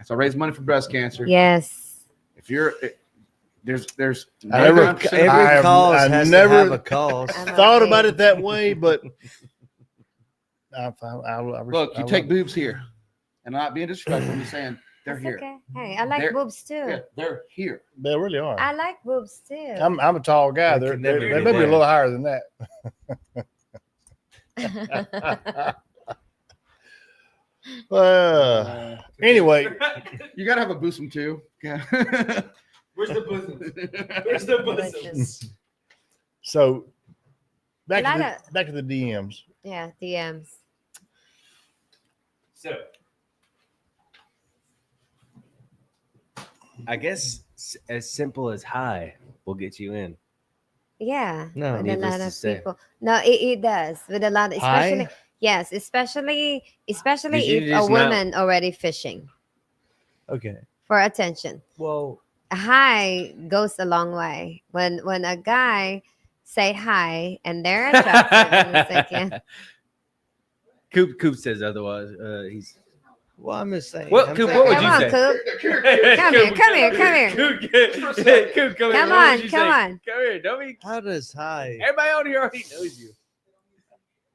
So I raise money for breast cancer.
Yes.
If you're there's
I never-
99%
Every
I-
cause
I
has
never
to have a cause.
I'm
thought
okay.
about it that way, but I
look, you take boobs here. And I'm not being disrespectful, I'm just saying they're
That's
here.
okay. Hey, I like
They're-
boobs too.
Yeah, they're here.
They really are.
I like boobs too.
I'm a tall guy.
They
They're,
could
they're,
never
they
get
may be a
there.
little higher than that. Anyway,
You gotta have a bosom too. Yeah.
Where's the bosom? Where's the bosom?
Delicious.
so back
A
to,
lot
back to the DMs.
Yeah, DMs.
So, I guess as simple as hi will get you in.
Yeah.
No,
with a
needless
lot
to
of
say.
people. No, it does. With a lot, especially
Hi?
yes, especially
Did you
if a
just not-
woman already fishing
Okay.
for attention.
Well,
A hi goes a long way. When a guy say hi and they're attractive, and it's like, yeah.
Coop says otherwise. He's
I'm just saying.
What,
I'm
Coop,
saying-
what would
Come
you
on,
say?
Coop. Come here, come here, come here.
Coop, come
Come
here. What
on,
would you
come
say?
on.
Come here. Don't be.
How does hi?
Everybody on here already knows you.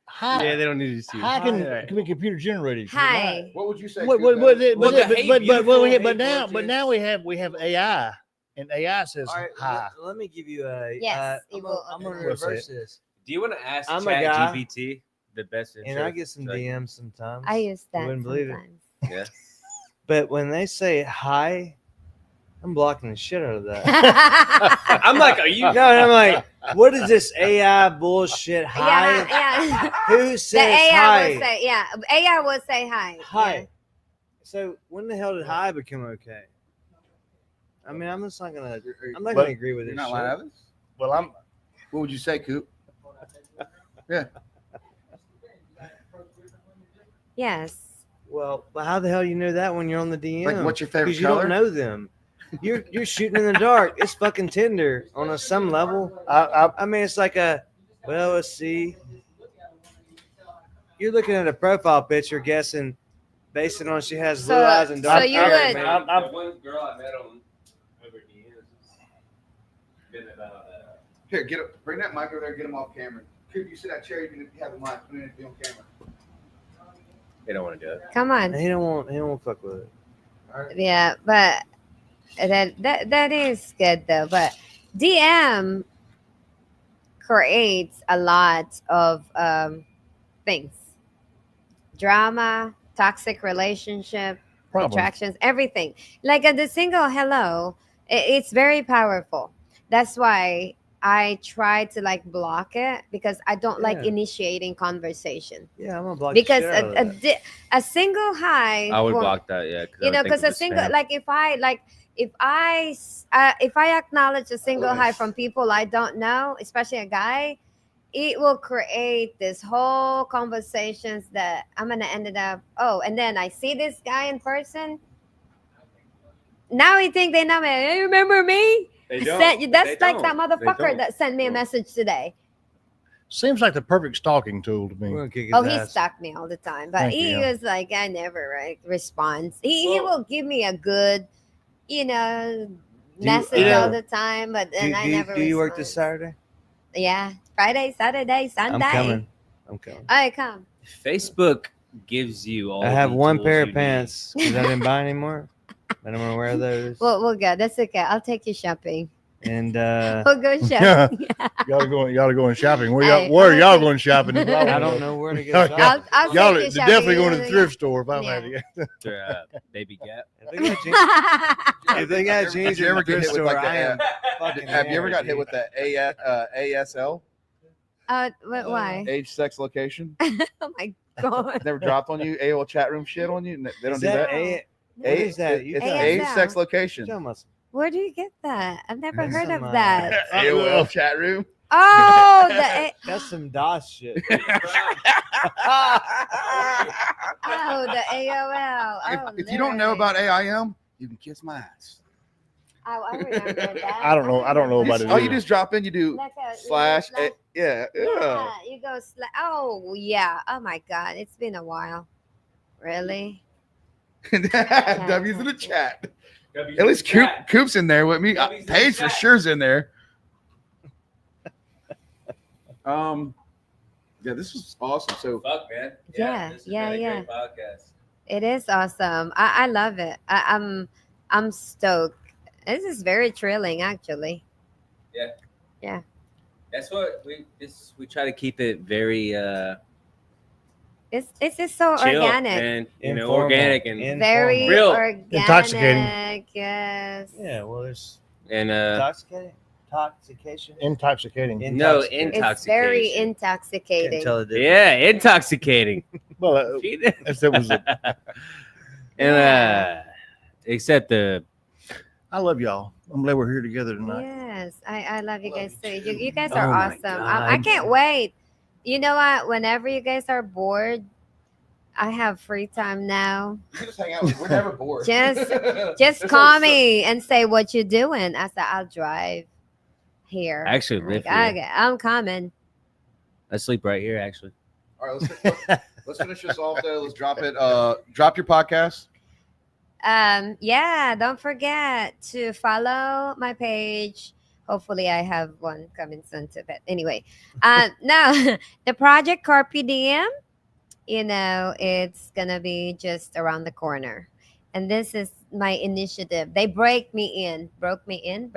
Hi,
Yeah, they don't need to see you.
hi can,
Alright.
can be computer generated.
Hi.
What would you say?
But,
Coop,
but,
though?
but,
Look, hey, beautiful,
now,
hey,
but now we have AI, and AI says
All right,
hi.
let me give you a.
Yes, it
I'm
will
gonna
open
up.
reverse this,
Do you want to ask
I'm a
Chat
guy,
GPT the best
and I get some DMs sometimes.
I use that
wouldn't believe it.
sometimes.
Yeah.
But when they say hi, I'm blocking the shit out of that.
I'm like, are you?
No, and I'm like, what is this AI bullshit? Hi.
Yeah, yeah.
Who
The
says
AI
hi?
will say, yeah. AI will say hi.
Hi. So when the hell did hi become okay? I mean, I'm just not gonna. I'm not
But
gonna agree with
You're
this.
not
shit.
lying, Evans?
Well, I'm
What would you say, Coop?
Yes.
Well, but how the hell you know that when you're on the DM?
Like, what's your favorite
Because you
color?
don't know them. You're shooting in the dark. It's fucking Tinder on some level. I mean, it's like let's see. You're looking at a profile picture, guessing, based on she has blue
So-
eyes and dark
so you
hair.
would-
man.
The one girl I met on over DMs been about
Here, bring that mic over there. Get him off camera. Coop, you see that chair? You can have the mic. Put it in be on camera.
they don't want to do it.
Come on.
He don't want fuck with it.
Yeah, but that is good though. But DM creates a lot of things: drama, toxic relationship,
problem.
attractions, everything. Like the single hello, it's very powerful. That's why I try to like block it because I don't like
Yeah.
initiating conversation.
Yeah, I'm gonna block the
Because
shit out of that.
a single hi,
I would
for-
block that, yeah.
you know, because a single like if I acknowledge a single hi from people I don't know, especially a guy, it will create this whole conversations that I'm gonna end it up. Oh, and then I see this guy in person. Now we think they know me. Hey, remember me?
They
That's
don't,
like
but they
that
don't.
motherfucker that sent me a message today.
Seems like the perfect stalking tool to me.
We're gonna kick his
Oh, he
ass.
stalked me all the time, but
Thank
he
you.
was like, I never responds. He
Well-
will give me a good, you know,
you-
message
uh,
all the time, but then I never.
Do you work this
respond.
Saturday?
Yeah, Friday, Saturday, Sunday.
I'm coming.
All right, come.
Facebook gives you all.
I have
the
one
tools
pair
you
of
need.
pants because I didn't buy any more. I don't want to wear those.
We'll go. That's okay. I'll take you shopping.
And
We'll go shopping.
Y'all going shopping. Where
Hey,
y'all,
I'm
y'all
gonna
going shopping? If
I don't know where to go.
Y'all-
shopping.
I'll
Y'all
take
are
you shopping.
definitely going to the thrift store if I'm
Yeah.
at it.
Their, Baby Gap.
If they got jeans, if they got
Did
jeans
you
in
ever
the
get
thrift
hit with
store,
like the
I am fucking
Have you ever
there,
got hit
dude.
with the ASL,
Why?
age, sex, location?
Oh my god.
Never dropped on you? AOL chat room shit on you? They don't
Is
do that.
What is that? You
It's
tell
age,
me.
ASL.
sex, location.
Tell us.
Where do you get that? I've never
That's
heard of
some,
that.
AOL chat room.
Oh,
That's some DOS shit.
the AOL. Oh,
If you don't know
Lord.
about AIM, you can kiss my ass.
Oh, I remember that.
I don't know about it
Oh, you
either.
just drop in, you do
Like a-
slash.
like-
Yeah.
Yeah, you go. Oh, yeah. Oh my God, it's been a while. Really?
W's in the chat. At least Coop's in there with me.
W's in the
Paige for
chat.
sure's in there. Yeah, this was awesome. So
Fuck, man.
Yeah,
this has
yeah,
been a
yeah.
great podcast.
It is awesome. I love it. I'm stoked. This is very thrilling, actually.
That's what we try to keep it very
It's just so
chill
organic.
and
Informal.
organic and
Very
Real.
organic.
Intoxicating.
Yes.
Yeah, well, there's
intoxicating.
Intoxication.
Intoxicating.
It's very
Can't
intoxicating.
tell the difference.
Yeah, intoxicating.
Well, if there was
And except the
I love y'all. I'm glad we're here together tonight.
Yes, I love you guys too. You guys
Oh
are
my
awesome. I
God.
can't wait. You know what? Whenever you guys are bored, I have free time now.
you can just hang out. We're never bored.
Just
It's
call
like-
me and say what you're doing. I said I'll drive here.
I actually
Like,
live here.
okay, I'm coming.
I sleep right here actually.
All right, let's finish this off though. Let's drop it. Drop your podcast.
Yeah, don't forget to follow my page. Hopefully I have one coming soon too. But anyway, now the project Carpe Diem, it's gonna be just around the corner. And this is my initiative. They broke me in, broke me in,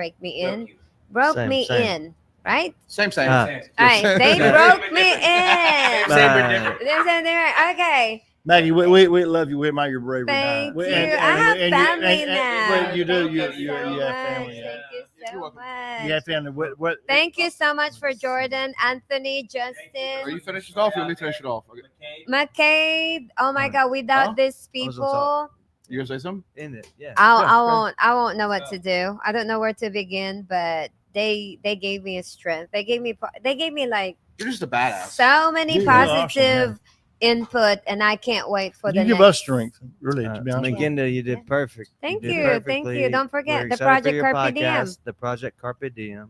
Same.
in, right?
Same.
Ah.
All right, they
Yeah.
broke me in.
Same but
Bye.
different.
There's a different- Okay.
Maggie, we love you. We admire your bravery.
Thank
We-
you.
and-
I have
and-
family
and-
now.
well, you do.
Thank
You
so
have family.
much.
Yeah.
Thank you
You're
so
welcome.
much.
You have family. What?
Thank you so much for Jordan, Anthony,
Are
Justin,
you finished it off? You want me to finish it off? Okay.
McCade. Oh my God! Without
Huh?
these
I was on
people,
top.
You gonna say something?
In it, yeah.
I won't know what to do. I don't know where to begin. But they gave me a strength. They gave me like
You're just a badass.
so many
You're awesome,
positive input, and I can't wait for
You
the
give
next.
us strength, really. To be honest. with you.
Maguinda, you did perfect.
Thank
did
you, thank
perfectly.
you. Don't forget
We're
the
excited for
Project
your
Carpe Diem.
podcast, The Project Carpe Diem.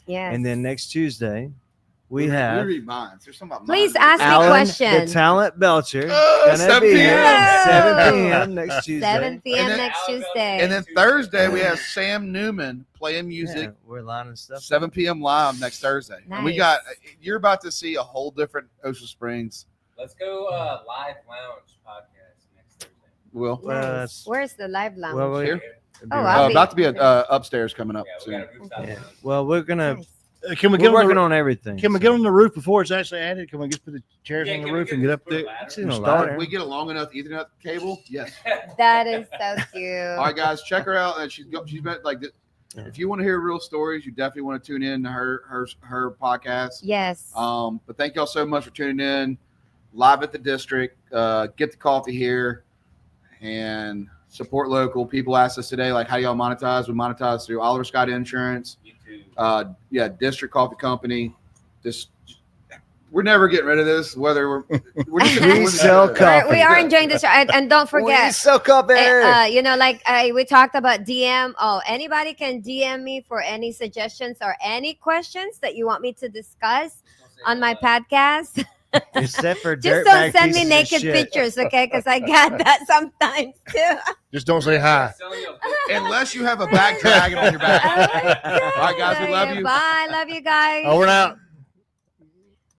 Yes.
And then next Tuesday, we
We
have
read minds. There's something about
Please
minds.
ask me
Alan,
question.
the Talent Belcher,
Oh,
gonna
7
be here at
p.m.
7 p.m. next Tuesday.
7 p.m.
And then-
next Tuesday.
And then Thursday we have Sam Newman playing music.
Yeah, we're lining stuff.
7 p.m. live next Thursday. And we
Nice.
got you're about to see a whole different Ocean Springs.
Let's go live lounge podcast next Thursday.
Will
Nice. Where's the live lounge?
Well,
here.
Oh, I'll be-
about to be upstairs coming up
Yeah, we
soon.
got a rooftop
Okay.
Yeah.
lounge.
Well, we're gonna.
Nice.
Can we
We're
get
working
on
on everything.
Can we get on the roof before it's actually added? Can we just put the chairs on the roof and get up there?
It's in a
Start.
ladder.
If we get a long enough Ethernet cable, yes.
That is so cute.
All right, guys, check her out. And she's been like, if you want to hear real stories, you definitely want to tune in to her podcast.
Yes.
But thank y'all so much for tuning in live at the district. Get the coffee here and support local. People asked us today, like, how do y'all monetize? We monetize through Oliver Scott Insurance.
YouTube.
District Coffee Company. Just we're never getting rid of this. Whether we're just
We sell coffee.
We are enjoying this, and don't
We
forget.
sell coffee.
You know, like we talked about DM. Oh, anybody can DM me for any suggestions or any questions that you want me to discuss on my podcast.
Except for
Just
dirtbag
don't send me
pieces of
naked
shit.
pictures, okay? Because I get that sometimes too.
Just don't say hi.
unless you have a back dragging on your back.
Oh my
All right, guys, we love
God.
you.
Bye. Love you guys.
Over and out.